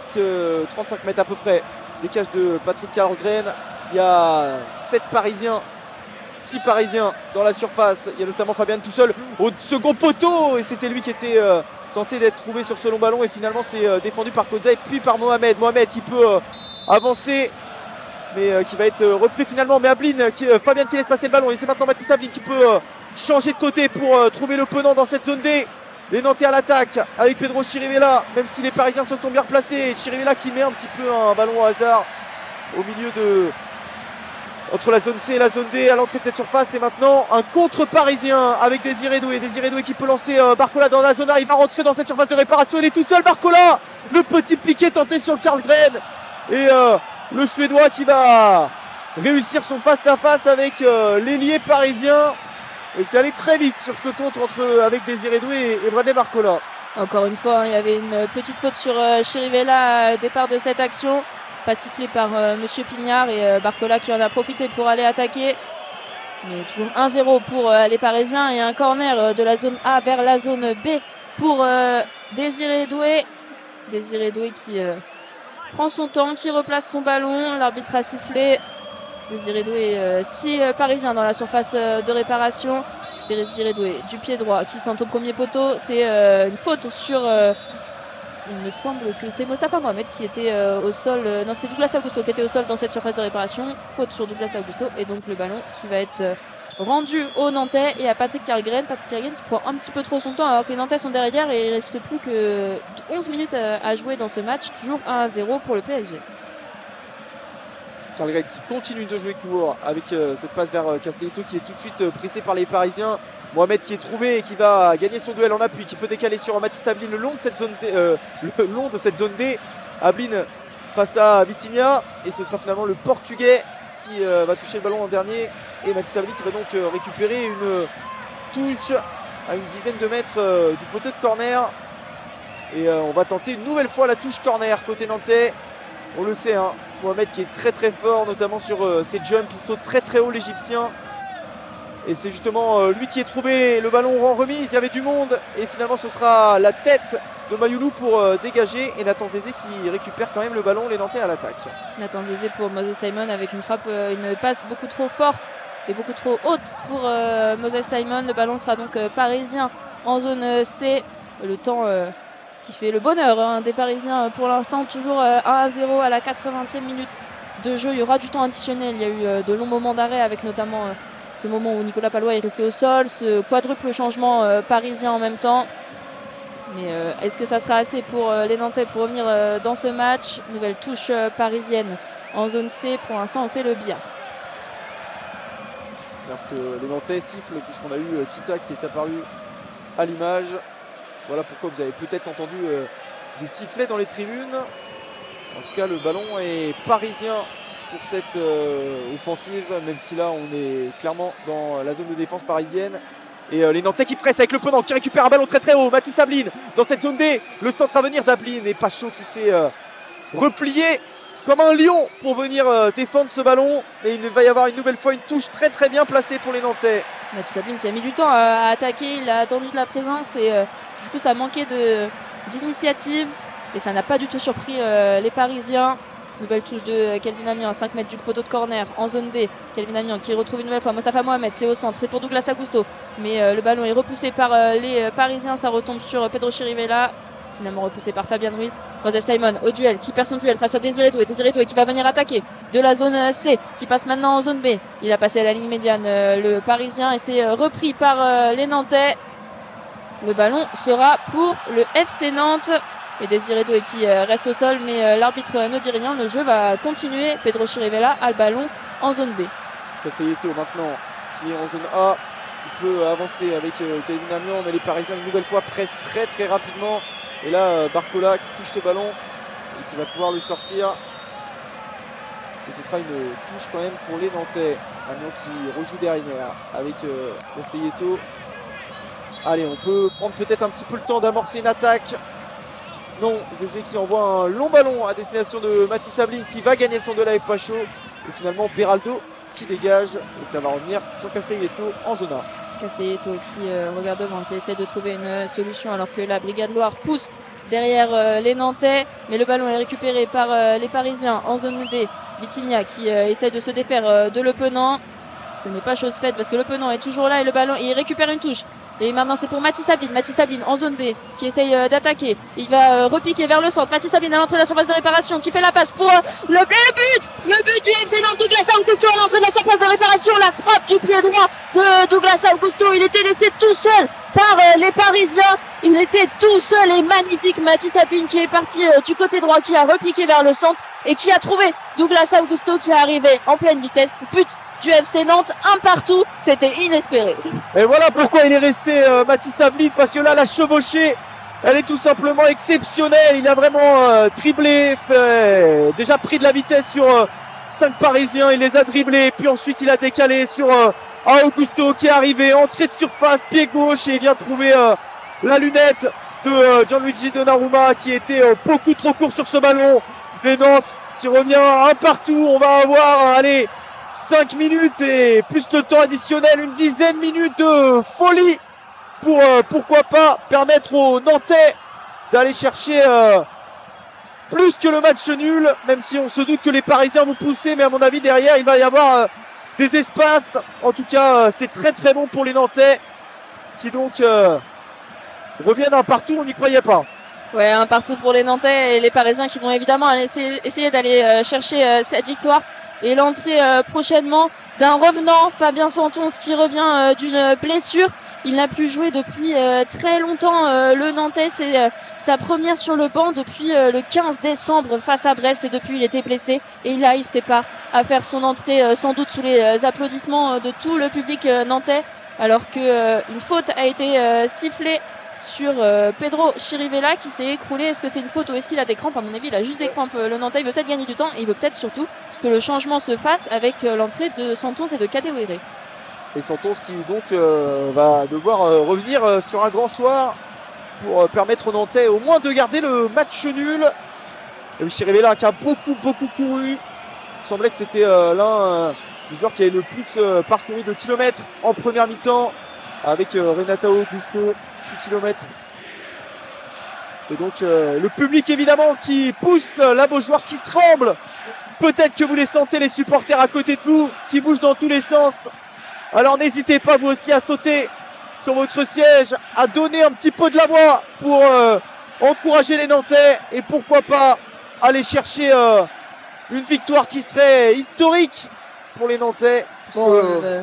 mètres à peu près des cages de Patrick Karlgren. Il y a 6 Parisiens dans la surface. Il y a notamment Fabian tout seul au second poteau. Et c'était lui qui était tenté d'être trouvé sur ce long ballon. Et finalement, c'est défendu par Koza et puis par Mohamed. Mohamed qui peut avancer, mais qui va être repris finalement. Mais Fabian qui laisse passer le ballon. Et c'est maintenant Mathis Ablin qui peut changer de côté pour trouver le Penant dans cette zone D. Les Nantais à l'attaque avec Pedro Chirivella, même si les Parisiens se sont bien replacés. Chirivella qui met un petit peu un ballon au hasard au milieu entre la zone C et la zone D à l'entrée de cette surface. Et maintenant un contre parisien avec Désiré Doué. Désiré Doué qui peut lancer Barcola dans la zone A. Il va rentrer dans cette surface de réparation. Il est tout seul, Barcola. Le petit piqué tenté sur le Karlgren. Et le Suédois qui va réussir son face-à-face avec l'ailier parisien. Et c'est allé très vite sur ce contre avec Désiré Doué et Bradley Barcola. Encore une fois, il y avait une petite faute sur Chirivella au départ de cette action, pas sifflé par Monsieur Pignard, et Barcola qui en a profité pour aller attaquer. Mais toujours 1-0 pour les Parisiens, et un corner de la zone A vers la zone B pour Désiré Doué. Désiré Doué qui prend son temps, qui replace son ballon. L'arbitre a sifflé. Désiré Doué, 6 Parisiens dans la surface de réparation. Désiré Doué du pied droit qui centre au premier poteau. C'est une faute sur... il me semble que c'est Mostafa Mohamed qui était au sol. Non, c'était Douglas Augusto qui était au sol dans cette surface de réparation. Faute sur Douglas Augusto. Et donc le ballon qui va être rendu au Nantais et à Patrick Carlgren. Patrick Carlgren qui prend un petit peu trop son temps alors que les Nantais sont derrière et il ne reste plus que 11 minutes à jouer dans ce match. Toujours 1-0 pour le PSG. Carlgren qui continue de jouer court avec cette passe vers Castelletto qui est tout de suite pressé par les Parisiens. Mohamed qui est trouvé et qui va gagner son duel en appui, qui peut décaler sur Mathis Ablin le long de cette zone D. Ablin face à Vitinha et ce sera finalement le Portugais qui va toucher le ballon en dernier et Mathis Ablin qui va donc récupérer une touche à une dizaine de mètres du poteau de corner et on va tenter une nouvelle fois la touche corner côté nantais. On le sait, hein, Mohamed qui est très très fort notamment sur ses jumps, il saute très très haut l'Égyptien. Et c'est justement lui qui est trouvé le ballon en remise, il y avait du monde et finalement ce sera la tête de Mayoulou pour dégager et Nathan Zézé qui récupère quand même le ballon, les Nantais à l'attaque. Nathan Zézé pour Moses Simon avec une frappe, une passe beaucoup trop forte et beaucoup trop haute pour Moses Simon. Le ballon sera donc parisien en zone C. Le temps qui fait le bonheur des Parisiens pour l'instant, toujours 1-0 à la 80e minute de jeu. Il y aura du temps additionnel, il y a eu de longs moments d'arrêt avec notamment... ce moment où Nicolas Palois est resté au sol, ce quadruple changement parisien en même temps. Mais est-ce que ça sera assez pour les Nantais pour revenir dans ce match? Nouvelle touche parisienne en zone C. Pour l'instant, on fait le bien. Alors que les Nantais sifflent puisqu'on a eu Kita qui est apparu à l'image. Voilà pourquoi vous avez peut-être entendu des sifflets dans les tribunes. En tout cas, le ballon est parisien pour cette offensive, même si là on est clairement dans la zone de défense parisienne. Et les Nantais qui pressent avec le Penang qui récupère un ballon très très haut. Mathis Ablin dans cette zone D, le centre à venir d'Ablin et Pacho qui s'est replié comme un lion pour venir défendre ce ballon. Et il va y avoir une nouvelle fois une touche très très bien placée pour les Nantais. Mathis Ablin qui a mis du temps à attaquer, il a attendu de la présence et du coup ça manquait d'initiative et ça n'a pas du tout surpris les Parisiens. Nouvelle touche de Kelvin Amian, 5 mètres du poteau de corner en zone D. Kelvin Amian qui retrouve une nouvelle fois Mostafa Mohamed, c'est au centre, c'est pour Douglas Augusto. Mais le ballon est repoussé par les Parisiens, ça retombe sur Pedro Chirivella. Finalement repoussé par Fabian Ruiz. Moses Simon au duel, qui perd son duel face à Désiré Doué. Désiré Doué qui va venir attaquer de la zone C, qui passe maintenant en zone B. Il a passé à la ligne médiane le Parisien et c'est repris par les Nantais. Le ballon sera pour le FC Nantes. Et Désiré Doué qui reste au sol, mais l'arbitre ne dit rien. Le jeu va continuer. Pedro Chirivella a le ballon en zone B. Castelletto maintenant qui est en zone A, qui peut avancer avec Kelvin Amian, mais les Parisiens une nouvelle fois pressent très très rapidement. Et là Barcola qui touche ce ballon et qui va pouvoir le sortir. Et ce sera une touche quand même pour les Nantais. Amian qui rejoue derrière avec Castelletto. Allez, on peut prendre peut-être un petit peu le temps d'amorcer une attaque. Non, Zézé qui envoie un long ballon à destination de Mathis Ablin qui va gagner son duel avec Pacho. Et finalement Peraldo qui dégage et ça va revenir sur Castelletto en zone A. Castelletto qui regarde devant, qui essaie de trouver une solution alors que la Brigade Loire pousse derrière les Nantais. Mais le ballon est récupéré par les Parisiens en zone D. Vitinha qui essaie de se défaire de Le Penang. Ce n'est pas chose faite parce que Le Penang est toujours là et le ballon, il récupère une touche. Et maintenant c'est pour Mathis Ablin en zone D qui essaye d'attaquer. Il va repiquer vers le centre. Mathis Ablin à l'entrée de la surface de réparation qui fait la passe pour le but du FC Nantes. Douglas Augusto à l'entrée de la surface de réparation. La frappe du pied droit de Douglas Augusto. Il était laissé tout seul par les Parisiens. Il était tout seul et magnifique. Mathis Ablin qui est parti du côté droit, qui a repiqué vers le centre et qui a trouvé Douglas Augusto qui est arrivé en pleine vitesse. But du FC Nantes, un partout, c'était inespéré. Et voilà pourquoi il est resté Mathis Ablin, parce que là la chevauchée elle est tout simplement exceptionnelle. Il a vraiment dribblé, déjà pris de la vitesse sur 5 Parisiens, il les a dribblés, puis ensuite il a décalé sur Augusto qui est arrivé, entrée de surface, pied gauche, et il vient trouver la lunette de Gianluigi Donnarumma qui était beaucoup trop court sur ce ballon. Des Nantes qui revient un partout. On va avoir 5 minutes et plus de temps additionnel, une dizaine de minutes de folie pour pourquoi pas permettre aux Nantais d'aller chercher plus que le match nul, même si on se doute que les Parisiens vont pousser, mais à mon avis derrière il va y avoir des espaces. En tout cas c'est très très bon pour les Nantais qui donc reviennent un partout, on n'y croyait pas. Ouais, un partout pour les Nantais et les Parisiens qui vont évidemment essayer d'aller chercher cette victoire. Et l'entrée prochainement d'un revenant, Fabien Santons, qui revient d'une blessure. Il n'a plus joué depuis très longtemps. Le Nantais, c'est sa première sur le banc depuis le 15 décembre face à Brest. Et depuis, il était blessé. Et là, il se prépare à faire son entrée sans doute sous les applaudissements de tout le public nantais. Alors que une faute a été sifflée sur Pedro Chirivella qui s'est écroulé. Est-ce que c'est une faute ou est-ce qu'il a des crampes? À mon avis, il a juste des crampes. Le Nantais, il veut peut-être gagner du temps et il veut peut-être surtout que le changement se fasse avec l'entrée de Santons et de Kadewere. Et Santons qui donc va devoir revenir sur un grand soir pour permettre aux Nantais au moins de garder le match nul. Et Chirivella qui a beaucoup couru. Il semblait que c'était l'un des joueurs qui avait le plus parcouru de kilomètres en première mi-temps, avec Renato Augusto, 6 km. Et donc le public évidemment qui pousse, la Beaujoire qui tremble. Peut-être que vous les sentez, les supporters à côté de vous, qui bougent dans tous les sens. Alors n'hésitez pas vous aussi à sauter sur votre siège, à donner un petit peu de la voix pour encourager les Nantais. Et pourquoi pas aller chercher une victoire qui serait historique pour les Nantais. Bon,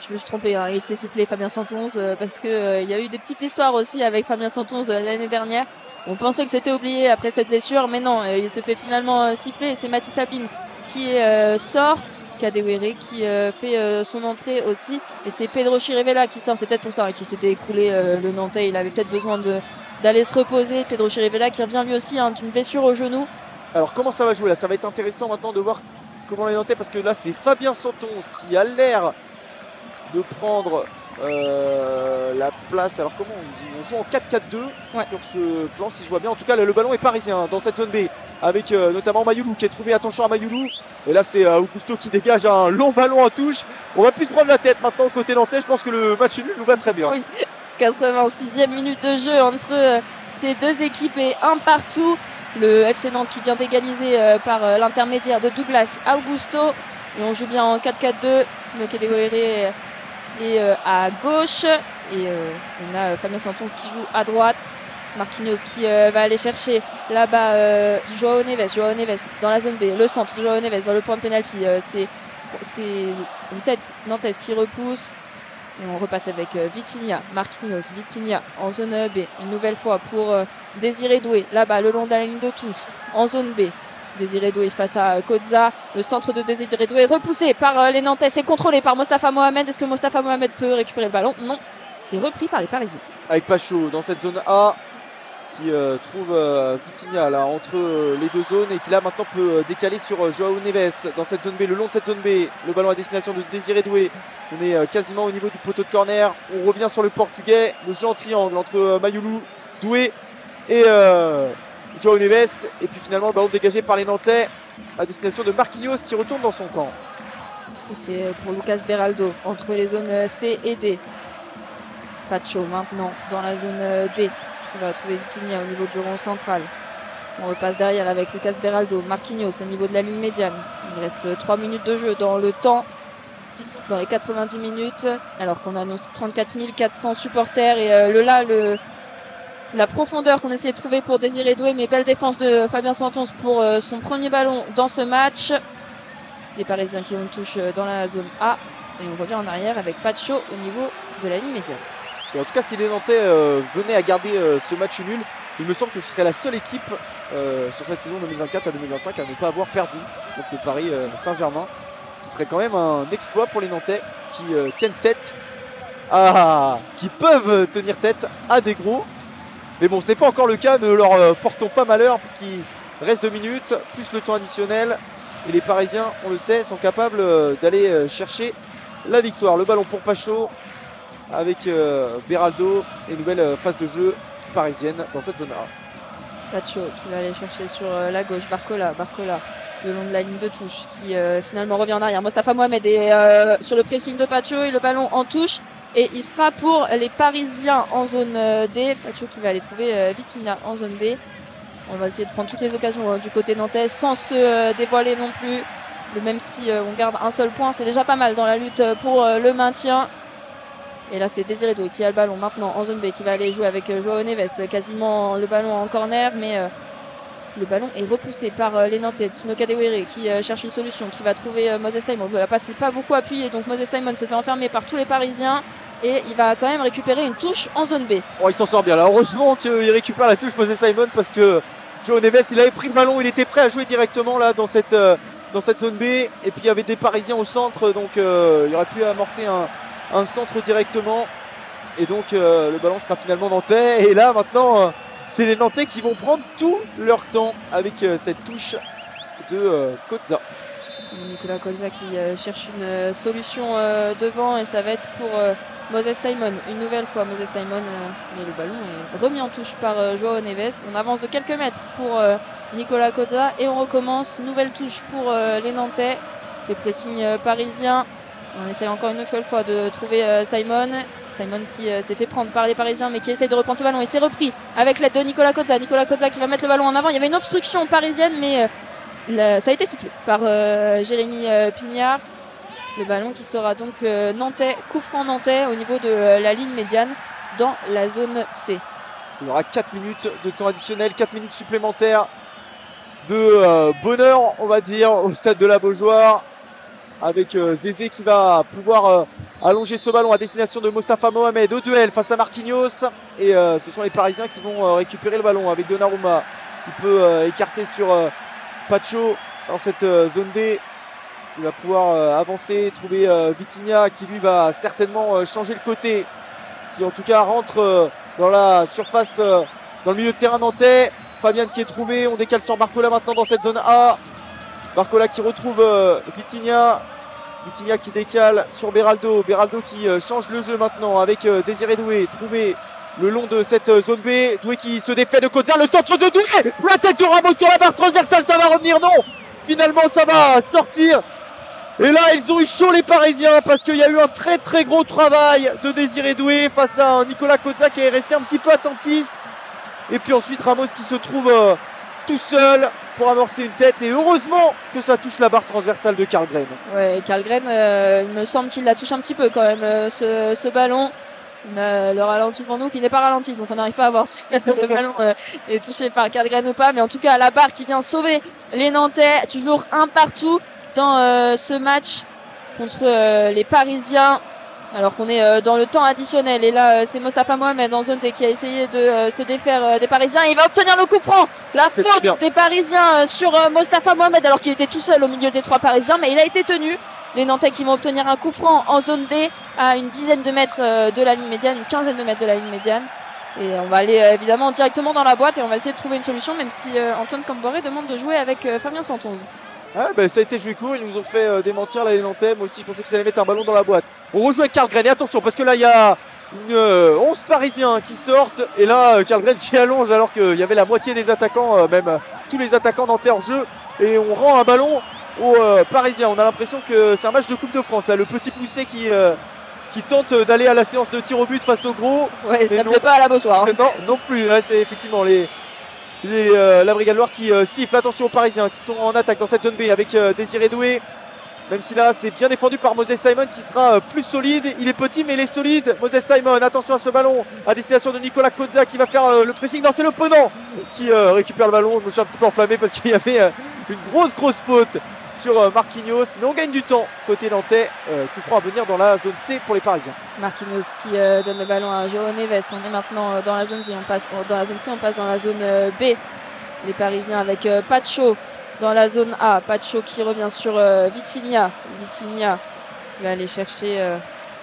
je me suis trompé, hein. Il se fait siffler Fabien Santons parce que il y a eu des petites histoires aussi avec Fabien Santons l'année dernière. On pensait que c'était oublié après cette blessure, mais non, il se fait finalement siffler et c'est Mathis Sabine qui sort, Kadewere qui fait son entrée aussi, et c'est Pedro Chirivella qui sort. C'est peut-être pour ça qui s'était écroulé le Nantais, il avait peut-être besoin d'aller se reposer. Pedro Chirivella qui revient lui aussi d'une blessure au genou. Alors comment ça va jouer là? Ça va être intéressant maintenant de voir comment les Nantais, parce que là c'est Fabien Santons qui a l'air de prendre la place. Alors comment on joue en 4-4-2 sur ce plan si je vois bien. En tout cas le ballon est parisien dans cette zone B avec notamment Mayoulou qui est trouvé. Attention à Mayoulou. Et là c'est Augusto qui dégage un long ballon en touche. On va plus se prendre la tête maintenant côté nantais. Je pense que le match nul nous va très bien. Oui. 86e minute de jeu entre ces deux équipes et un partout. Le FC Nantes qui vient d'égaliser par l'intermédiaire de Douglas Augusto. Et on joue bien en 4-4-2. Tino Kadewere et à gauche et on a Fabien Santons qui joue à droite, Marquinhos qui va aller chercher là-bas João Neves dans la zone B, le centre de João Neves vers le point de pénalty. C'est une tête nantaise qui repousse et on repasse avec Marquinhos en zone B une nouvelle fois pour Désiré Doué là-bas le long de la ligne de touche en zone B. Désiré Doué face à Kodza, le centre de Désiré Doué repoussé par les Nantais, c'est contrôlé par Mostafa Mohamed. Est-ce que Mostafa Mohamed peut récupérer le ballon? Non, c'est repris par les Parisiens. Avec Pacho dans cette zone A qui trouve Vitinha là entre les deux zones et qui là maintenant peut décaler sur João Neves dans cette zone B, le long de cette zone B. Le ballon à destination de Désiré Doué. On est quasiment au niveau du poteau de corner. On revient sur le portugais, le jeu en triangle entre Mayoulou, Doué et João Neves, et puis finalement le ballon dégagé par les Nantais à destination de Marquinhos qui retourne dans son camp. C'est pour Lucas Beraldo entre les zones C et D. Pacho maintenant dans la zone D qui va trouver Vitinha au niveau du rond central. On repasse derrière avec Lucas Beraldo, Marquinhos au niveau de la ligne médiane. Il reste 3 minutes de jeu dans le temps, dans les 90 minutes, alors qu'on annonce 34 400 supporters et la profondeur qu'on essayait de trouver pour Désiré Doué, mais belle défense de Fabien Santons pour son premier ballon dans ce match. Les Parisiens qui ont une touche dans la zone A. Et on revient en arrière avec Pacho au niveau de la ligne médiane. Et en tout cas, si les Nantais venaient à garder ce match nul, il me semble que ce serait la seule équipe sur cette saison 2024 à 2025 à ne pas avoir perdu. Donc le Paris Saint-Germain. Ce qui serait quand même un exploit pour les Nantais qui tiennent tête qui peuvent tenir tête à des gros. Mais bon, ce n'est pas encore le cas, ne leur portons pas malheur puisqu'il reste 2 minutes, plus le temps additionnel. Et les Parisiens, on le sait, sont capables d'aller chercher la victoire. Le ballon pour Pacho avec Beraldo et nouvelle phase de jeu parisienne dans cette zone A. Pacho qui va aller chercher sur la gauche, Barcola le long de la ligne de touche qui finalement revient en arrière. Mostafa Mohamed est sur le pressing de Pacho et le ballon en touche. Et il sera pour les Parisiens en zone D. Pacho qui va aller trouver Vitinha en zone D. On va essayer de prendre toutes les occasions du côté nantais sans se dévoiler non plus. Même si on garde un seul point, c'est déjà pas mal dans la lutte pour le maintien. Et là, c'est Désiré Doué qui a le ballon maintenant en zone B, qui va aller jouer avec Joao Neves, quasiment le ballon en corner, mais le ballon est repoussé par les Nantais. Tino Kadewere qui cherche une solution, qui va trouver Moses Simon. La passe n'est pas beaucoup appuyée, donc Moses Simon se fait enfermer par tous les Parisiens. Et il va quand même récupérer une touche en zone B. Oh, il s'en sort bien là. Heureusement qu'il récupère la touche Moses Simon, parce que Joao Neves, il avait pris le ballon, il était prêt à jouer directement là dans cette zone B. Et puis il y avait des Parisiens au centre, donc il aurait pu amorcer un centre directement. Et donc le ballon sera finalement nantais. Et là maintenant, c'est les Nantais qui vont prendre tout leur temps avec cette touche de Kozza. Nicolas Kozza qui cherche une solution devant, et ça va être pour Moses Simon. Une nouvelle fois Moses Simon, mais le ballon est remis en touche par Joao Neves. On avance de quelques mètres pour Nicolas Kozza et on recommence. Nouvelle touche pour les Nantais. Le pressing parisien. On essaie encore une nouvelle fois de trouver Simon. Simon qui s'est fait prendre par les Parisiens, mais qui essaie de reprendre ce ballon. Il s'est repris avec l'aide de Nicolas Kozza. Nicolas Kozza qui va mettre le ballon en avant. Il y avait une obstruction parisienne, mais ça a été sifflé par Jérémy Pignard. Le ballon qui sera donc nantais, coup franc nantais au niveau de la ligne médiane dans la zone C. Il y aura 4 minutes de temps additionnel, 4 minutes supplémentaires de bonheur, on va dire, au stade de la Beaujoire, avec Zézé qui va pouvoir allonger ce ballon à destination de Mostafa Mohamed au duel face à Marquinhos. Et ce sont les Parisiens qui vont récupérer le ballon avec Donnarumma qui peut écarter sur Pacho dans cette zone D. Il va pouvoir avancer, trouver Vitinha qui lui va certainement changer le côté, qui en tout cas rentre dans la surface, dans le milieu de terrain nantais. Fabian qui est trouvé, on décale sur Barcola maintenant dans cette zone A. Barcola qui retrouve Vitinha. Vitinha qui décale sur Beraldo. Beraldo qui change le jeu maintenant avec Désiré Doué, trouvé le long de cette zone B. Doué qui se défait de Kozza, le centre de Doué, la tête de Ramos sur la barre transversale, ça va revenir, non, finalement ça va sortir. Et là ils ont eu chaud les Parisiens, parce qu'il y a eu un très très gros travail de Désiré Doué face à un Nicolas Kozza qui est resté un petit peu attentiste. Et puis ensuite Ramos qui se trouve tout seul pour amorcer une tête, et heureusement que ça touche la barre transversale de Karlgren. Ouais, Karlgren, il me semble qu'il la touche un petit peu quand même, ce ballon. On a le ralenti devant nous qui n'est pas ralenti, donc on n'arrive pas à voir si le ballon est touché par Karlgren ou pas. Mais en tout cas, la barre qui vient sauver les Nantais, toujours un partout dans ce match contre les Parisiens, alors qu'on est dans le temps additionnel. Et là, c'est Mostafa Mohamed en zone T qui a essayé de se défaire des Parisiens. Il va obtenir le coup franc. La faute des Parisiens sur Mostafa Mohamed, alors qu'il était tout seul au milieu des 3 Parisiens, mais il a été tenu. Les Nantais qui vont obtenir un coup franc en zone D à une dizaine de mètres de la ligne médiane, une quinzaine de mètres de la ligne médiane. Et on va aller évidemment directement dans la boîte et on va essayer de trouver une solution, même si Antoine Camboré demande de jouer avec Fabien Santonze. Ah bah, ça a été joué court, ils nous ont fait démentir là les Nantais. Moi aussi je pensais qu'ils allaient mettre un ballon dans la boîte. On rejoue avec Karlgren, et attention parce que là il y a 11 Parisiens qui sortent, et là Karlgren qui allonge alors qu'il y avait la moitié des attaquants, même tous les attaquants nantais en jeu, et on rend un ballon aux Parisiens. On a l'impression que c'est un match de Coupe de France là, le petit poussé qui tente d'aller à la séance de tir au but face au gros. Ouais, ça ne plaît pas à la Beaujoire. Non plus, ouais, c'est effectivement la Brigade Loire qui siffle. Attention aux Parisiens qui sont en attaque dans cette zone B avec Désiré Doué. Même si là c'est bien défendu par Moses Simon qui sera plus solide. Il est petit mais il est solide. Moses Simon, attention à ce ballon à destination de Nicolas Kozza qui va faire le pressing. Non, c'est l'opponent qui récupère le ballon. Je me suis un petit peu enflammé parce qu'il y avait une grosse faute sur Marquinhos. Mais on gagne du temps côté nantais. Coup franc à venir dans la zone C pour les Parisiens. Marquinhos qui donne le ballon à Joao Neves. On est maintenant dans la zone C. On passe dans la zone C, on passe dans la zone B. Les Parisiens avec Pacho dans la zone A. Pacho qui revient sur Vitinha. Vitinha qui va aller chercher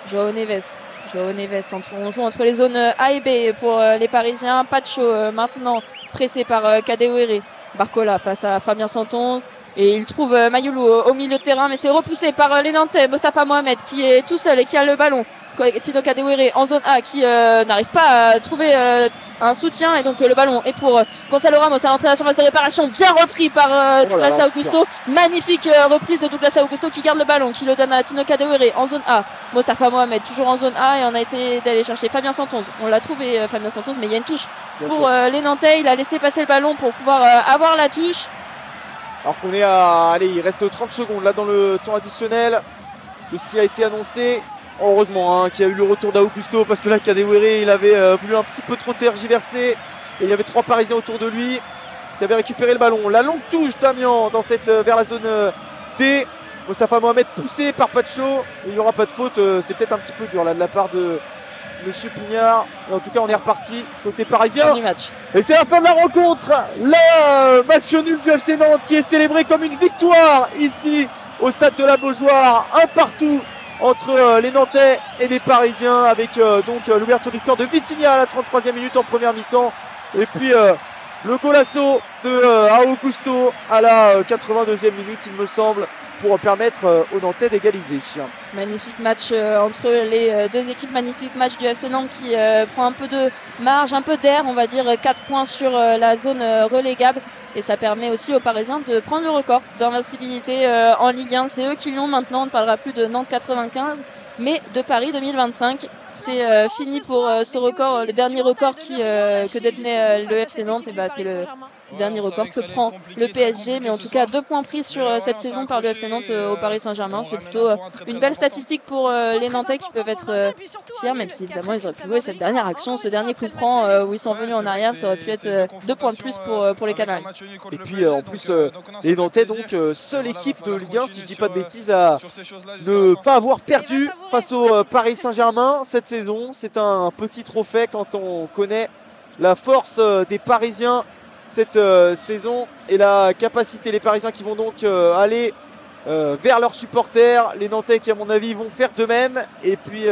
Joao Neves. Joao Neves, on joue entre les zones A et B pour les Parisiens. Pacho maintenant pressé par Kadewere. Barcola face à Fabien Santonze. Et il trouve Mayoulou au milieu de terrain, mais c'est repoussé par les Nantais. Mostafa Mohamed qui est tout seul et qui a le ballon. Tino Kadewere en zone A qui n'arrive pas à trouver un soutien. Et donc le ballon est pour Gonzalo Ramos à l'entrée de la surface de réparation. Bien repris par Douglas Augusto. Magnifique reprise de Douglas Augusto qui garde le ballon, qui le donne à Tino Kadewere en zone A. Mostafa Mohamed toujours en zone A et on a été d'aller chercher Fabien Santonze. On l'a trouvé Fabien Santonze, mais il y a une touche pour les Nantais. Il a laissé passer le ballon pour pouvoir avoir la touche. Alors qu'on est à... Allez, il reste 30 secondes là dans le temps additionnel de ce qui a été annoncé. Heureusement qu'il y a eu le retour d'Augusto parce que là, Kadewere, il avait voulu un petit peu trop tergiverser. Et il y avait 3 Parisiens autour de lui qui avaient récupéré le ballon. La longue touche d'Amiens dans vers la zone D. Mostafa Mohamed poussé par Pacho. Il n'y aura pas de faute. C'est peut-être un petit peu dur là de la part de Monsieur Pignard. Et en tout cas, on est reparti côté parisien. Et c'est la fin de la rencontre. Le match nul du FC Nantes qui est célébré comme une victoire ici au stade de la Beaujoire. Un partout entre les Nantais et les Parisiens avec donc l'ouverture du score de Vitinha à la 33e minute en première mi-temps. Et puis le golasso de Augusto à la 82e minute, il me semble, pour permettre aux Nantais d'égaliser. Magnifique match entre les deux équipes, magnifique match du FC Nantes qui prend un peu de marge, un peu d'air, on va dire 4 points sur la zone relégable. Et ça permet aussi aux Parisiens de prendre le record d'invincibilité en Ligue 1. C'est eux qui l'ont maintenant, on ne parlera plus de Nantes 95, mais de Paris 2025. C'est fini pour ce record, le dernier record que détenait le FC Nantes. Et c'est le dernier record que prend le PSG, mais en tout cas 2 points pris sur cette saison par le FC Nantes au Paris Saint-Germain. C'est plutôt une belle statistique pour les Nantais qui peuvent être fiers, même si évidemment ils auraient pu jouer cette dernière action, ce dernier coup franc où ils sont venus en arrière. Ça aurait pu être 2 points de plus pour les Canaries. Et puis en plus les Nantais, donc seule équipe de Ligue 1, si je dis pas de bêtises, à ne pas avoir perdu face au Paris Saint-Germain cette saison. C'est un petit trophée quand on connaît la force des Parisiens cette saison et la capacité. Les Parisiens qui vont donc aller vers leurs supporters, les Nantais qui à mon avis vont faire de même, et puis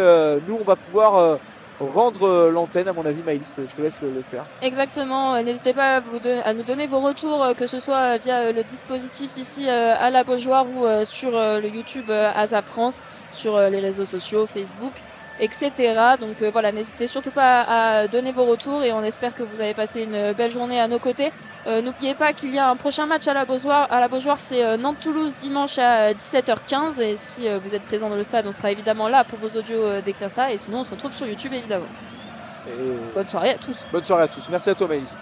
nous on va pouvoir rendre l'antenne à mon avis. Maëlys, je te laisse le faire. Exactement, n'hésitez pas à nous donner vos retours, que ce soit via le dispositif ici à la Beaujoire ou sur le YouTube ASAP France, sur les réseaux sociaux, Facebook, etc. Donc voilà, n'hésitez surtout pas à donner vos retours et on espère que vous avez passé une belle journée à nos côtés. N'oubliez pas qu'il y a un prochain match à la Beaujoire, c'est Nantes-Toulouse dimanche à 17h15 et si vous êtes présent dans le stade, on sera évidemment là pour vos audios d'écrire ça et sinon on se retrouve sur YouTube évidemment. Bonne soirée à tous. Bonne soirée à tous, merci à toi Maëlys.